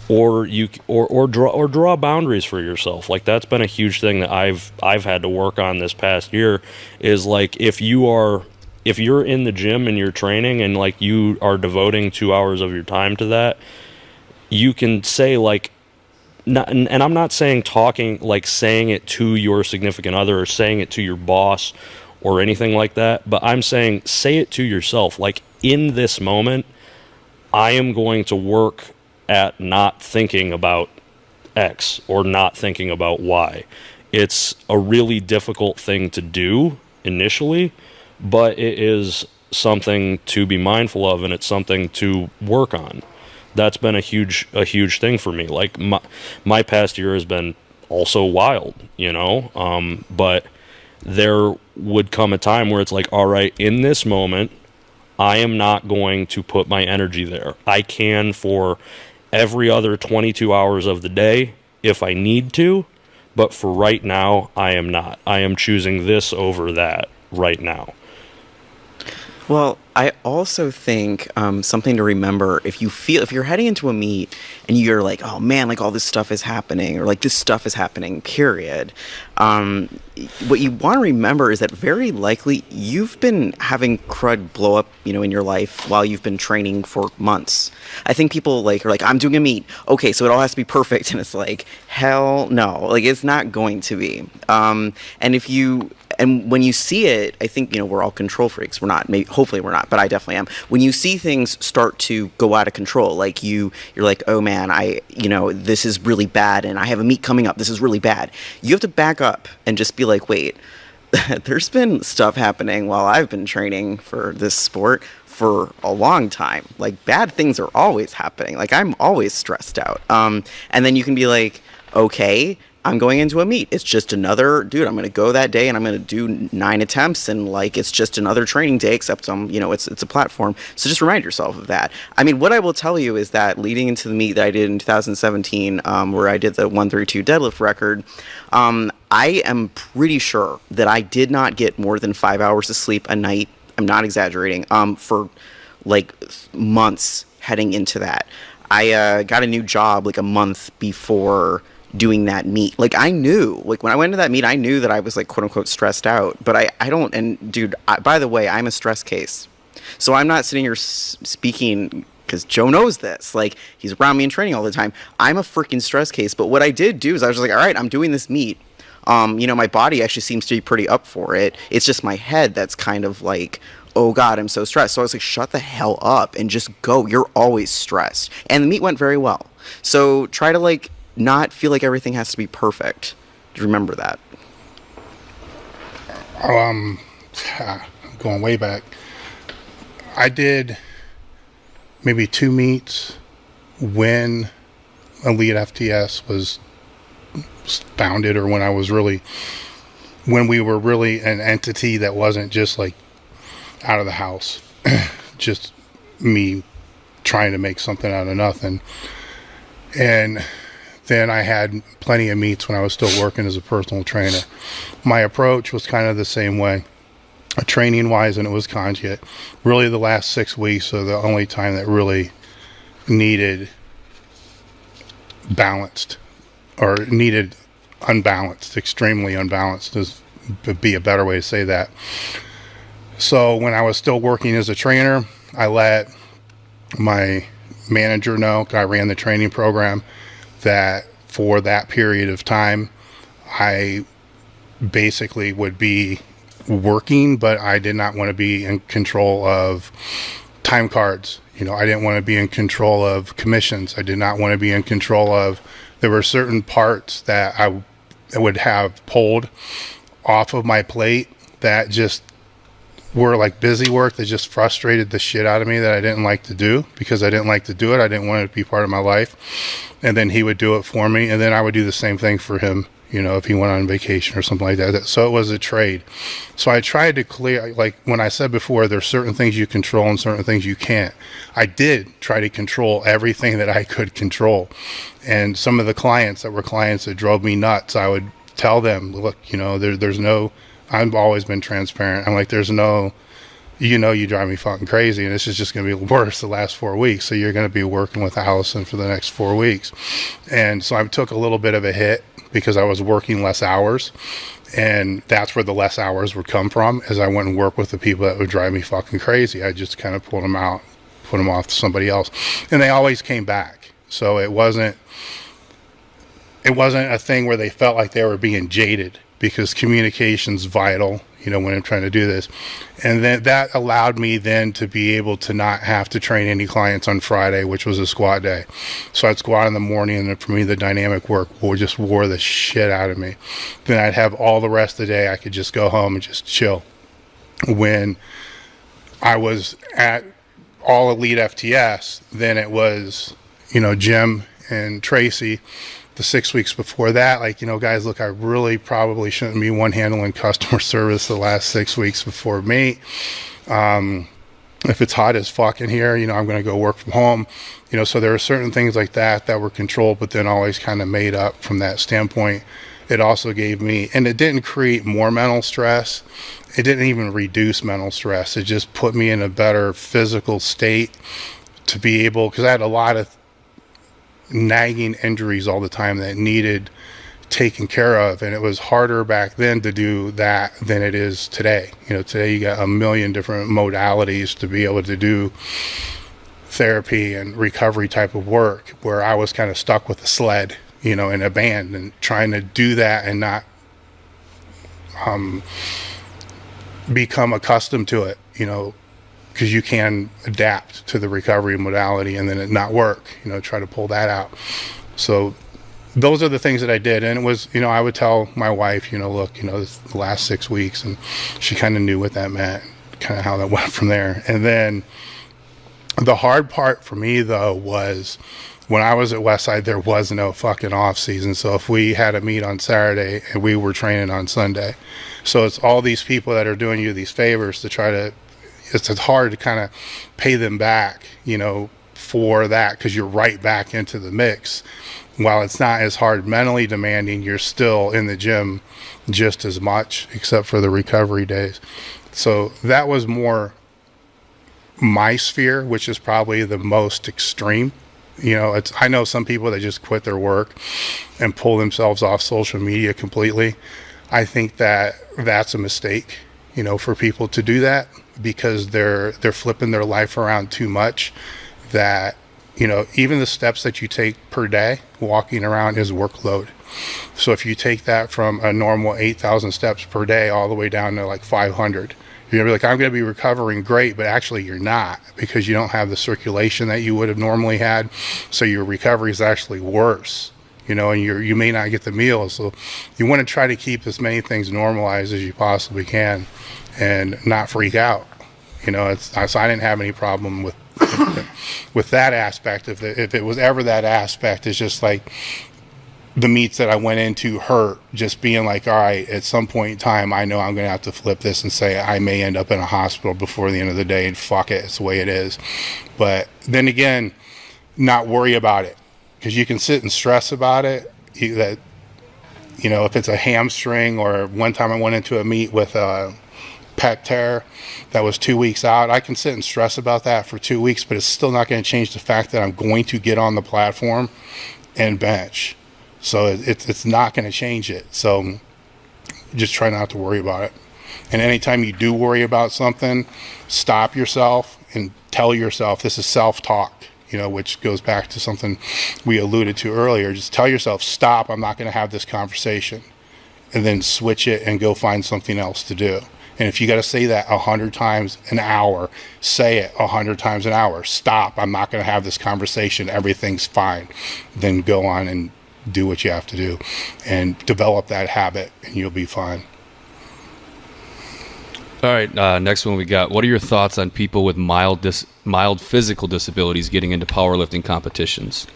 or draw boundaries for yourself. That's been a huge thing that I've had to work on this past year, is if you're in the gym and you're training and you are devoting 2 hours of your time to that, you can say and I'm not saying saying it to your significant other or saying it to your boss or anything like that, but I'm saying say it to yourself. Like, in this moment, I am going to work at not thinking about X or not thinking about Y. It's a really difficult thing to do initially, but it is something to be mindful of, and it's something to work on. That's been a huge thing for me. Like, my past year has been also wild, but there would come a time where it's like, all right, in this moment, I am not going to put my energy there. I can for every other 22 hours of the day if I need to, but for right now, I am not. I am choosing this over that right now. Well, I also think something to remember, if you're heading into a meet and you're like, oh man, like all this stuff is happening, or like this stuff is happening, period. What you want to remember is that very likely you've been having crud blow up, in your life while you've been training for months. I think people are like, I'm doing a meet. Okay, so it all has to be perfect. And it's like, hell no, like it's not going to be. And when you see it, I think, we're all control freaks. We're not. Hopefully we're not, but I definitely am. When you see things start to go out of control, like you're like, oh man, this is really bad, and I have a meet coming up. This is really bad. You have to back up and just be like, wait, there's been stuff happening while I've been training for this sport for a long time. Like, bad things are always happening. Like, I'm always stressed out. And then you can be like, okay, I'm going into a meet. It's just another, dude, I'm going to go that day and I'm going to do 9 attempts, and like, it's just another training day, except it's a platform. So just remind yourself of that. I mean, what I will tell you is that leading into the meet that I did in 2017, where I did the 132 deadlift record, I am pretty sure that I did not get more than 5 hours of sleep a night. I'm not exaggerating, for like months heading into that. I got a new job like a month before doing that meet. Like, I knew, like, when I went to that meet, I knew that I was like, quote unquote, stressed out, but I don't, and dude, by the way, I'm a stress case. So I'm not sitting here speaking because Joe knows this. Like, he's around me in training all the time. I'm a freaking stress case. But what I did do is I was like, all right, I'm doing this meet. My body actually seems to be pretty up for it. It's just my head that's kind of like, oh God, I'm so stressed. So I was like, shut the hell up and just go. You're always stressed. And the meet went very well. So try to like not feel like everything has to be perfect. Remember that. Going way back, I did maybe 2 meets when Elite FTS was founded, or when we were really an entity that wasn't just like out of the house, just me trying to make something out of nothing. And then I had plenty of meets when I was still working as a personal trainer. My approach was kind of the same way, training wise, and it was conjugate. Really, the last 6 weeks are the only time that really needed balanced, or needed unbalanced, extremely unbalanced would be a better way to say that. So when I was still working as a trainer, I let my manager know, I ran the training program, that for that period of time, I basically would be working, but I did not want to be in control of time cards. I didn't want to be in control of commissions. I did not want to be in control of, there were certain parts that I would have pulled off of my plate that just were like busy work that just frustrated the shit out of me, that I didn't like to do because I didn't like to do it. I didn't want it to be part of my life. And then he would do it for me, and then I would do the same thing for him, if he went on vacation or something like that. So it was a trade. So I tried to clear, like when I said before, there's certain things you control and certain things you can't. I did try to control everything that I could control. And some of the clients that drove me nuts, I would tell them, look, there's no, I've always been transparent. I'm like, there's no, you drive me fucking crazy, and this is just going to be worse the last 4 weeks. So you're going to be working with Allison for the next 4 weeks. And so I took a little bit of a hit because I was working less hours, and that's where the less hours would come from, as I went and work with the people that would drive me fucking crazy. I just kind of pulled them out, put them off to somebody else, and they always came back. So it wasn't, it wasn't a thing where they felt like they were being jaded, because communication's vital, when I'm trying to do this. And then that allowed me then to be able to not have to train any clients on Friday, which was a squat day. So I'd squat in the morning, and then for me, the dynamic work just wore the shit out of me. Then I'd have all the rest of the day, I could just go home and just chill. When I was at all elite FTS, then it was, Jim and Tracy. The 6 weeks before that, guys, look, I really probably shouldn't be one-handling customer service the last 6 weeks before me. If it's hot as fuck in here, I'm going to go work from home. So there are certain things like that were controlled, but then always kind of made up from that standpoint. It also gave me, and it didn't create more mental stress. It didn't even reduce mental stress. It just put me in a better physical state to be able, because I had a lot of nagging injuries all the time that needed taken care of, and it was harder back then to do that than it is today. Today you got a million different modalities to be able to do therapy and recovery type of work, where I was kind of stuck with a sled, in a band, and trying to do that and not become accustomed to it, because you can adapt to the recovery modality and then it not work, try to pull that out. So those are the things that I did. And it was, I would tell my wife, look, this is the last 6 weeks, and she kind of knew what that meant, kind of how that went from there. And then the hard part for me, though, was when I was at Westside, there was no fucking off season. So if we had a meet on Saturday and we were training on Sunday, so it's all these people that are doing you these favors to try to, it's hard to kind of pay them back, for that, because you're right back into the mix. While it's not as hard mentally demanding, you're still in the gym just as much, except for the recovery days. So that was more my sphere, which is probably the most extreme. I know some people that just quit their work and pull themselves off social media completely. I think that that's a mistake, for people to do that, because they're flipping their life around too much, that, even the steps that you take per day, walking around is workload. So if you take that from a normal 8,000 steps per day all the way down to like 500, you're gonna be like, I'm gonna be recovering great, but actually you're not, because you don't have the circulation that you would have normally had. So your recovery is actually worse, and you may not get the meals. So you want to try to keep as many things normalized as you possibly can and not freak out. So I didn't have any problem with that aspect. If it was ever that aspect, it's just like the meets that I went into hurt, just being like, all right, at some point in time, I know I'm going to have to flip this and say I may end up in a hospital before the end of the day, and fuck it, it's the way it is. But then again, not worry about it, because you can sit and stress about it. If it's a hamstring, or one time I went into a meet with a pec tear that was 2 weeks out, I can sit and stress about that for 2 weeks, but it's still not going to change the fact that I'm going to get on the platform and bench. So it's not going to change it. So just try not to worry about it. And anytime you do worry about something, stop yourself and tell yourself, this is self-talk, which goes back to something we alluded to earlier. Just tell yourself, stop, I'm not going to have this conversation. And then switch it and go find something else to do. And if you got to say that 100 times an hour, say it 100 times an hour. Stop, I'm not going to have this conversation. Everything's fine. Then go on and do what you have to do and develop that habit, and you'll be fine. All right, next one we got. What are your thoughts on people with mild physical disabilities getting into powerlifting competitions?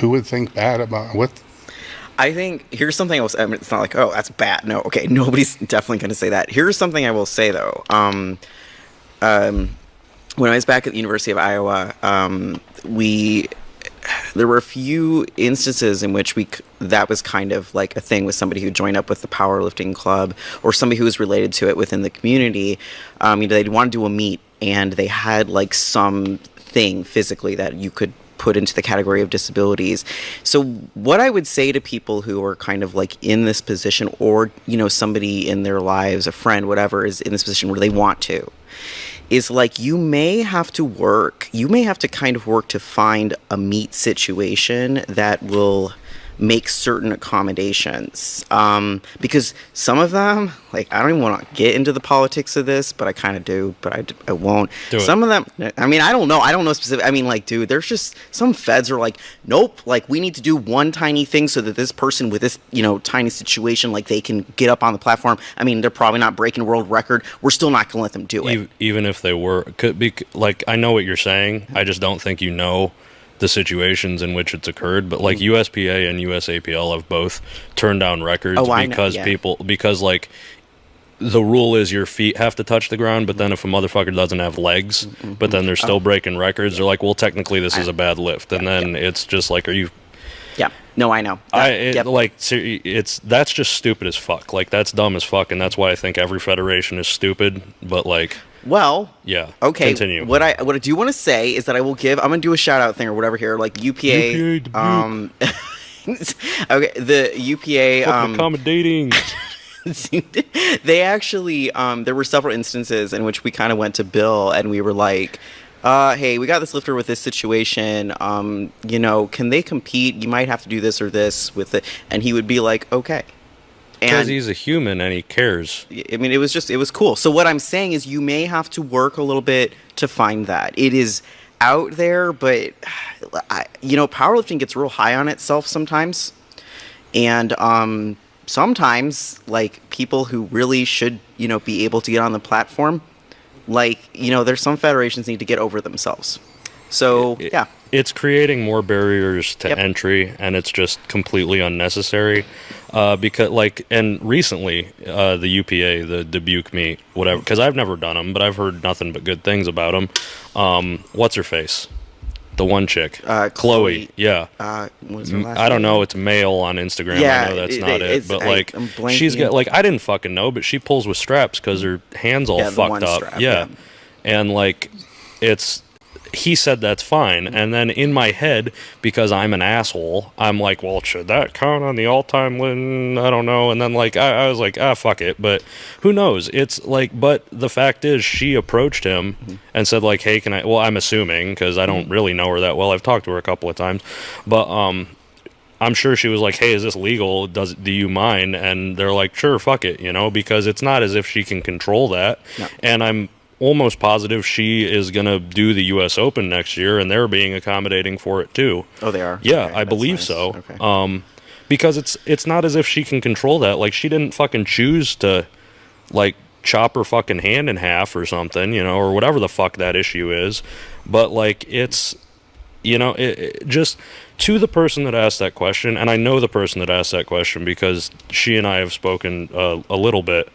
Who would think bad about what? I think here's something else. I mean, it's not like, oh, that's bad. No, okay, nobody's definitely going to say that. Here's something I will say though. When I was back at the University of Iowa, there were a few instances in which that was kind of like a thing with somebody who joined up with the powerlifting club or somebody who was related to it within the community. They'd want to do a meet, and they had like some thing physically that you could put into the category of disabilities. So what I would say to people who are kind of like in this position, or somebody in their lives, a friend, whatever, is in this position where they want to, is like you may have to kind of work to find a meet situation that will make certain accommodations, because some of them, like, I don't even want to get into the politics of this, but I kind of do, but I won't. Some of them, I mean, I don't know specific. I mean, like, dude, there's just some feds are like, nope, like, we need to do one tiny thing so that this person with this, tiny situation, like, they can get up on the platform. I mean, they're probably not breaking world record. We're still not going to let them do it. Even if they were, could be, like, I know what you're saying. I just don't think the situations in which it's occurred, but like USPA and USAPL have both turned down records because like the rule is your feet have to touch the ground, but then if a motherfucker doesn't have legs, but then they're still breaking records, they're like, well, technically this is a bad lift, and then it's just like, are you? Yeah. No, I know. That's just stupid as fuck. Like, that's dumb as fuck, and that's why I think every federation is stupid. But like. Well, yeah. Okay. Continue. What I do want to say is that I'm gonna do a shout out thing or whatever here, like UPA. Okay, the UPA. Accommodating. They actually, there were several instances in which we kind of went to Bill and we were like, hey, we got this lifter with this situation. Can they compete? You might have to do this or this with it, and he would be like, okay. Because he's a human and he cares. I mean, it was cool. So what I'm saying is you may have to work a little bit to find that. It is out there, but, powerlifting gets real high on itself sometimes. And sometimes, like, people who really should, be able to get on the platform, like, there's some federations need to get over themselves. So, yeah. It's creating more barriers to entry, and it's just completely unnecessary. Because, like, and recently, the UPA, the Dubuque meet, whatever, because I've never done them, but I've heard nothing but good things about them. What's her face? The one chick. Chloe. Yeah. What's her last I don't name? know. It's male on Instagram. Yeah, I know that's not it. But, I'm she's got, like, I didn't fucking know, but she pulls with straps because her hand's all fucked up. Strap, yeah. And, like, he said that's fine, and then in my head, because I'm an asshole, I'm like, well, should that count on the all-time win? I don't know. And then, like, I was like, fuck it, but who knows? It's like, but the fact is, she approached him and said, like, hey, I'm assuming, because I don't really know her that well, I've talked to her a couple of times, but I'm sure she was like, hey, is this legal? Do you mind? And they're like, sure, fuck it, because it's not as if she can control that. No. And I'm almost positive she is going to do the U.S. Open next year, and they're being accommodating for it too. Oh, they are? Yeah, okay, I believe nice. so. Okay. Because it's not as if she can control that. Like, she didn't fucking choose to, like, chop her fucking hand in half or something, or whatever the fuck that issue is. But, like, it's, it just, to the person that asked that question, and I know the person that asked that question because she and I have spoken a little bit,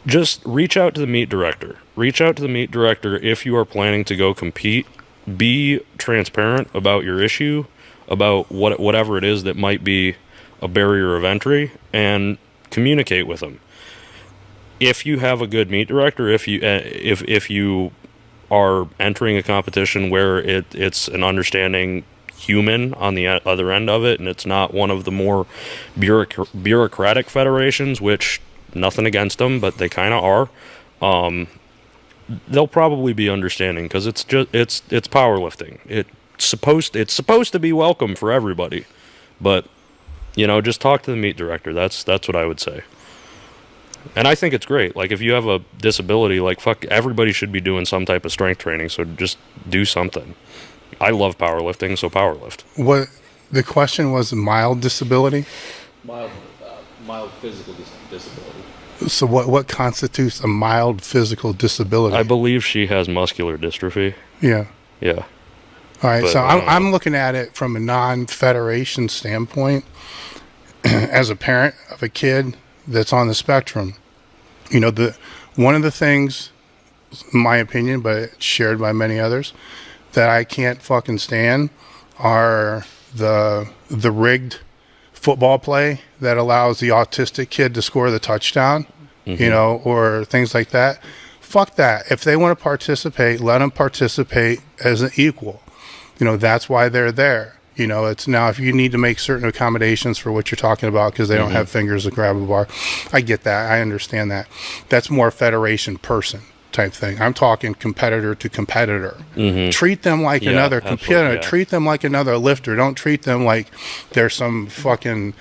just reach out to the meet director. Reach out to the meet director if you are planning to go compete. Be transparent about your issue, about whatever it is that might be a barrier of entry, and communicate with them. If you have a good meet director, if you are entering a competition where it's an understanding human on the other end of it, and it's not one of the more bureaucratic federations, which nothing against them, but they kind of are. They'll probably be understanding because it's powerlifting. It's supposed to be welcome for everybody, but just talk to the meet director. That's what I would say. And I think it's great. Like, if you have a disability, like, fuck, everybody should be doing some type of strength training. So just do something. I love powerlifting, so powerlift. What the question was? Mild disability. Mild physical disability. So what constitutes a mild physical disability? I believe she has muscular dystrophy. Yeah. Yeah. All right. So I'm looking at it from a non-federation standpoint. As a parent of a kid that's on the spectrum, one of the things, in my opinion, but it's shared by many others, that I can't fucking stand are the rigged football play that allows the autistic kid to score the touchdown, or things like that. Fuck that. If they want to participate, let them participate as an equal. That's why they're there. It's now if you need to make certain accommodations for what you're talking about because they don't have fingers to grab a bar. I get that. I understand that. That's more federation person. type thing. I'm talking competitor to competitor. Mm-hmm. Treat them like another competitor. Yeah. Treat them like another lifter. Don't treat them like they're some fucking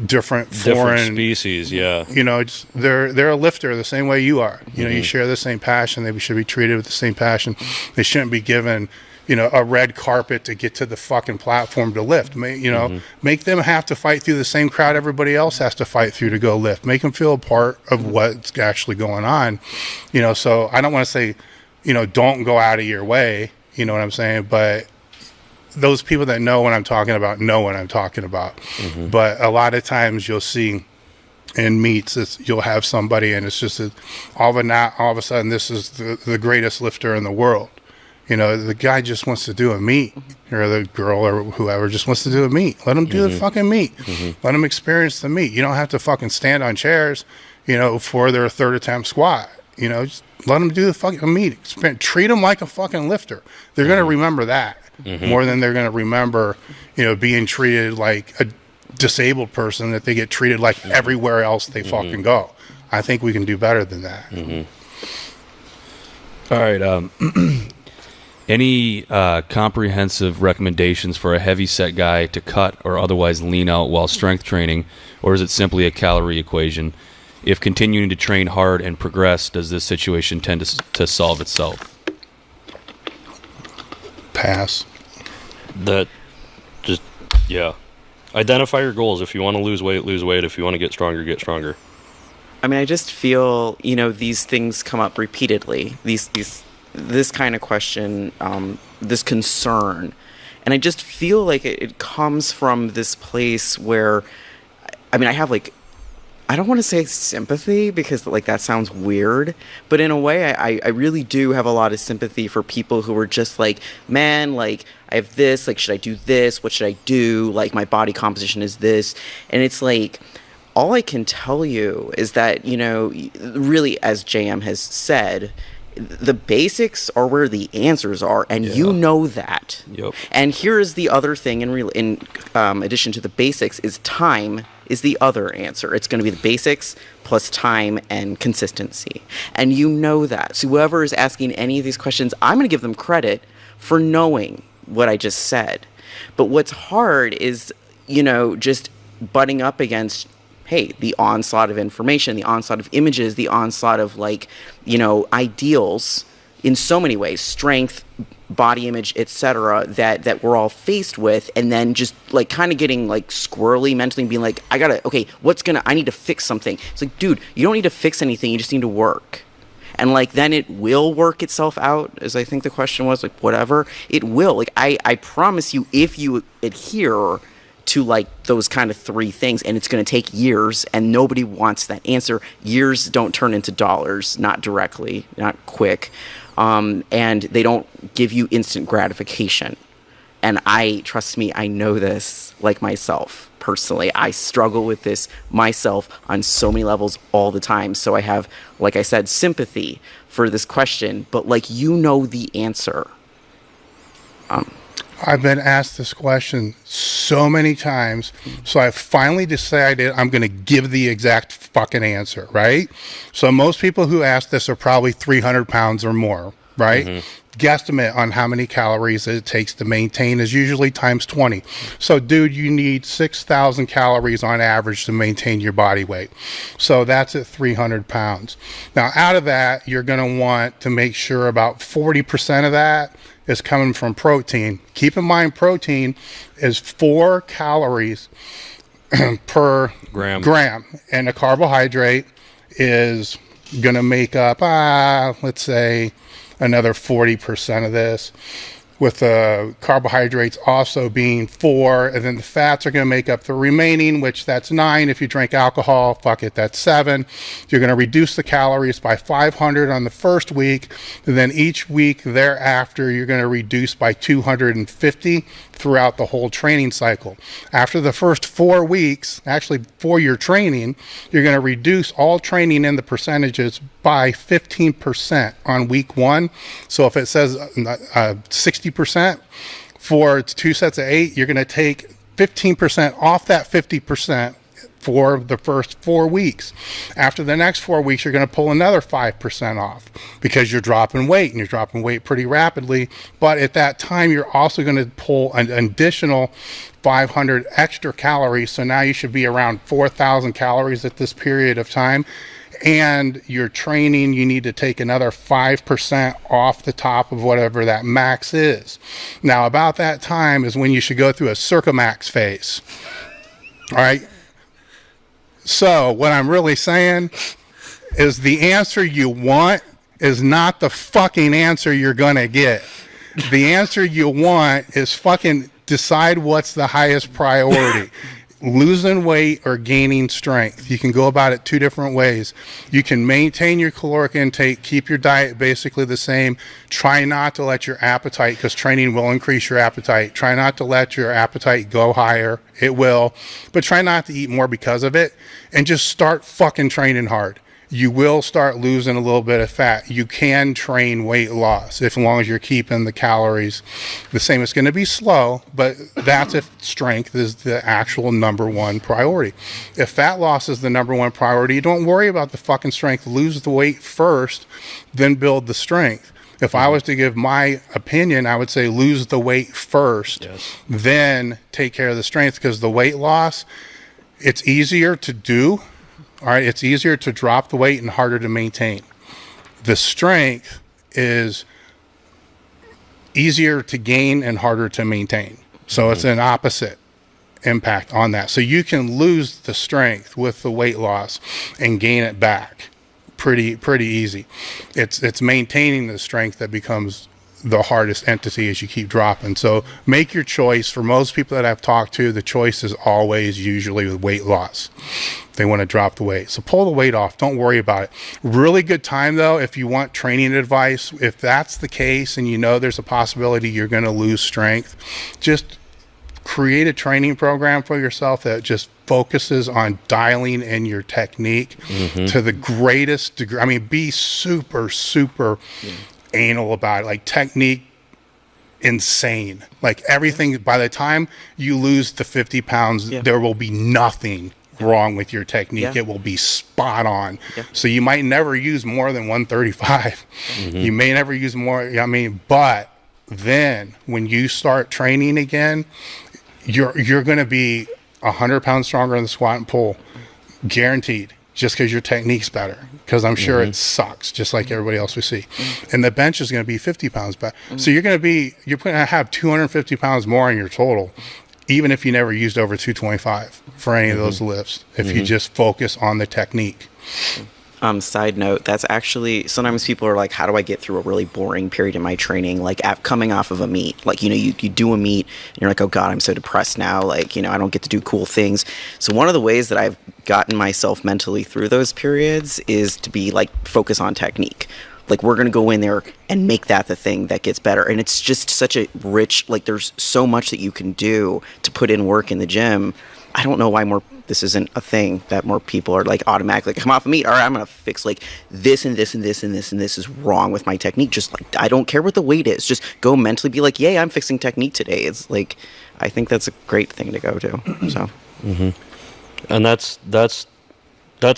different foreign species. Yeah. You know, they're a lifter the same way you are. You know, Mm-hmm. you share the same passion. They should be treated with the same passion. They shouldn't be given, you know, a red carpet to get to the fucking platform to lift. Make them have to fight through the same crowd everybody else has to fight through to go lift. Make them feel a part of what's actually going on. You know, so I don't want to say, you know, don't go out of your way. You know what I'm saying? But those people that know what I'm talking about know what I'm talking about. Mm-hmm. But a lot of times you'll see in meets, you'll have somebody and it's just all of a sudden this is the greatest lifter in the world. You know, the guy just wants to do a meet, or the girl or whoever just wants to do a meet. Let them do the fucking meet. Let them experience the meet. You don't have to fucking stand on chairs, you know, for their third attempt squat. You know, just let them do the fucking meet. Treat them like a fucking lifter. They're going to remember that more than they're going to remember, you know, being treated like a disabled person, that they get treated like everywhere else they fucking go. I think we can do better than that. All right. Any comprehensive recommendations for a heavy set guy to cut or otherwise lean out while strength training, or is it simply a calorie equation? If continuing to train hard and progress, does this situation tend to solve itself? Pass. Identify your goals. If you want to lose weight, lose weight. If you want to get stronger, get stronger. I mean, I just feel, you know, these things come up repeatedly. This kind of question, this concern, and I just feel like it comes from this place where, I mean, I have like, I don't want to say sympathy because like that sounds weird, but in a way I really do have a lot of sympathy for people who are just like, man, like I have this, like should I do this? What should I do? Like my body composition is this. And it's like, all I can tell you is that, you know, really, as JM has said, the basics are where the answers are, and you know that. Yep. And here is the other thing in addition to the basics is time is the other answer. It's going to be the basics plus time and consistency. And you know that. So whoever is asking any of these questions, I'm going to give them credit for knowing what I just said. But what's hard is, you know, just butting up against, hey, the onslaught of information, the onslaught of images, the onslaught of, like, you know, ideals in so many ways, strength, body image, etc., that we're all faced with, and then just like kind of getting like squirrely mentally and being like, I need to fix something. It's like, dude, you don't need to fix anything, you just need to work. And like then it will work itself out, as I think the question was, like whatever, it will. Like I promise you, if you adhere to like those kind of three things, and it's going to take years, and nobody wants that answer. Years don't turn into dollars, not directly, not quick. And they don't give you instant gratification. And trust me, I know this like myself personally. I struggle with this myself on so many levels all the time. So I have, like I said, sympathy for this question, but like, you know the answer. I've been asked this question so many times, so I finally decided I'm going to give the exact fucking answer, right? So most people who ask this are probably 300 pounds or more, right? Mm-hmm. Guesstimate on how many calories it takes to maintain is usually times 20. So, dude, you need 6,000 calories on average to maintain your body weight. So that's at 300 pounds. Now, out of that, you're going to want to make sure about 40% of that is coming from protein. Keep in mind, protein is 4 calories per gram, and a carbohydrate is going to make up, let's say, another 40% of this, with the carbohydrates also being 4, and then the fats are going to make up the remaining, which that's 9. If you drink alcohol, fuck it, that's 7. You're going to reduce the calories by 500 on the first week, and then each week thereafter you're going to reduce by 250 throughout the whole training cycle. After the first 4 weeks, actually for your training, you're going to reduce all training in the percentages by 15% on week 1. So if it says 60% for 2 sets of 8, you're going to take 15% off that 50% for the first 4 weeks. After the next 4 weeks, you're going to pull another 5% off because you're dropping weight, and you're dropping weight pretty rapidly. But at that time, you're also going to pull an additional 500 extra calories. So now you should be around 4,000 calories at this period of time. And your training, you need to take another 5% off the top of whatever that max is. Now, about that time is when you should go through a circumax phase. All right. So what I'm really saying is the answer you want is not the fucking answer you're going to get. The answer you want is fucking decide what's the highest priority. Losing weight or gaining strength. You can go about it two different ways. You can maintain your caloric intake, keep your diet basically the same. Try not to let your appetite, because training will increase your appetite. Try not to let your appetite go higher. It will. But try not to eat more because of it. And just start fucking training hard. You will start losing a little bit of fat. You can train weight loss as long as you're keeping the calories the same. It's going to be slow, but that's if strength is the actual number one priority. If fat loss is the number one priority, don't worry about the fucking strength. Lose the weight first, then build the strength. If I was to give my opinion, I would say lose the weight first, then take care of the strength, because the weight loss, it's easier to do. All right, it's easier to drop the weight and harder to maintain. The strength is easier to gain and harder to maintain. So it's an opposite impact on that. So you can lose the strength with the weight loss and gain it back pretty easy. It's maintaining the strength that becomes the hardest entity as you keep dropping. So make your choice. For most people that I've talked to, the choice is always usually with weight loss. They want to drop the weight. So pull the weight off. Don't worry about it. Really good time, though, if you want training advice. If that's the case and you know there's a possibility you're going to lose strength, just create a training program for yourself that just focuses on dialing in your technique to the greatest degree. I mean, be super anal about it. Like, technique, insane. Like, everything, by the time you lose the 50 pounds, there will be nothing wrong with your technique. It will be spot on. So you might never use more than 135. You may never use more. I mean, but then when you start training again, you're going to be 100 pounds stronger in the squat and pull, guaranteed, just because your technique's better. Because I'm sure it sucks, just like everybody else we see. And the bench is going to be 50 pounds back. So you're going to have 250 pounds more in your total, even if you never used over 225 for any of those lifts, if you just focus on the technique. Side note, that's actually, sometimes people are like, how do I get through a really boring period in my training? Like, coming off of a meet, like, you do a meet and you're like, oh God, I'm so depressed now. Like, I don't get to do cool things. So one of the ways that I've gotten myself mentally through those periods is to be like, focus on technique. Like, we're going to go in there and make that the thing that gets better. And it's just such a rich, like, there's so much that you can do to put in work in the gym. I don't know why this isn't a thing that more people are like automatically come off a meet. All right, I'm going to fix like this and this and this and this and this is wrong with my technique. Just like, I don't care what the weight is. Just go mentally be like, yay, I'm fixing technique today. It's like, I think that's a great thing to go to. So, and that's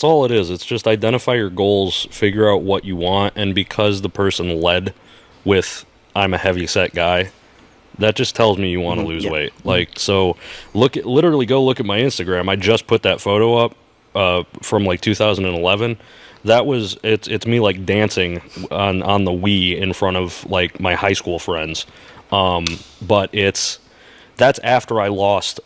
all it is. It's just identify your goals, figure out what you want, and because the person led with I'm a heavy set guy, that just tells me you want to lose weight. Like, so literally go look at my Instagram. I just put that photo up from like 2011. That was it's me like dancing on the Wii in front of like my high school friends. But that's after I lost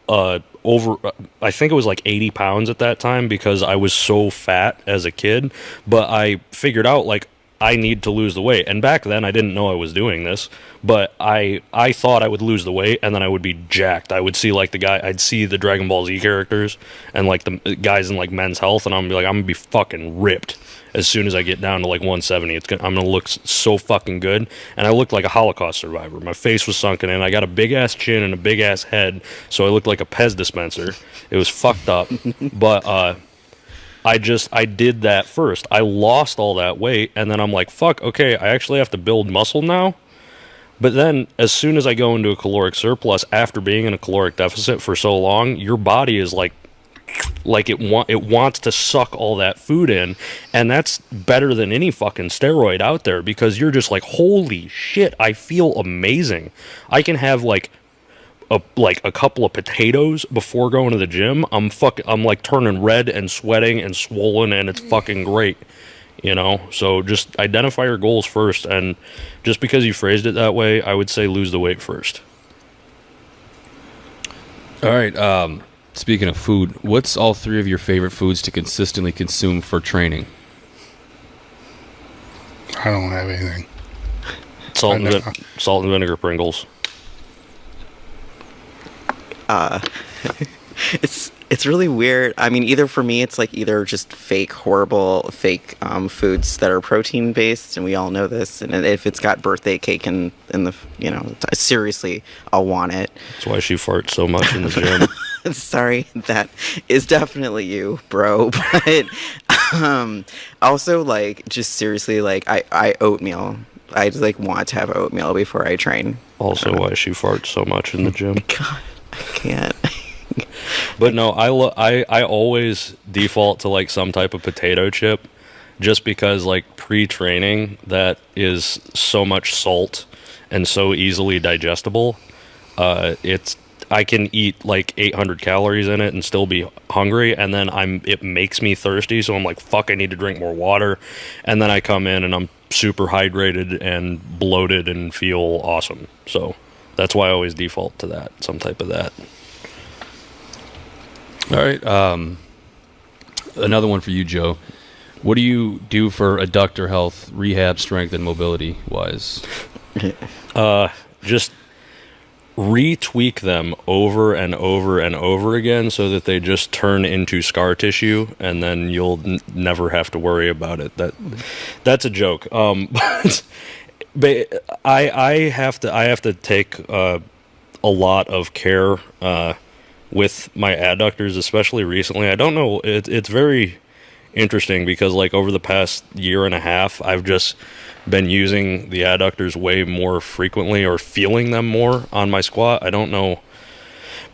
over I think it was like 80 pounds at that time, because I was so fat as a kid. But I figured out like I need to lose the weight. And back then I didn't know I was doing this, but I thought I would lose the weight and then I would be jacked. I would see like I'd see the Dragon Ball Z characters and like the guys in like Men's Health, and I'm gonna be like, I'm gonna be fucking ripped as soon as I get down to like 170. I'm gonna look so fucking good. And I looked like a Holocaust survivor. My face was sunken in. I got a big ass chin and a big ass head, so I looked like a Pez dispenser. It was fucked up. But I did that first. I lost all that weight, and then I'm like, fuck, okay, I actually have to build muscle now. But then as soon as I go into a caloric surplus after being in a caloric deficit for so long, your body is like Like it wants to suck all that food in, and that's better than any fucking steroid out there, because you're just like, holy shit, I feel amazing. I can have like a couple of potatoes before going to the gym. I'm like turning red and sweating and swollen, and it's fucking great. You know, so just identify your goals first, and just because you phrased it that way, I would say lose the weight first. All right. Speaking of food, what's all three of your favorite foods to consistently consume for training? I don't have anything. Salt and vinegar Pringles. It's really weird. I mean, either for me, it's like either just horrible fake foods that are protein based, and we all know this. And if it's got birthday cake in the, seriously, I'll want it. That's why she farts so much in the gym. Sorry, that is definitely you, bro. But also, like, just seriously, like, I oatmeal. I just, like, want to have oatmeal before I train. Also, why she farts so much in the gym. God, I can't. But no, I always default to like some type of potato chip, just because like pre-training, that is so much salt and so easily digestible. I can eat like 800 calories in it and still be hungry, and then it makes me thirsty, so I'm like, fuck, I need to drink more water, and then I come in and I'm super hydrated and bloated and feel awesome. So that's why I always default to that, some type of that. All right. Another one for you, Joe. What do you do for adductor health, rehab, strength, and mobility wise? Just retweak them over and over and over again so that they just turn into scar tissue, and then you'll never have to worry about it. That's a joke. But I have to take a lot of care with my adductors, especially recently. I don't know, it's very interesting because like over the past year and a half, I've just been using the adductors way more frequently, or feeling them more on my squat. I don't know,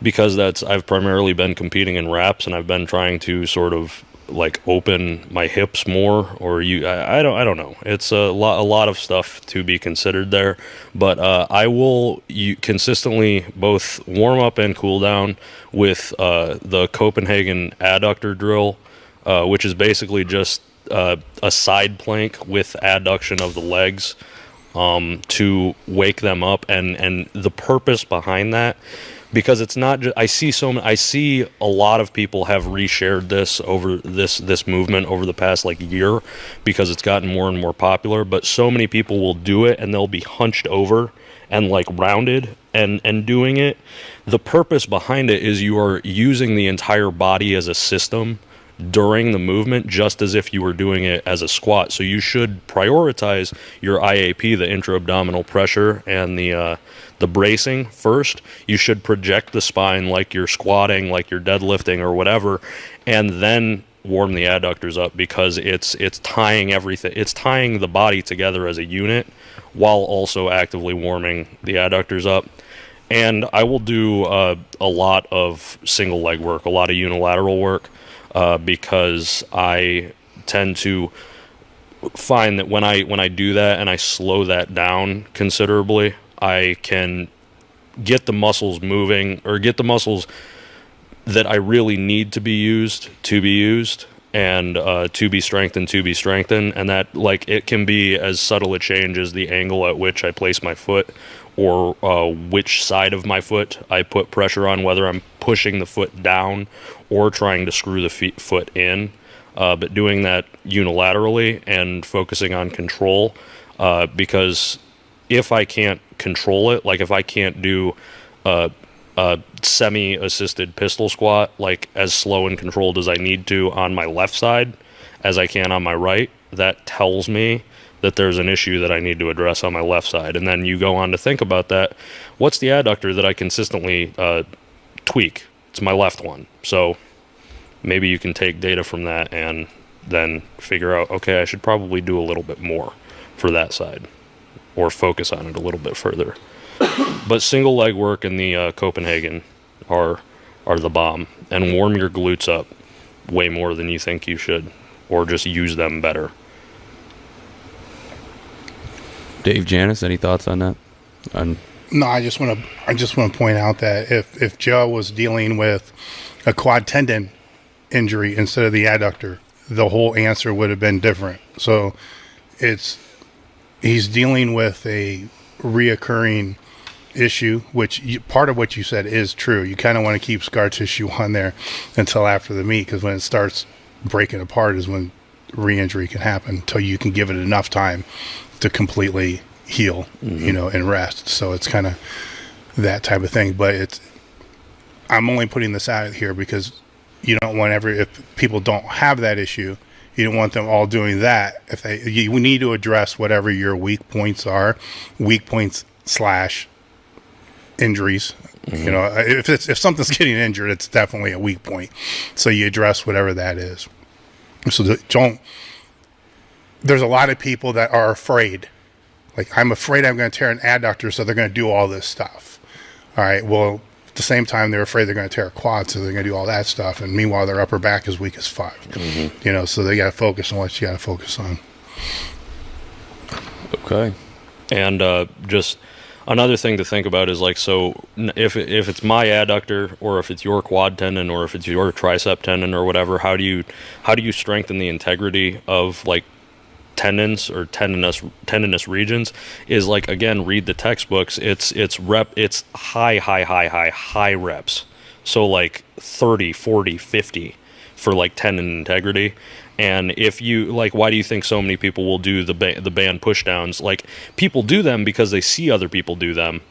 because I've primarily been competing in reps, and I've been trying to sort of like open my hips more, or I don't know. It's a lot of stuff to be considered there, but I will consistently both warm up and cool down with the Copenhagen adductor drill, which is basically just a side plank with adduction of the legs to wake them up, and the purpose behind that, because it's not just, I see a lot of people have reshared this over this movement over the past like year, because it's gotten more and more popular, but so many people will do it and they'll be hunched over and like rounded and doing it. The purpose behind it is you are using the entire body as a system during the movement, just as if you were doing it as a squat. So you should prioritize your IAP, the intra-abdominal pressure, and the bracing first. You should project the spine like you're squatting, like you're deadlifting or whatever, and then warm the adductors up, because it's tying everything. It's tying the body together as a unit while also actively warming the adductors up. And I will do a lot of single leg work, a lot of unilateral work, because I tend to find that when I do that and I slow that down considerably, I can get the muscles moving, or get the muscles that I really need to be used, and to be strengthened, and that, like, it can be as subtle a change as the angle at which I place my foot, or which side of my foot I put pressure on, whether I'm pushing the foot down or trying to screw the foot in, but doing that unilaterally and focusing on control, because if I can't control it, like if I can't do a semi-assisted pistol squat, like as slow and controlled as I need to on my left side as I can on my right, that tells me that there's an issue that I need to address on my left side. And then you go on to think about that. What's the adductor that I consistently tweak? It's my left one. So maybe you can take data from that and then figure out, okay, I should probably do a little bit more for that side, or focus on it a little bit further. But single leg work and the Copenhagen are the bomb. And warm your glutes up. way more than you think you should, or just use them better. Dave, Janis, any thoughts on that? No, I just want to point out that if Joe was dealing with a quad tendon injury instead of the adductor, the whole answer would have been different. So he's dealing with a reoccurring issue, which part of what you said is true. You kind of want to keep scar tissue on there until after the meet, because when it starts breaking apart is when re-injury can happen, until you can give it enough time to completely heal, and rest. So it's kind of that type of thing. But I'm only putting this out here because you don't want if people don't have that issue, you don't want them all doing that. You need to address whatever your weak points are, / injuries. If something's getting injured, it's definitely a weak point. So you address whatever that is. So there's a lot of people that are afraid. Like, I'm afraid I'm going to tear an adductor, so they're going to do all this stuff. All right. Well, at the same time, they're afraid they're going to tear a quad, so they're going to do all that stuff. And meanwhile, their upper back is weak as fuck. So they got to focus on what you got to focus on. Okay. And just another thing to think about is, like, so if it's my adductor, or if it's your quad tendon, or if it's your tricep tendon or whatever, how do you strengthen the integrity of, like, tendons or tendinous regions? Is, like, again, read the textbooks. It's high reps. So, like, 30, 40, 50 for, like, tendon integrity. And if you, like, why do you think so many people will do the band push downs? Like, people do them because they see other people do them,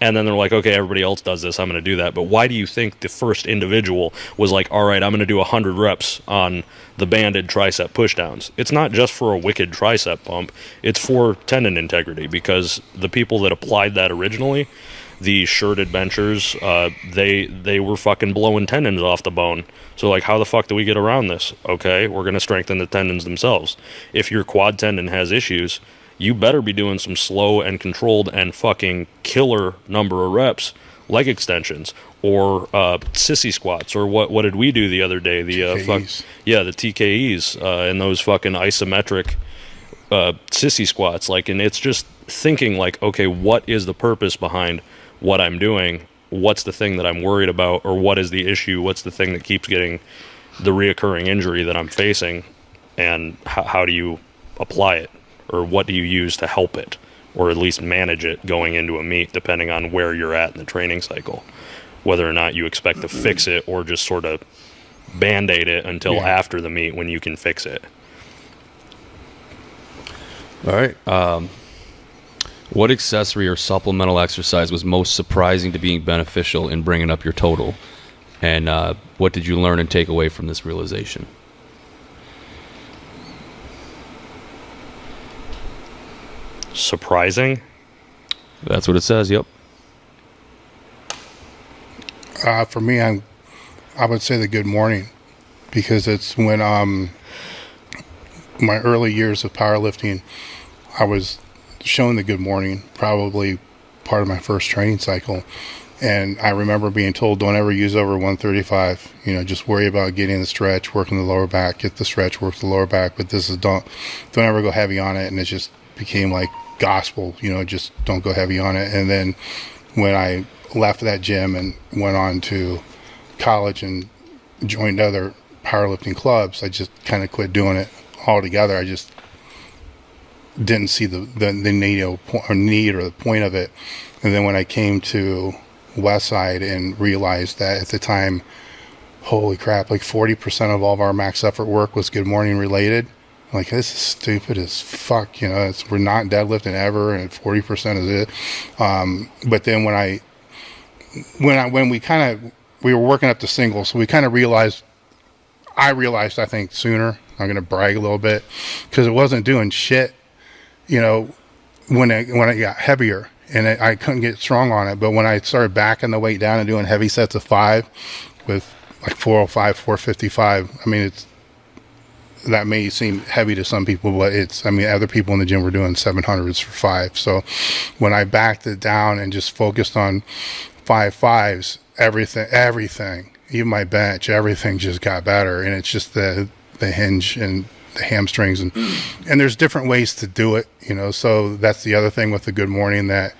and then they're like, okay, everybody else does this, I'm going to do that. But why do you think the first individual was like, all right, I'm going to do 100 reps on the banded tricep pushdowns? It's not just for a wicked tricep pump. It's for tendon integrity, because the people that applied that originally, the shirted benchers, they were fucking blowing tendons off the bone. So, like, how the fuck do we get around this? Okay, we're going to strengthen the tendons themselves. If your quad tendon has issues, you better be doing some slow and controlled and fucking killer number of reps, leg extensions, or sissy squats, or what did we do the other day? The the TKEs, and those fucking isometric sissy squats. Like, and it's just thinking, like, okay, what is the purpose behind what I'm doing? What's the thing that I'm worried about, or what is the issue? What's the thing that keeps getting the reoccurring injury that I'm facing, and how do you apply it? Or what do you use to help it, or at least manage it going into a meet, depending on where you're at in the training cycle, whether or not you expect to fix it or just sort of band-aid it until after the meet when you can fix it. All right. What accessory or supplemental exercise was most surprising to being beneficial in bringing up your total? And what did you learn and take away from this realization? Surprising? That's what it says, yep. For me, I would say the good morning, because it's when my early years of powerlifting, I was shown the good morning, probably part of my first training cycle. And I remember being told, don't ever use over 135, just worry about getting the stretch, working the lower back, get the stretch, work the lower back. But this is, don't ever go heavy on it. And it just became like gospel, just don't go heavy on it. And then when I left that gym and went on to college and joined other powerlifting clubs, I just kind of quit doing it altogether. I just didn't see the need or the point of it. And then when I came to Westside and realized that at the time, holy crap, like 40% of all of our max effort work was good morning related. Like, this is stupid as fuck, we're not deadlifting ever, and 40% is it. But then when we were working up to singles, so we kind of realized, I think sooner, I'm going to brag a little bit, because it wasn't doing shit, when it got heavier, and I couldn't get strong on it. But when I started backing the weight down and doing heavy sets of 5 with like 405, 455, I mean, that may seem heavy to some people, but other people in the gym were doing 700s for 5. So when I backed it down and just focused on 5.5s, everything even my bench, everything just got better. And it's just the hinge and the hamstrings, and there's different ways to do it, so that's the other thing with the good morning that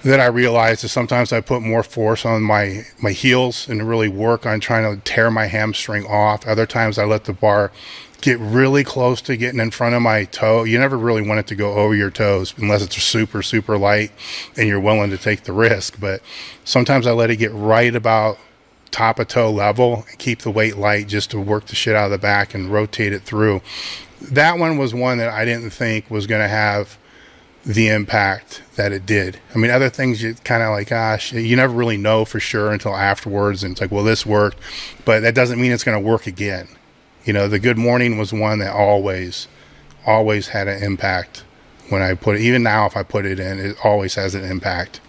I realized is sometimes I put more force on my heels and really work on trying to tear my hamstring off. Other times I let the bar get really close to getting in front of my toe. You never really want it to go over your toes unless it's super, super light and you're willing to take the risk. But sometimes I let it get right about top of toe level and keep the weight light just to work the shit out of the back and rotate it through. That one was one that I didn't think was going to have the impact that it did. I mean, other things you kind of like, gosh, you never really know for sure until afterwards. And it's like, well, this worked, but that doesn't mean it's going to work again. The good morning was one that always had an impact when I put it. Even now, if I put it in, it always has an impact.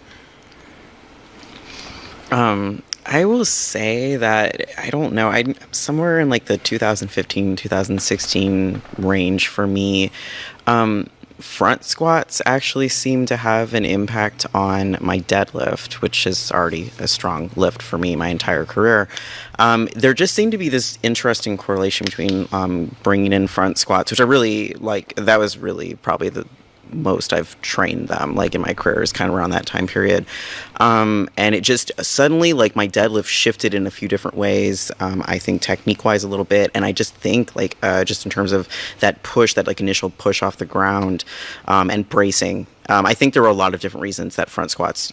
I will say that I don't know. I'm somewhere in like the 2015, 2016 range for me. Front squats actually seem to have an impact on my deadlift, which is already a strong lift for me my entire career. There just seemed to be this interesting correlation between bringing in front squats, which I really like. That was really probably the most I've trained them, like in my career, is kind of around that time period. And it just suddenly, like, my deadlift shifted in a few different ways. I think technique wise a little bit. And I just think like, just in terms of that push, that like initial push off the ground, and bracing. I think there were a lot of different reasons that front squats,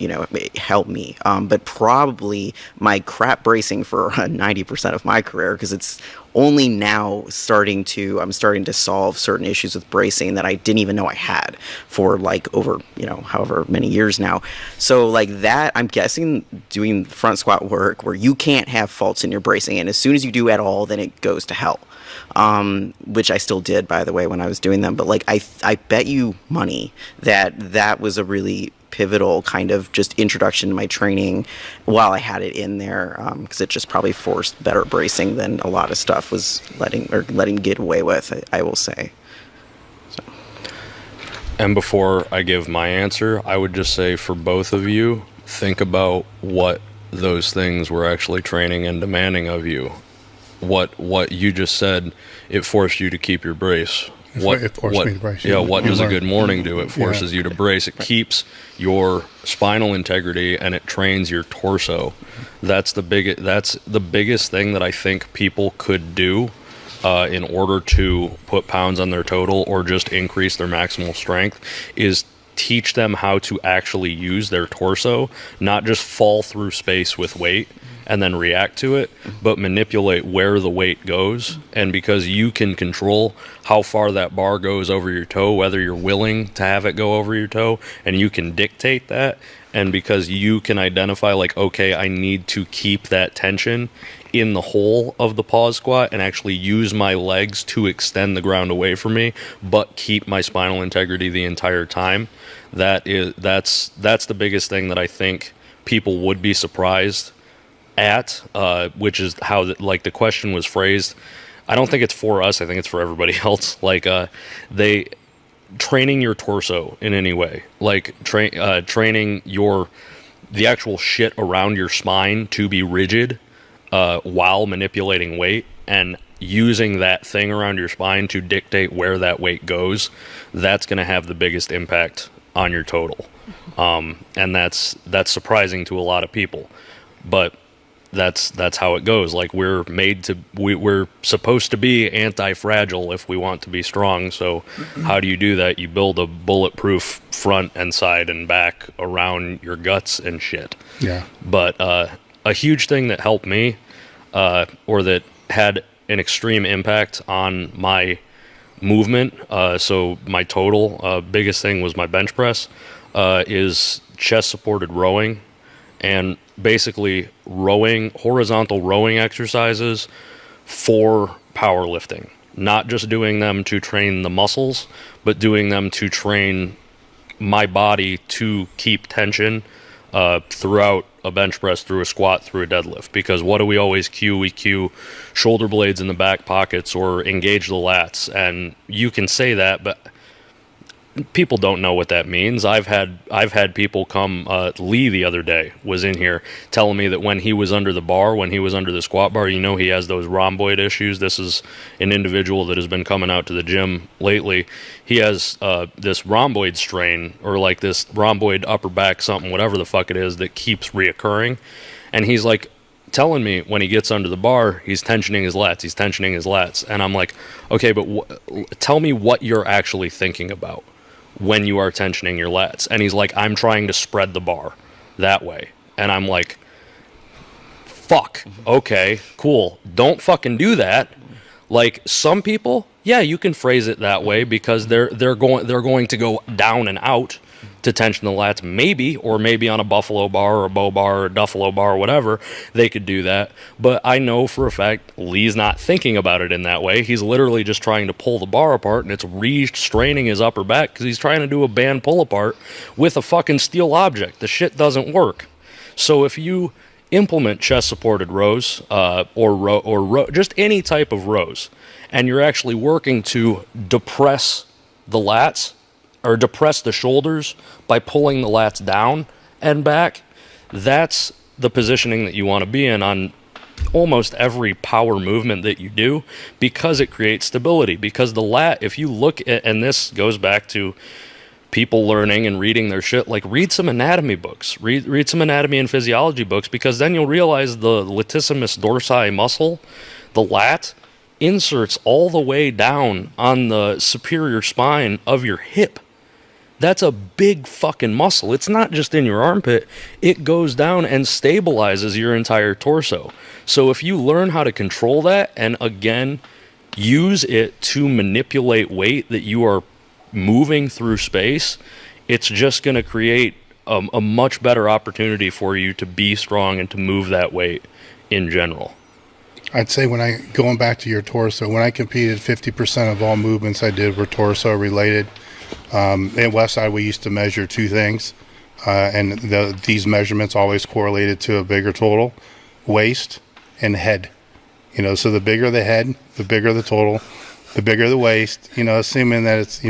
helped me. But probably my crap bracing for 90% of my career, because it's only now I'm starting to solve certain issues with bracing that I didn't even know I had for like over, however many years now. So like that, I'm guessing doing front squat work where you can't have faults in your bracing. And as soon as you do at all, then it goes to hell. Which I still did, by the way, when I was doing them. But like, I bet you money that was a really pivotal kind of just introduction to my training while I had it in there, because it just probably forced better bracing than a lot of stuff was letting get away with, I will say. So. And before I give my answer, I would just say for both of you, think about what those things were actually training and demanding of you. What you just said, it forced you to keep your brace. It forced me to brace. Yeah, what does a good morning do? It forces you to brace. It keeps your spinal integrity and it trains your torso. That's the biggest thing that I think people could do in order to put pounds on their total or just increase their maximal strength, is teach them how to actually use their torso, not just fall through space with weight and then react to it, but manipulate where the weight goes. And because you can control how far that bar goes over your toe, whether you're willing to have it go over your toe, and you can dictate that, and because you can identify like, okay, I need to keep that tension in the whole of the pause squat and actually use my legs to extend the ground away from me, but keep my spinal integrity the entire time. That's the biggest thing that I think people would be surprised at, which is how the question was phrased. I don't think it's for us. I think it's for everybody else. Like training your torso in any way, like training the actual shit around your spine to be rigid while manipulating weight, and using that thing around your spine to dictate where that weight goes. That's going to have the biggest impact on your total, and that's surprising to a lot of people, but that's how it goes. Like, we're supposed to be anti-fragile if we want to be strong. So how do you do that? You build a bulletproof front and side and back around your guts and shit. Yeah. But a huge thing that helped me, or that had an extreme impact on my movement, so my total, biggest thing was my bench press, is chest supported rowing. And basically horizontal rowing exercises for powerlifting. Not just doing them to train the muscles, but doing them to train my body to keep tension throughout a bench press, through a squat, through a deadlift. Because what do we always cue? We cue shoulder blades in the back pockets or engage the lats. And you can say that, but people don't know what that means. I've had people come. Lee the other day was in here telling me that when he was under the bar, when he was under the squat bar, he has those rhomboid issues. This is an individual that has been coming out to the gym lately. He has this rhomboid strain, or like this rhomboid upper back something, whatever the fuck it is, that keeps reoccurring. And he's like telling me when he gets under the bar, he's tensioning his lats. And I'm like, okay, but tell me what you're actually thinking about when you are tensioning your lats. And he's like, I'm trying to spread the bar that way. And I'm like, fuck, okay, cool. Don't fucking do that. Like, some people, yeah, you can phrase it that way because they're going to go down and out to tension the lats, maybe on a buffalo bar or a bow bar or a duffalo bar or whatever, they could do that. But I know for a fact Lee's not thinking about it in that way. He's literally just trying to pull the bar apart, and it's restraining his upper back because he's trying to do a band pull apart with a fucking steel object. The shit doesn't work. So if you implement chest supported rows or just any type of rows, and you're actually working to depress the lats or depress the shoulders by pulling the lats down and back, that's the positioning that you want to be in on almost every power movement that you do, because it creates stability. Because the lat, if you look at, and this goes back to people learning and reading their shit, like read some anatomy books, read some anatomy and physiology books, because then you'll realize the latissimus dorsi muscle, the lat, inserts all the way down on the superior spine of your hip. That's a big fucking muscle. It's not just in your armpit. It goes down and stabilizes your entire torso. So if you learn how to control that, and again, use it to manipulate weight that you are moving through space, it's just going to create a much better opportunity for you to be strong and to move that weight in general. I'd say going back to your torso, when I competed, 50% of all movements I did were torso related. At Westside, we used to measure two things, and these measurements always correlated to a bigger total: waist and head. So the bigger the head, the bigger the total, the bigger the waist. Assuming that it's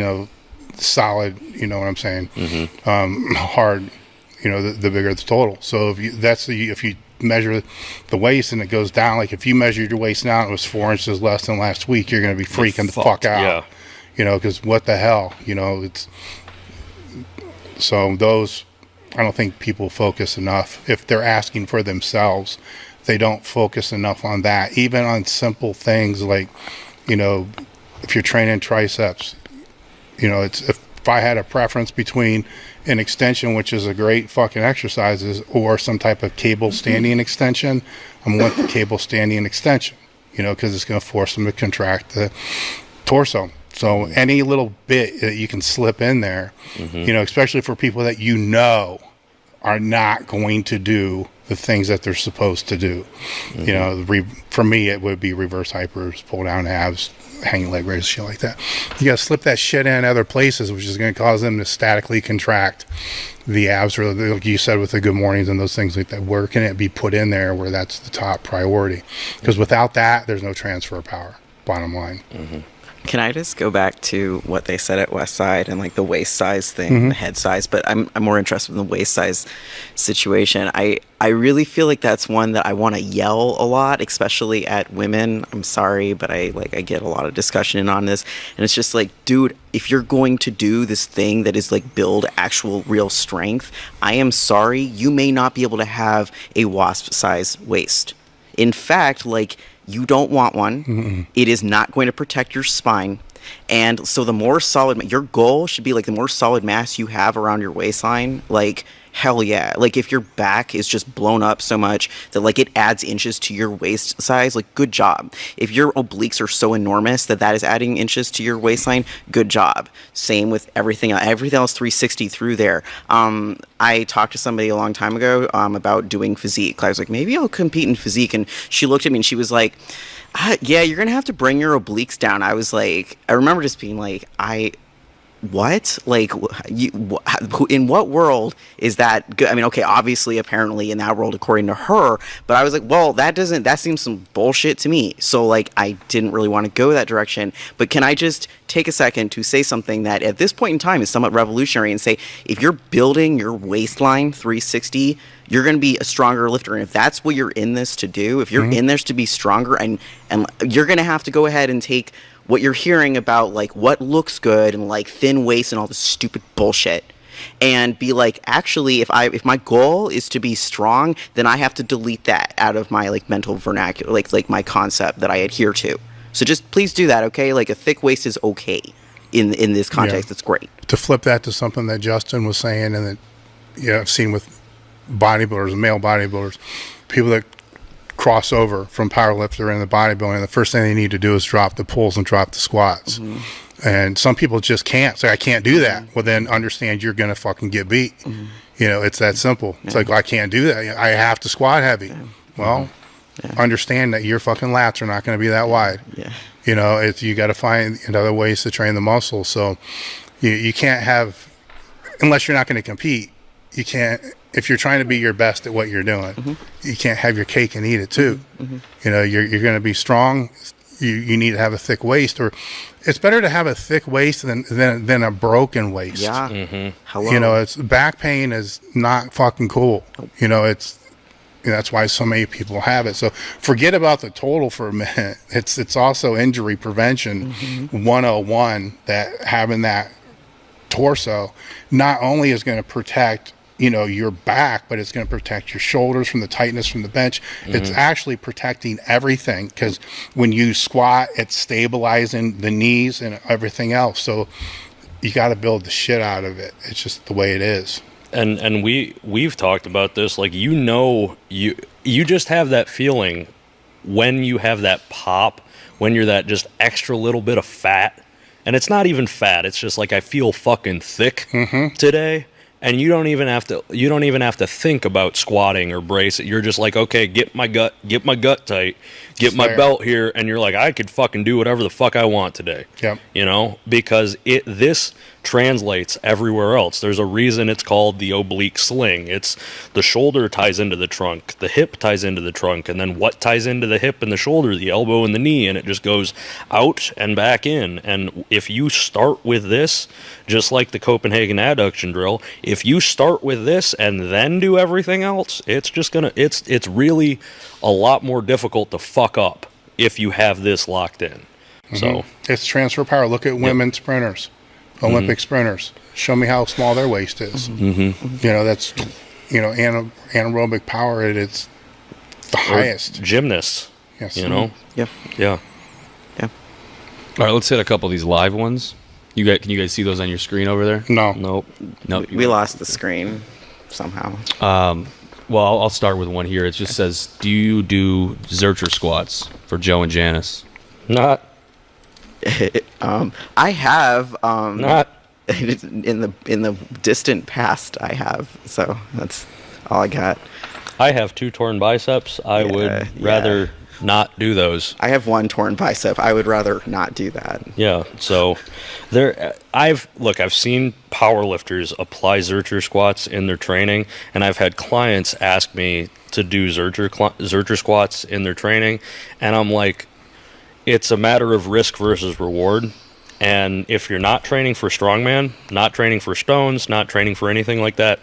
solid. You know what I'm saying? Mm-hmm. Hard. The bigger the total. So if you measure the waist and it goes down, like if you measured your waist now and it was 4 inches less than last week, you're going to be freaking the fuck out. Yeah. Because what the hell, it's so those, I don't think people focus enough. If they're asking for themselves, they don't focus enough on that. Even on simple things like, if you're training triceps, if I had a preference between an extension, which is a great fucking exercise, or some type of cable standing extension, I'm going with the cable standing extension, because it's going to force them to contract the torso. So any little bit that you can slip in there, especially for people that are not going to do the things that they're supposed to do. For me, it would be reverse hypers, pull down abs, hanging leg raises, shit like that. You got to slip that shit in other places, which is going to cause them to statically contract the abs, or like you said with the good mornings and those things like that. Where can it be put in there where that's the top priority? Because without that, there's no transfer of power, bottom line. Can I just go back to what they said at Westside and like the waist size thing, the head size, but I'm more interested in the waist size situation. I really feel like that's one that I want to yell a lot, especially at women. I'm sorry, but I get a lot of discussion on this, and it's just like, dude, if you're going to do this thing that is like build actual real strength, I am sorry, you may not be able to have a wasp size waist. In fact, you don't want one. Mm-mm. It is not going to protect your spine. And so the more solid, your goal should be the more solid mass you have around your waistline, hell yeah. If your back is just blown up so much that it adds inches to your waist size, good job. If your obliques are so enormous that is adding inches to your waistline, good job. Same with everything else 360 through there. I talked to somebody a long time ago about doing physique. I was like, maybe I'll compete in physique. And she looked at me and she was like, yeah, you're going to have to bring your obliques down. I was like, I remember just being like, what? Like, in what world is that good? I mean, okay, obviously, apparently in that world, according to her, but I was like, well, that seems some bullshit to me. So, like, I didn't really want to go that direction. But can I just take a second to say something that at this point in time is somewhat revolutionary and say, if you're building your waistline 360, you're going to be a stronger lifter. And if that's what you're in this to do, if you're in this to be stronger, and you're going to have to go ahead and take what you're hearing about, like, what looks good and, like, thin waist and all this stupid bullshit, and be like, actually, if my goal is to be strong, then I have to delete that out of my, like, mental vernacular, like my concept that I adhere to. So just please do that, okay? Like, a thick waist is okay in this context. It's great. To flip that to something that Justin was saying, and that I've seen with bodybuilders, male bodybuilders, people that cross over from powerlifter into bodybuilding, the first thing they need to do is drop the pulls and drop the squats. And some people just can't say, I can't do that. Well, then understand you're going to fucking get beat. It's that simple. It's like, well, I can't do that. I have to squat heavy. Well, understand that your fucking lats are not going to be that wide. You got to find other ways to train the muscle. So you can't have, unless you're not going to compete, you can't, if you're trying to be your best at what you're doing, you can't have your cake and eat it too. You're going to be strong. You need to have a thick waist, or it's better to have a thick waist than a broken waist. Hello. It's back pain is not fucking cool. That's why so many people have it. So forget about the total for a minute. It's also injury prevention 101, that having that torso not only is going to protect your back, but it's going to protect your shoulders from the tightness from the bench. It's actually protecting everything, because when you squat, it's stabilizing the knees and everything else. So you got to build the shit out of it. It's just the way it is. And we've talked about this, like, you just have that feeling when you have that pop, when you're that just extra little bit of fat, and it's not even fat, it's just like, I feel fucking thick today. And you don't even have to think about squatting or brace it. You're just like, okay, get my gut tight, get my belt here, and you're like, I could fucking do whatever the fuck I want today. Because this translates everywhere else. There's a reason it's called the oblique sling. It's the shoulder ties into the trunk, the hip ties into the trunk, and then what ties into the hip and the shoulder? The elbow and the knee, and it just goes out and back in. And if you start with this, just like the Copenhagen adduction drill, if you start with this and then do everything else, it's really a lot more difficult to fuck up if you have this locked in. So it's transfer power. Look at women sprinters, Olympic sprinters. Show me how small their waist is. That's anaerobic power at its the highest. Gymnasts. Yes. Yeah. All right, let's hit a couple of these live ones. Can you guys see those on your screen over there? No. Nope. We lost the screen somehow. Well, I'll start with one here. It just says, do you do Zercher squats for Joe and Janis? Not. I have Not. in the distant past. I have, so that's all I got. I have 2 torn biceps. I would rather not do those. I have 1 torn bicep. I would rather not do that. Yeah. So I've seen powerlifters apply Zercher squats in their training, and I've had clients ask me to do Zercher squats in their training, and I'm like, it's a matter of risk versus reward. And if you're not training for strongman, not training for stones, not training for anything like that,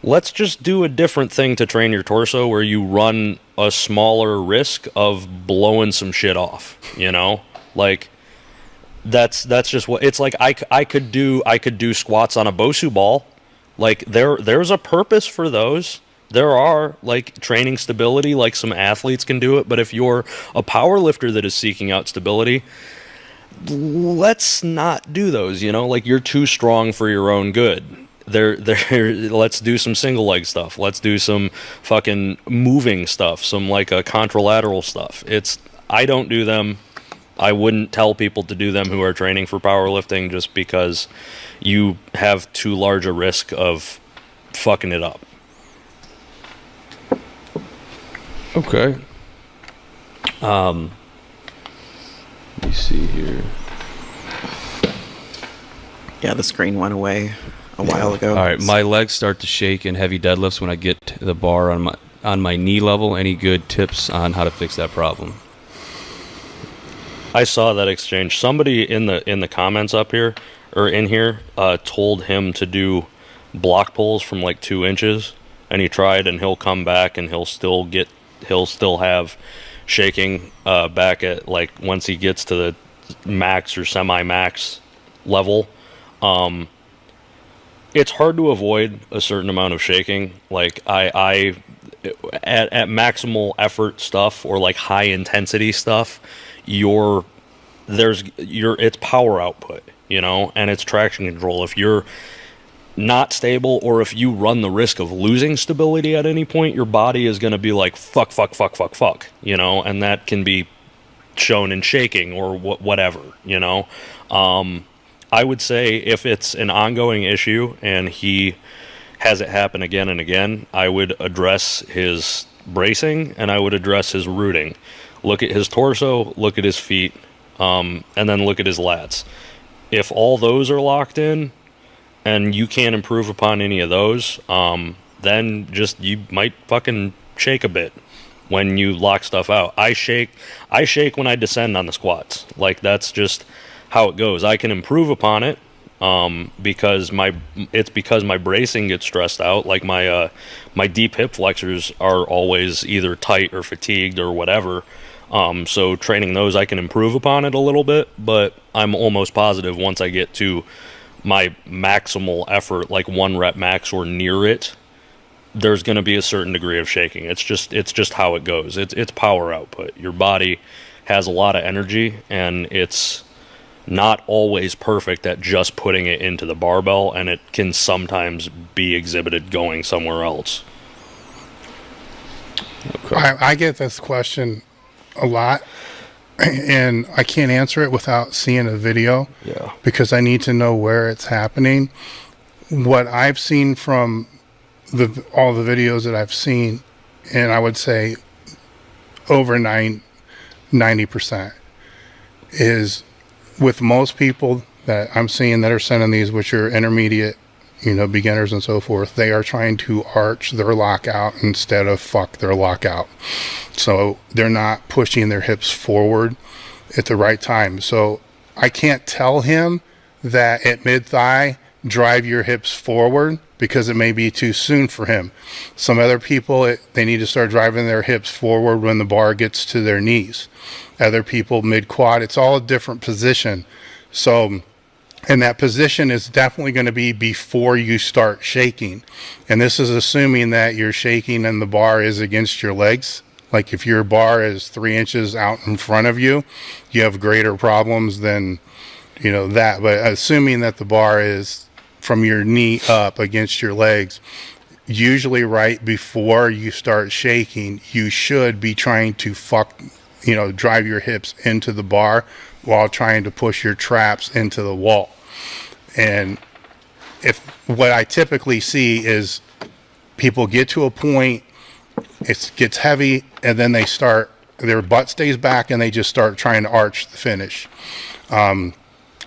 let's just do a different thing to train your torso where you run a smaller risk of blowing some shit off, Like, that's just what it's like. I could do squats on a Bosu ball. Like, there's a purpose for those. There are, like, training stability, like some athletes can do it, but if you're a power lifter that is seeking out stability, let's not do those, like, you're too strong for your own good. Let's do some single leg stuff. Let's do some fucking moving stuff, some like a contralateral stuff. I don't do them. I wouldn't tell people to do them who are training for powerlifting, just because you have too large a risk of fucking it up. Okay. Let me see here. Yeah, the screen went away a while ago. All right, my legs start to shake in heavy deadlifts when I get to the bar on my knee level. Any good tips on how to fix that problem? I saw that exchange. Somebody in the comments up here or in here told him to do block pulls from like 2 inches, and he tried, and he'll come back and he'll still have shaking back at like once he gets to the max or semi-max level. It's hard to avoid a certain amount of shaking. Like I at maximal effort stuff or like high intensity stuff, it's power output, and it's traction control. If you're not stable, or if you run the risk of losing stability at any point, your body is going to be like fuck, and that can be shown in shaking or whatever. I would say if it's an ongoing issue and he has it happen again and again, I would address his bracing and I would address his rooting. Look at his torso, look at his feet, and then look at his lats. If all those are locked in and you can't improve upon any of those, then just you might fucking shake a bit when you lock stuff out. I shake when I descend on the squats. Like, that's just how it goes. I can improve upon it because my bracing gets stressed out. Like my deep hip flexors are always either tight or fatigued or whatever. So training those, I can improve upon it a little bit, but I'm almost positive once I get to my maximal effort, like 1 rep max or near it, there's going to be a certain degree of shaking. It's just how it goes. It's power output. Your body has a lot of energy, and it's not always perfect at just putting it into the barbell, and it can sometimes be exhibited going somewhere else. Okay. I get this question a lot, and I can't answer it without seeing a video. Yeah. Because I need to know where it's happening. What I've seen from all the videos that I've seen, and I would say over 90%, is with most people that I'm seeing that are sending these, which are intermediate, beginners and so forth, they are trying to arch their lockout instead of fuck their lockout. So they're not pushing their hips forward at the right time. So I can't tell him that at mid-thigh, drive your hips forward, because it may be too soon for him. Some other people, they need to start driving their hips forward when the bar gets to their knees. Other people, mid-quad, it's all a different position. So, and that position is definitely going to be before you start shaking. And this is assuming that you're shaking and the bar is against your legs. Like if your bar is 3 inches out in front of you, you have greater problems than, that. But assuming that the bar is from your knee up against your legs, usually right before you start shaking, you should be trying to drive your hips into the bar while trying to push your traps into the wall. And what I typically see is people get to a point, it gets heavy, and then their butt stays back and they just start trying to arch the finish.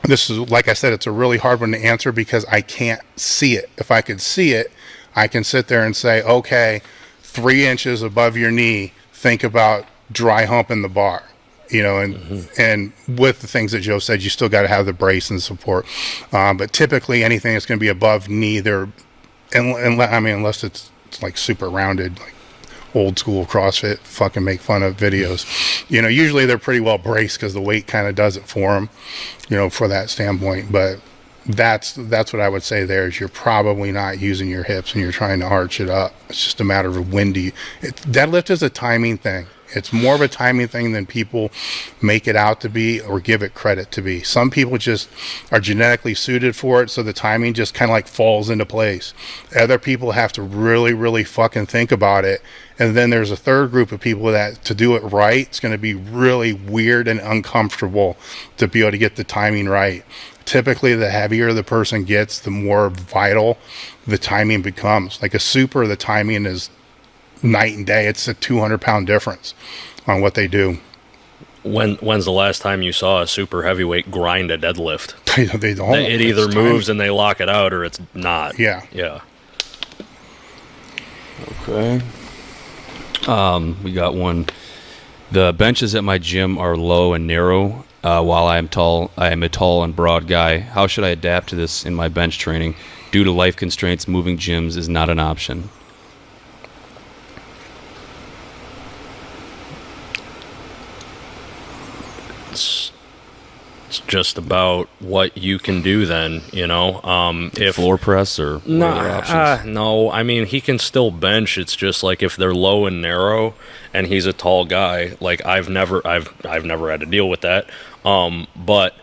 This is, like I said, it's a really hard one to answer because I can't see it. If I could see it, I can sit there and say, okay, 3 inches above your knee, think about dry humping the bar. And with the things that Joe said, you still got to have the brace and support. But typically anything that's going to be above knee, unless it's like super rounded, like old school CrossFit, fucking make fun of videos. Usually they're pretty well braced because the weight kind of does it for them, for that standpoint. But that's what I would say there is you're probably not using your hips and you're trying to arch it up. It's just a matter of when deadlift is a timing thing. It's more of a timing thing than people make it out to be or give it credit to be. Some people just are genetically suited for it, so the timing just kind of like falls into place. Other people have to really, really fucking think about it. And then there's a third group of people that to do it right, it's going to be really weird and uncomfortable to be able to get the timing right. Typically, the heavier the person gets, the more vital the timing becomes. Like a super, the timing is night and day. It's a 200-pound difference on what they do. When's the last time you saw a super heavyweight grind a deadlift? They don't. It either moves and they lock it out, or it's not. Yeah. Yeah. Okay. We got one. The benches at my gym are low and narrow, while I am a tall and broad guy. How should I adapt to this in my bench training? Due to life constraints, moving gyms is not an option. It's just about what you can do then, if Floor press or what other options? no, I mean, he can still bench. It's just like if they're low and narrow and he's a tall guy, like I've never had to deal with that. But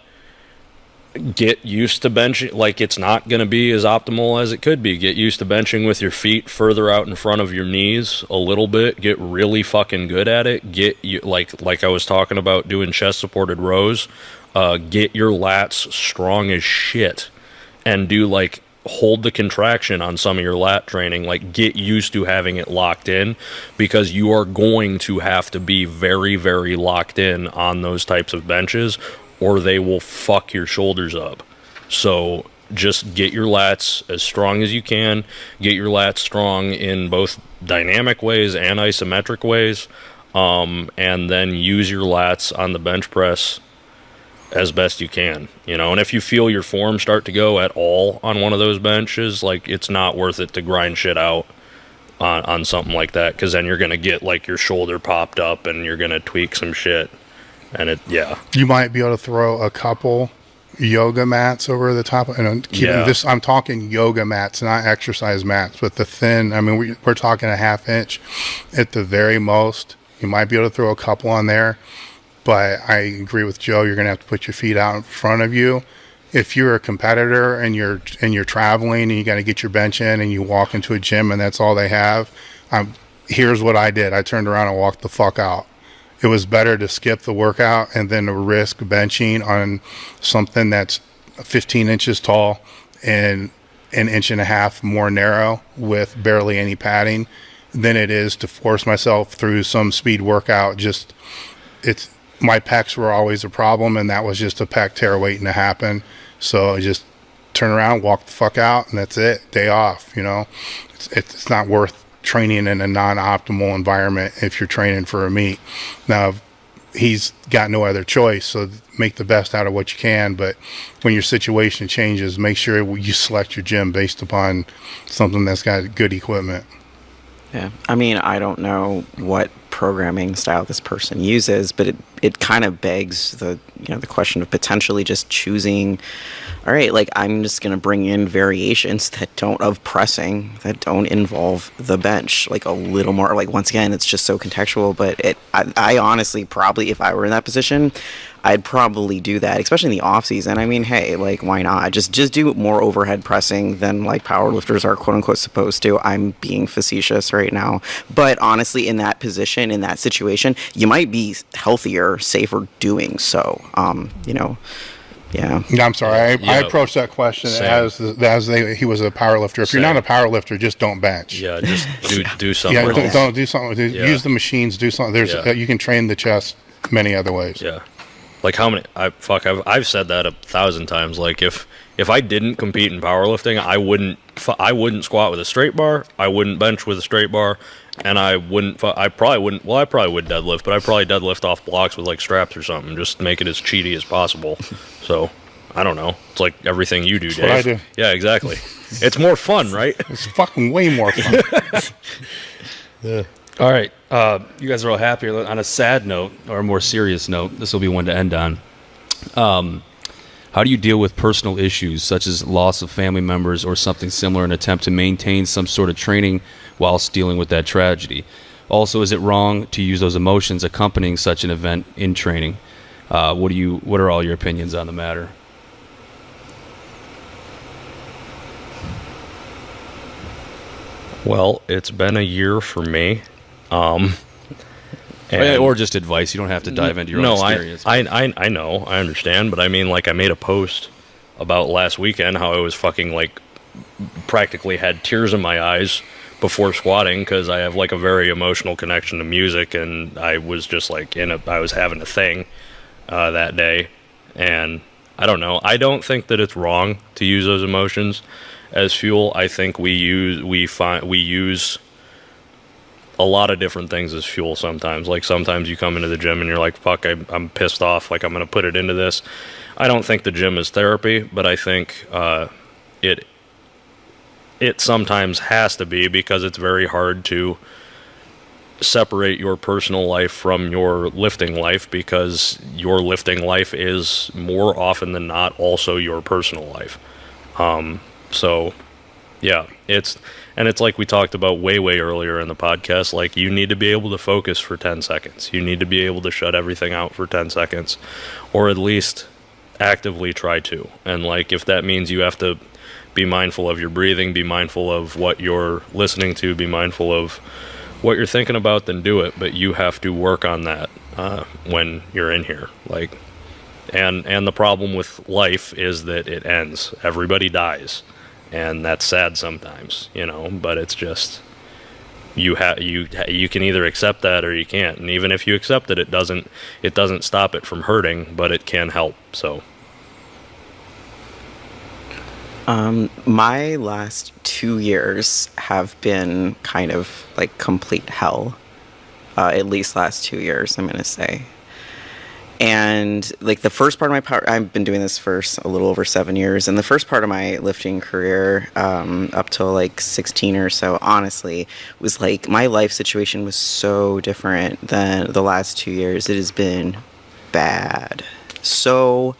get used to benching. Like, it's not going to be as optimal as it could be. Get used to benching with your feet further out in front of your knees a little bit. Get really fucking good at it. Like I was talking about doing chest supported rows. Get your lats strong as shit and hold the contraction on some of your lat training. Like, get used to having it locked in, because you are going to have to be very, very locked in on those types of benches, or they will fuck your shoulders up. So just get your lats as strong as you can. Get your lats strong in both dynamic ways and isometric ways, and then use your lats on the bench press as best you can, and if you feel your form start to go at all on one of those benches, like, it's not worth it to grind shit out on something like that, because then you're gonna get like your shoulder popped up and you're gonna tweak some shit, and you might be able to throw a couple yoga mats over the top, and this, I'm talking yoga mats, not exercise mats, but the thin, I mean, we're talking a ½ inch at the very most. You might be able to throw a couple on there. But I agree with Joe. You're going to have to put your feet out in front of you. If you're a competitor and you're traveling and you got to get your bench in and you walk into a gym and that's all they have, here's what I did. I turned around and walked the fuck out. It was better to skip the workout and then to risk benching on something that's 15 inches tall and an inch and a half more narrow with barely any padding than it is to force myself through some speed workout. My pecs were always a problem, and that was just a pec tear waiting to happen. So I just turn around, walk the fuck out, and that's it. Day off, It's not worth training in a non-optimal environment if you're training for a meet. Now, he's got no other choice, so make the best out of what you can. But when your situation changes, make sure you select your gym based upon something that's got good equipment. Yeah, I mean, I don't know what programming style this person uses, but it kind of begs the question of potentially just choosing, all right, like, I'm just going to bring in variations that don't involve the bench, like a little more, like, once again, it's just so contextual. But I honestly, probably, if I were in that position, I'd probably do that, especially in the off season. I mean, hey, like, why not? Just do more overhead pressing than like powerlifters are quote unquote supposed to. I'm being facetious right now, but honestly, in that position, in that situation, you might be healthier, safer doing so. Yeah. I'm sorry. I approached that question as he was a powerlifter. If you're not a powerlifter, just don't bench. Yeah, just do something. Yeah, don't do something. Use the machines. Do something. You can train the chest many other ways. Yeah. Like, how many? I've said that 1,000 times. Like, if I didn't compete in powerlifting, I wouldn't squat with a straight bar. I wouldn't bench with a straight bar, and I probably wouldn't. Well, I probably would deadlift, but I probably deadlift off blocks with like straps or something. Just make it as cheaty as possible. So, I don't know. It's like everything you do, Dave. That's what I do. Yeah, exactly. It's more fun, right? It's fucking way more fun. Yeah. All right. You guys are all happy. On a sad note, or a more serious note, this will be one to end on. How do you deal with personal issues such as loss of family members or something similar in an attempt to maintain some sort of training whilst dealing with that tragedy? Also, is it wrong to use those emotions accompanying such an event in training? What are all your opinions on the matter? Well, it's been a year for me. Or just advice. You don't have to dive into your own experience. I know. I understand. But I mean, like, I made a post about last weekend how I was fucking, like, practically had tears in my eyes before squatting, because I have like a very emotional connection to music, and I was just like I was having a thing that day, and I don't know. I don't think that it's wrong to use those emotions as fuel. I think we use a lot of different things as fuel sometimes. Like sometimes you come into the gym and you're like, fuck, I'm pissed off, like I'm going to put it into this. I don't think the gym is therapy, but I think it sometimes has to be, because it's very hard to separate your personal life from your lifting life, because your lifting life is more often than not also your personal life. So yeah, it's like we talked about way earlier in the podcast, like you need to be able to focus for 10 seconds. You need to be able to shut everything out for 10 seconds, or at least actively try to. And like, if that means you have to be mindful of your breathing, be mindful of what you're listening to, be mindful of what you're thinking about, then do it. But you have to work on that when you're in here. Like, and the problem with life is that it ends. Everybody dies, and that's sad sometimes, you know. But it's just you can either accept that or you can't. And even if you accept it, it doesn't stop it from hurting, but it can help. So. My last 2 years have been kind of like complete hell. At least last 2 years, I'm going to say. And like the first part of my power, I've been doing this for a little over 7 years. And the first part of my lifting career, up till like 16 or so, honestly, was like my life situation was so different than the last 2 years. It has been bad. So,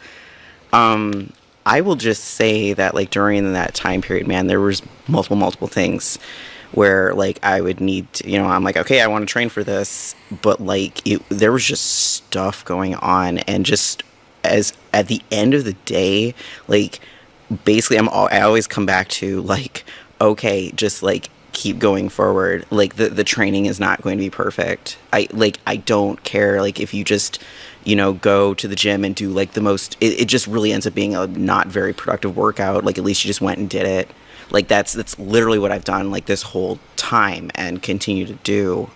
I will just say that like during that time period, man, there was multiple things where like I would need to, you know, I'm like, okay, I want to train for this, but like there was just stuff going on, and just as at the end of the day, like basically I always come back to like, okay, just like keep going forward. Like the training is not going to be perfect. I don't care like if you just, you know, go to the gym and do like the most, it just really ends up being a not very productive workout. Like at least you just went and did it. Like that's literally what I've done like this whole time and continue to do.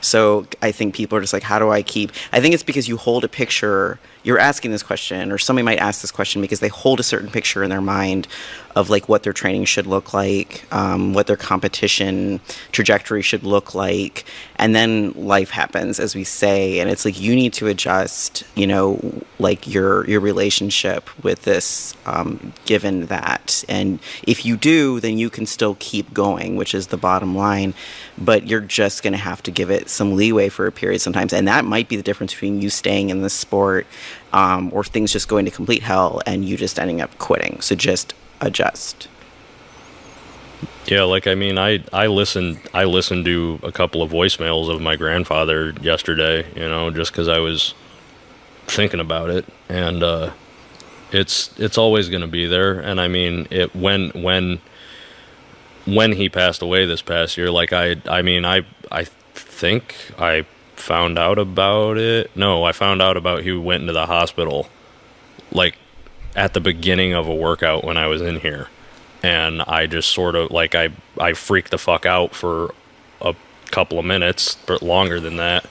So I think people are just like, how do I keep, I think it's because you hold a picture, you're asking this question, or somebody might ask this question because they hold a certain picture in their mind of like what their training should look like, what their competition trajectory should look like. And then life happens, as we say, and it's like you need to adjust, you know, like your relationship with this, given that. And if you do, then you can still keep going, which is the bottom line. But you're just going to have to give it some leeway for a period sometimes. And that might be the difference between you staying in the sport, or things just going to complete hell and you just ending up quitting. So just adjust. Yeah, like I mean, I listened to a couple of voicemails of my grandfather yesterday, you know, just because I was thinking about it, and it's always going to be there. And I mean, when he passed away this past year, like I think I found out about it. No, I found out about he went into the hospital like at the beginning of a workout when I was in here. And I just sort of, like, I freaked the fuck out for a couple of minutes, but longer than that.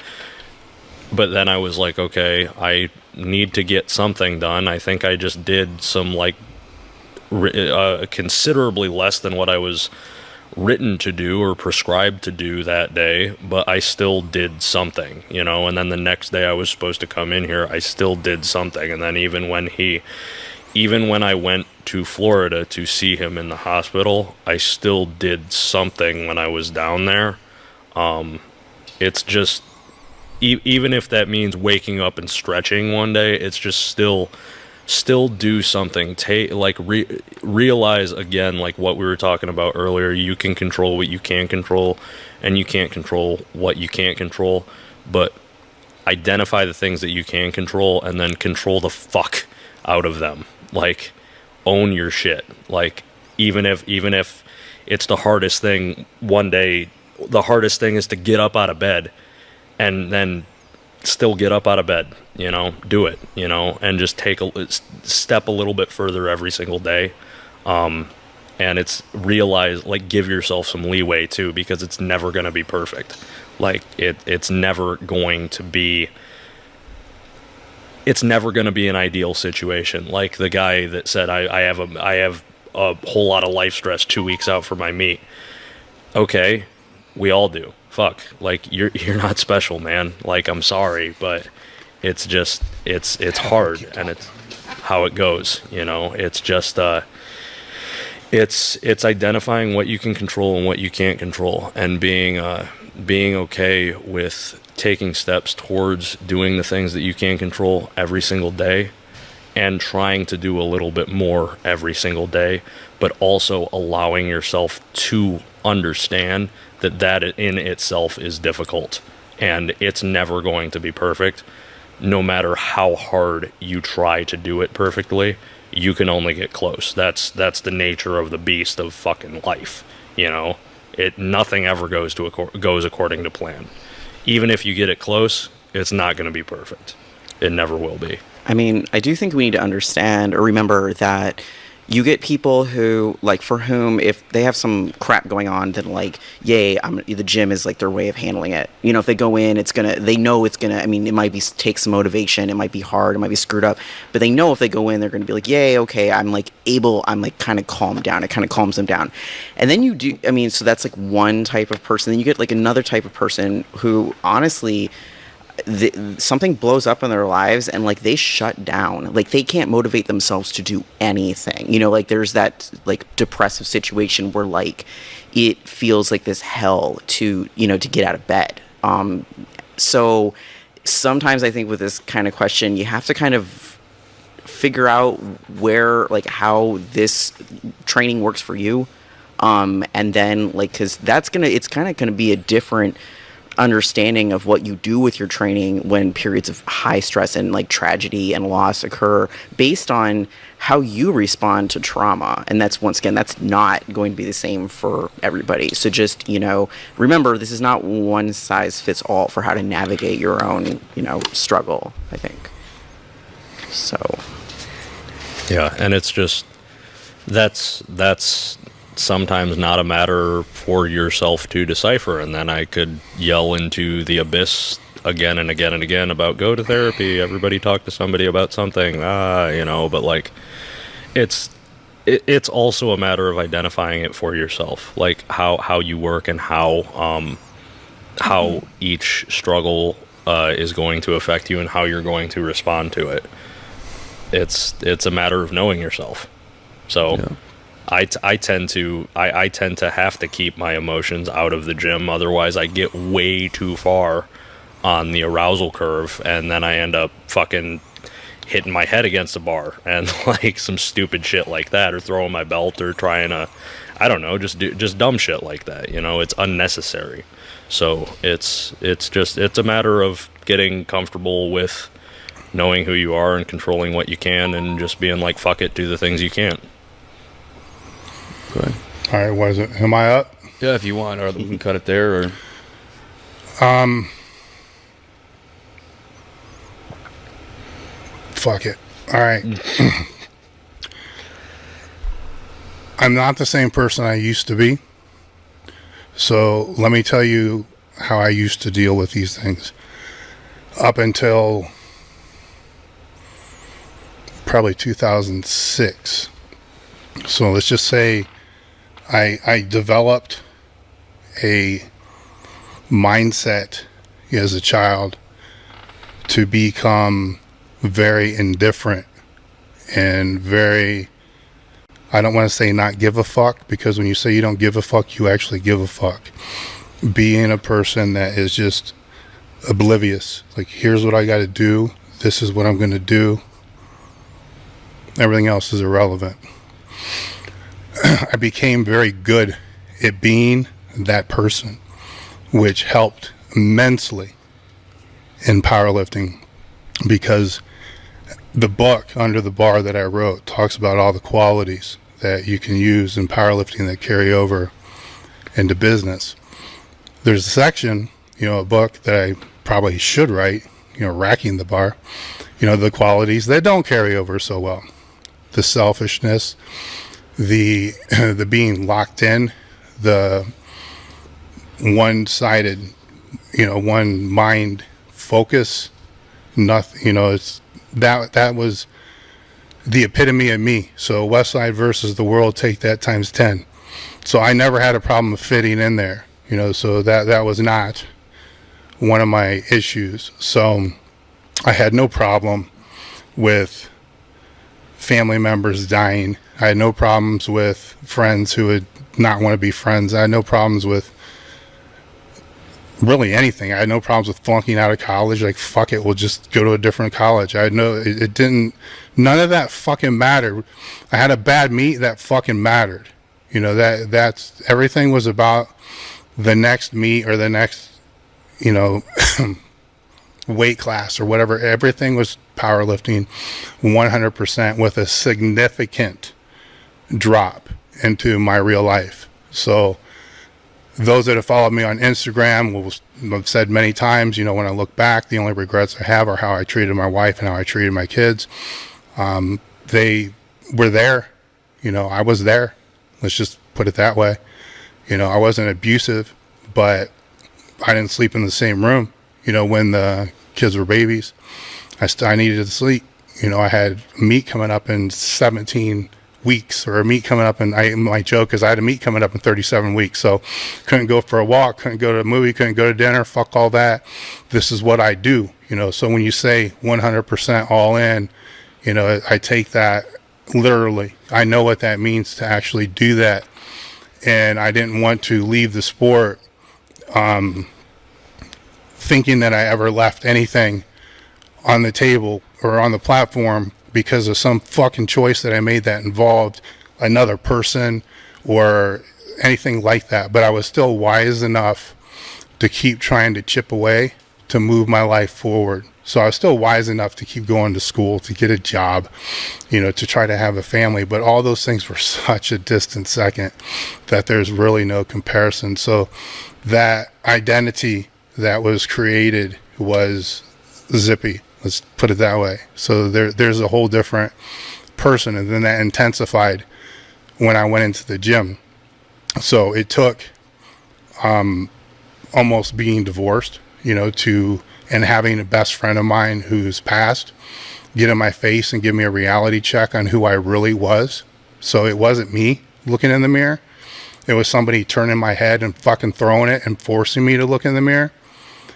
But then I was like, okay, I need to get something done. I think I just did some, like, considerably less than what I was written to do or prescribed to do that day, but I still did something, you know. And then the next day I was supposed to come in here, I still did something. And then even when I went to Florida to see him in the hospital, I still did something when I was down there. It's just, even if that means waking up and stretching one day, it's just still do something. Realize again, like what we were talking about earlier, you can control what you can control, and you can't control what you can't control, but identify the things that you can control and then control the fuck out of them. Like, own your shit. Like, even if it's the hardest thing one day, the hardest thing is to get up out of bed, and then still get up out of bed, you know, do it, you know, and just take a step a little bit further every single day. And And it's realize, like, give yourself some leeway too, because it's never going to be perfect. Like it's never going to be an ideal situation. Like the guy that said, I have a whole lot of life stress 2 weeks out for my meet. Okay, we all do. Fuck, like you're not special, man. Like, I'm sorry, but it's just it's hard, and it's how it goes. You know, it's just it's identifying what you can control and what you can't control, and being okay with taking steps towards doing the things that you can control every single day, and trying to do a little bit more every single day, but also allowing yourself to understand that in itself is difficult, and it's never going to be perfect. No matter how hard you try to do it perfectly, you can only get close. That's the nature of the beast of fucking life, you know? Nothing ever goes according to plan. Even if you get it close, it's not going to be perfect. It never will be. I mean, I do think we need to understand or remember that you get people who, like, for whom if they have some crap going on, then like, yay, the gym is like their way of handling it. You know, if they go in, they know it's gonna, I mean, it might take some motivation, it might be hard, it might be screwed up, but they know if they go in, they're gonna be like, yay, okay, I'm like kind of calmed down. It kind of calms them down. And then you do, I mean, so that's like one type of person. Then you get like another type of person who honestly, something blows up in their lives and like they shut down, like they can't motivate themselves to do anything, you know, like there's that like depressive situation where like it feels like this hell to, you know, to get out of bed. So sometimes I think with this kind of question you have to kind of figure out where, like, how this training works for you, and then like, because it's kind of gonna be a different understanding of what you do with your training when periods of high stress and like tragedy and loss occur, based on how you respond to trauma. And that's, once again, that's not going to be the same for everybody. So just, you know, remember, this is not one size fits all for how to navigate your own, you know, struggle, I think. So yeah, and it's just that's sometimes not a matter for yourself to decipher, and then I could yell into the abyss again and again and again about go to therapy, everybody talk to somebody about something, you know, but like it's also a matter of identifying it for yourself, like how you work and how each struggle is going to affect you and how you're going to respond to it. It's a matter of knowing yourself. So yeah. I tend to have to keep my emotions out of the gym, otherwise I get way too far on the arousal curve, and then I end up fucking hitting my head against a bar and like some stupid shit like that, or throwing my belt, or trying to, I don't know, just dumb shit like that. You know, it's unnecessary. So it's a matter of getting comfortable with knowing who you are and controlling what you can, and just being like, fuck it, do the things you can't. All right, what is it? Am I up? Yeah, if you want, or we can cut it there, or fuck it. All right. I'm not the same person I used to be. So let me tell you how I used to deal with these things. Up until probably 2006. So let's just say I developed a mindset as a child to become very indifferent and very, I don't want to say not give a fuck, because when you say you don't give a fuck, you actually give a fuck. Being a person that is just oblivious, like, here's what I got to do, this is what I'm going to do, everything else is irrelevant. I became very good at being that person, which helped immensely in powerlifting, because the book Under the Bar that I wrote talks about all the qualities that you can use in powerlifting that carry over into business. There's a section, you know, a book that I probably should write, you know, Racking the Bar, you know, the qualities that don't carry over so well. The selfishness, the the being locked in, the one-sided, one mind focus. Nothing, it's that was the epitome of me. So West Side versus the world, take that times 10. So I never had a problem fitting in there, so that was not one of my issues. So I had no problem with family members dying. I had no problems with friends who would not want to be friends. I had no problems with really anything. I had no problems with flunking out of college. Like, fuck it, we'll just go to a different college. I had it didn't, none of that fucking mattered. I had a bad meet, that fucking mattered. That's everything was about the next meet or the next, weight class or whatever. Everything was powerlifting 100% with a significant drop into my real life. So those that have followed me on Instagram will have said many times, when I look back, the only regrets I have are how I treated my wife and how I treated my kids. They were there, I was there. Let's just put it that way. I wasn't abusive, but I didn't sleep in the same room, when the kids were babies. I needed to sleep. I had meat coming up in 17 weeks, or a meet coming up in, my joke is I had a meet coming up in 37 weeks. So couldn't go for a walk, couldn't go to a movie, couldn't go to dinner, fuck all that. This is what I do, So when you say 100% all in, I take that literally. I know what that means to actually do that. And I didn't want to leave the sport thinking that I ever left anything on the table or on the platform because of some fucking choice that I made that involved another person or anything like that. But I was still wise enough to keep trying to chip away to move my life forward. So I was still wise enough to keep going to school, to get a job, to try to have a family. But all those things were such a distant second that there's really no comparison. So that identity that was created was zippy. Let's put it that way. So there's a whole different person. And then that intensified when I went into the gym. So it took almost being divorced, and having a best friend of mine who's passed get in my face and give me a reality check on who I really was. So it wasn't me looking in the mirror. It was somebody turning my head and fucking throwing it and forcing me to look in the mirror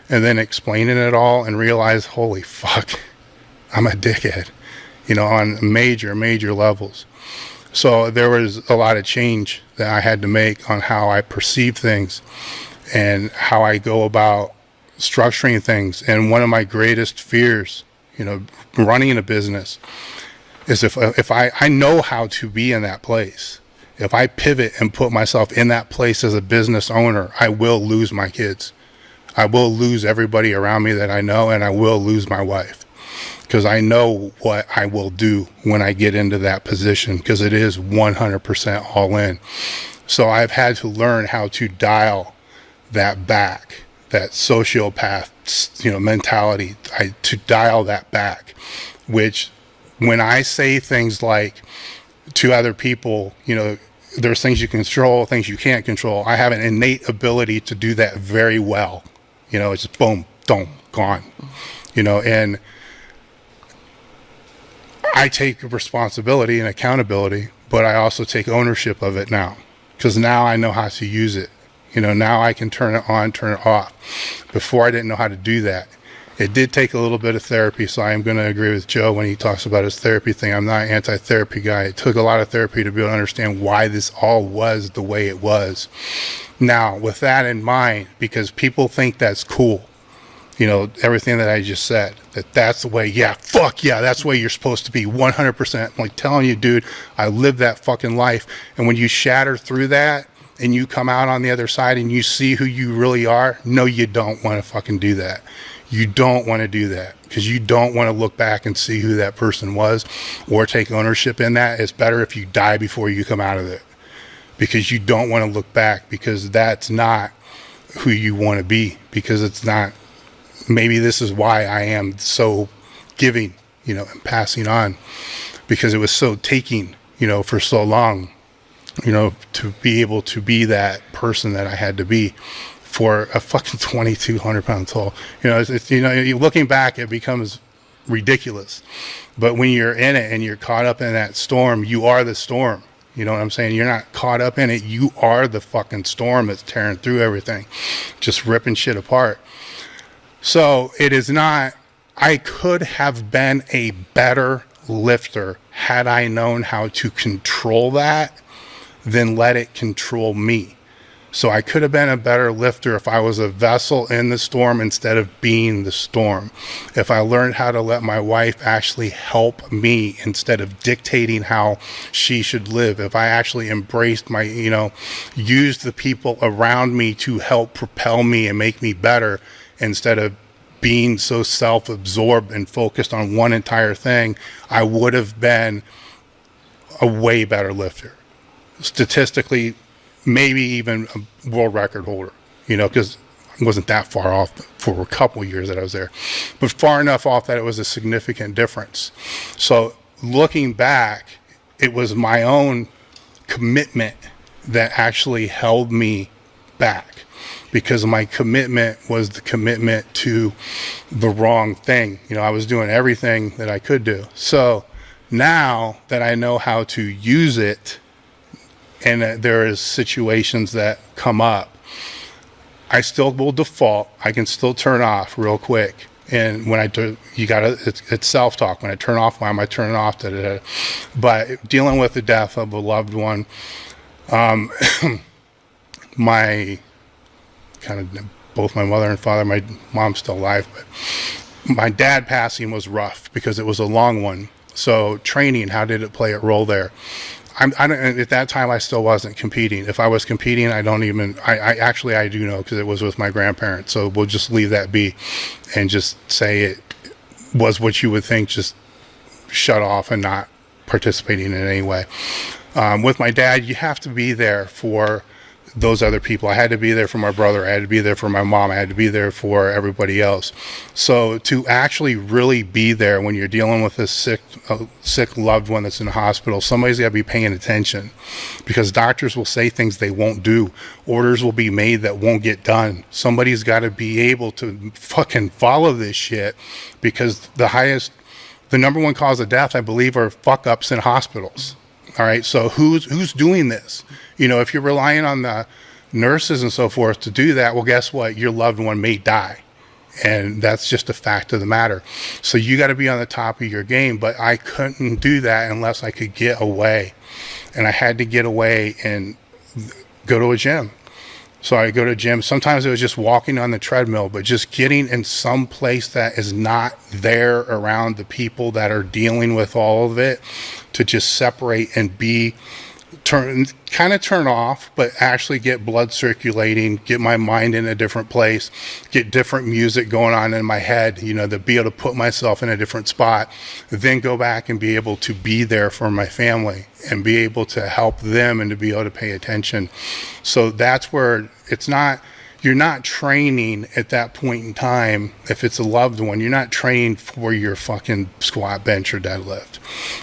and then explaining it all and realize, holy fuck, I'm a dickhead, on major levels. So there was a lot of change that I had to make on how I perceive things and how I go about structuring things. And one of my greatest fears, running a business, is if I know how to be in that place. If I pivot and put myself in that place as a business owner, I will lose my kids. I will lose everybody around me that I know, and I will lose my wife. Because I know what I will do when I get into that position, because it is 100% all in. So I've had to learn how to dial that back, that sociopath, mentality, to dial that back, which when I say things like to other people, there's things you control, things you can't control. I have an innate ability to do that very well. It's just boom, boom, gone, and I take responsibility and accountability, but I also take ownership of it now, because now I know how to use it. Now I can turn it on, turn it off. Before I didn't know how to do that. It did take a little bit of therapy, so I am going to agree with Joe when he talks about his therapy thing. I'm not an anti-therapy guy. It took a lot of therapy to be able to understand why this all was the way it was. Now, with that in mind, because people think that's cool, everything that I just said, that's the way, that's the way you're supposed to be, 100%. I'm like telling you, dude, I lived that fucking life. And when you shatter through that, and you come out on the other side and you see who you really are, no, you don't want to fucking do that. You don't want to do that, because you don't want to look back and see who that person was or take ownership in that. It's better if you die before you come out of it, because you don't want to look back, because that's not who you want to be, because it's not. Maybe this is why I am so giving, and passing on, because it was so taking, for so long. to be able to be that person that I had to be for a fucking 2,200 pound tall. Looking back, it becomes ridiculous. But when you're in it and you're caught up in that storm, you are the storm. You know what I'm saying? You're not caught up in it. You are the fucking storm that's tearing through everything, just ripping shit apart. So it is not, I could have been a better lifter had I known how to control that than let it control me. So I could have been a better lifter if I was a vessel in the storm instead of being the storm. If I learned how to let my wife actually help me instead of dictating how she should live. If I actually embraced used the people around me to help propel me and make me better instead of being so self-absorbed and focused on one entire thing, I would have been a way better lifter. Statistically, maybe even a world record holder, because I wasn't that far off for a couple of years that I was there, but far enough off that it was a significant difference. So looking back, it was my own commitment that actually held me back, because my commitment was the commitment to the wrong thing. I was doing everything that I could do. So now that I know how to use it, and there is situations that come up, I still will default. I can still turn off real quick. And when I do, it's self-talk. When I turn off, why am I turning off? But dealing with the death of a loved one, both my mother and father, my mom's still alive, but my dad passing was rough because it was a long one. So training, how did it play a role there? At that time, I still wasn't competing. If I was competing, I do know, because it was with my grandparents. So we'll just leave that be and just say it was what you would think, just shut off and not participating in any way. With my dad, you have to be there for those other people. I had to be there for my brother. I had to be there for my mom. I had to be there for everybody else. So to actually really be there when you're dealing with a sick loved one that's in the hospital, somebody's got to be paying attention, because doctors will say things they won't do. Orders will be made that won't get done. Somebody's got to be able to fucking follow this shit, because the number one cause of death, I believe, are fuck ups in hospitals. All right. So who's doing this? If you're relying on the nurses and so forth to do that, well, guess what? Your loved one may die. And that's just a fact of the matter. So you got to be on the top of your game. But I couldn't do that unless I could get away. And I had to get away and go to a gym. So I go to a gym. Sometimes it was just walking on the treadmill, but just getting in some place that is not there around the people that are dealing with all of it, to just separate and turn off, but actually get blood circulating, get my mind in a different place, get different music going on in my head, to be able to put myself in a different spot, then go back and be able to be there for my family and be able to help them and to be able to pay attention. So that's where you're not training at that point in time. If it's a loved one, you're not training for your fucking squat, bench, or deadlift.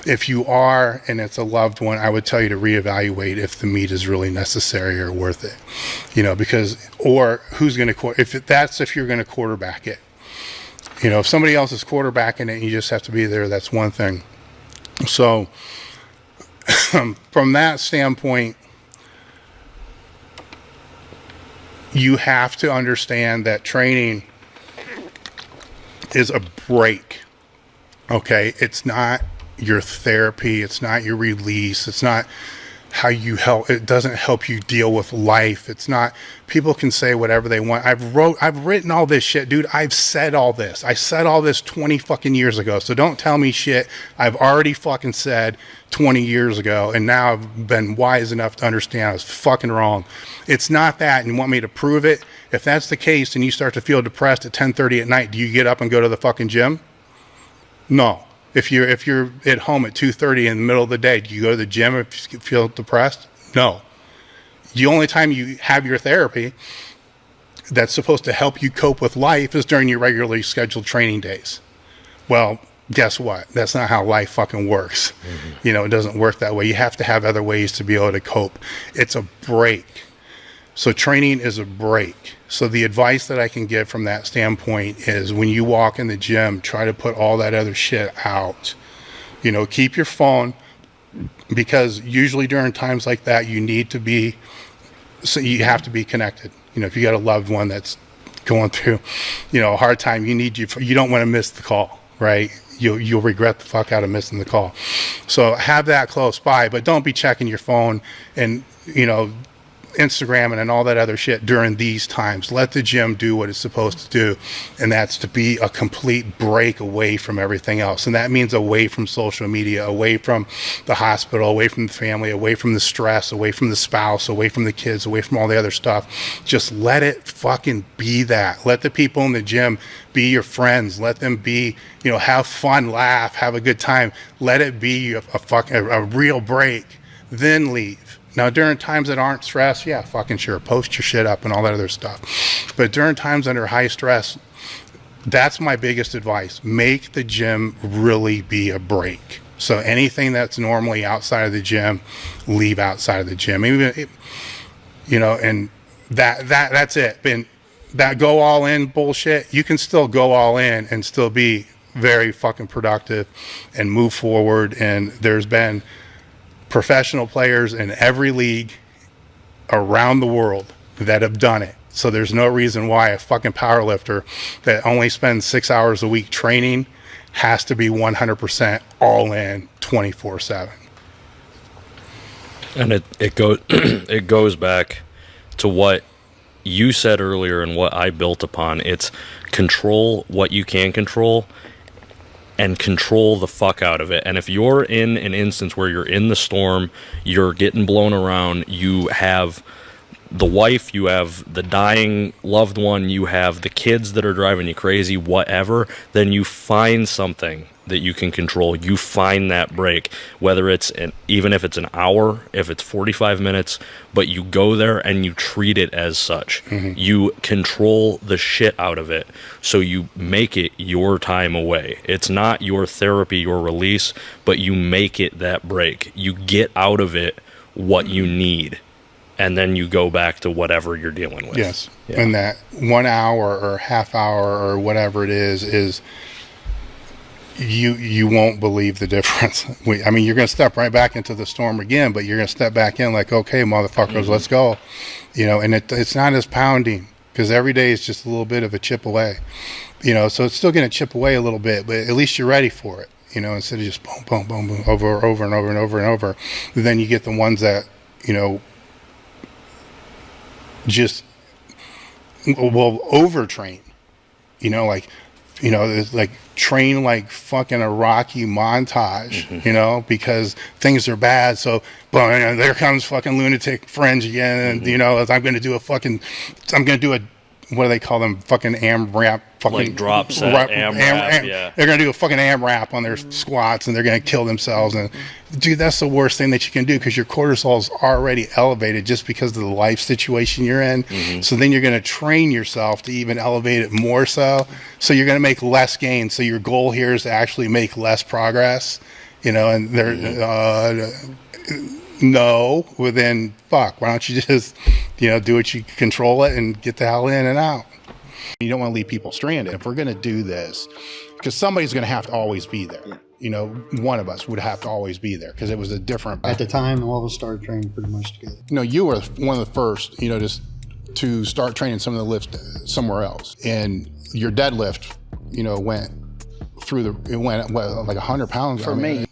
If you are, and it's a loved one, I would tell you to reevaluate if the meet is really necessary or worth it. Or who's going to, if you're going to quarterback it. If somebody else is quarterbacking it and you just have to be there, that's one thing. So from that standpoint, you have to understand that training is a break, okay? It's not your therapy. It's not your release. It's not how you help. It doesn't help you deal with life. It's not, people can say whatever they want. I've written all this shit, dude. I've said all this. I said all this 20 fucking years ago. So don't tell me shit I've already fucking said 20 years ago, and now I've been wise enough to understand I was fucking wrong. It's not that, and you want me to prove it? If that's the case and you start to feel depressed at 10:30 at night, do you get up and go to the fucking gym? No. If you're at home at 2:30 in the middle of the day, do you go to the gym if you feel depressed? No. The only time you have your therapy that's supposed to help you cope with life is during your regularly scheduled training days. Well, guess what? That's not how life fucking works. You know, it doesn't work that way. You have to have other ways to be able to cope. It's a break. So training is a break. So the advice that I can give from that standpoint is when you walk in the gym, try to put all that other shit out. You know, keep your phone, because usually during times like that, you need to be, so you have to be connected. You know, if you got a loved one that's going through, you know, a hard time, you don't want to miss the call, right? You'll regret the fuck out of missing the call. So have that close by, but don't be checking your phone and, you know, Instagram and all that other shit during these times. Let the gym do what it's supposed to do, and that's to be a complete break away from everything else. And that means away from social media, away from the hospital, away from the family, away from the stress, away from the spouse, away from the kids, away from all the other stuff. Just let it fucking be that. Let the people in the gym be your friends. Let them be, you know, have fun, laugh, have a good time. Let it be a real break, then leave. Now, during times that aren't stress, yeah, fucking sure, post your shit up and all that other stuff. But during times under high stress, that's my biggest advice. Make the gym really be a break. So anything that's normally outside of the gym, leave outside of the gym. Even, you know, and that's it. And that go all in bullshit, you can still go all in and still be very fucking productive and move forward. And there's been professional players in every league around the world that have done it. So there's no reason why a fucking powerlifter that only spends 6 hours a week training has to be 100% all in 24/7. And it goes back to what you said earlier and what I built upon. It's control what you can control and control the fuck out of it. And if you're in an instance where you're in the storm, you're getting blown around, you have the wife, you have the dying loved one, you have the kids that are driving you crazy, whatever, then you find something that you can control. You find that break, whether it's even if it's an hour, if it's 45 minutes, but you go there and you treat it as such. You control the shit out of it, so you make it your time away. It's not your therapy, your release, but you make it that break. You get out of it what you need, and then you go back to whatever you're dealing with. Yes. Yeah. And that 1 hour or half hour or whatever it is you won't believe the difference. I mean, you're going to step right back into the storm again, but you're going to step back in like, okay, motherfuckers, let's go. You know, and it's not as pounding, because every day is just a little bit of a chip away. You know, so it's still going to chip away a little bit, but at least you're ready for it. You know, instead of just boom, boom, boom, boom, over and over and over and over and over. Then you get the ones that, you know, just will overtrain. You know, like, you know, it's like train like fucking a Rocky montage, you know, because things are bad. So, boom, there comes fucking lunatic fringe again. And, you know, I'm going to do a, what do they call them? Fucking AMRAP. Fucking Like drop set, AMRAP, yeah. They're going to do a fucking AMRAP on their squats, and they're going to kill themselves. And, dude, that's the worst thing that you can do, because your cortisol is already elevated just because of the life situation you're in. So then you're going to train yourself to even elevate it more so. So you're going to make less gain. So your goal here is to actually make less progress, you know, and no, well then, fuck, why don't you just, you know, do what you control it and get the hell in and out. You don't want to leave people stranded. If we're going to do this, because somebody's going to have to always be there. Yeah. You know, one of us would have to always be there, because it was a different... At the time, all of us started training pretty much together. You know, you were one of the first, you know, just to start training some of the lifts somewhere else. And your deadlift, you know, went like 100 pounds. For me.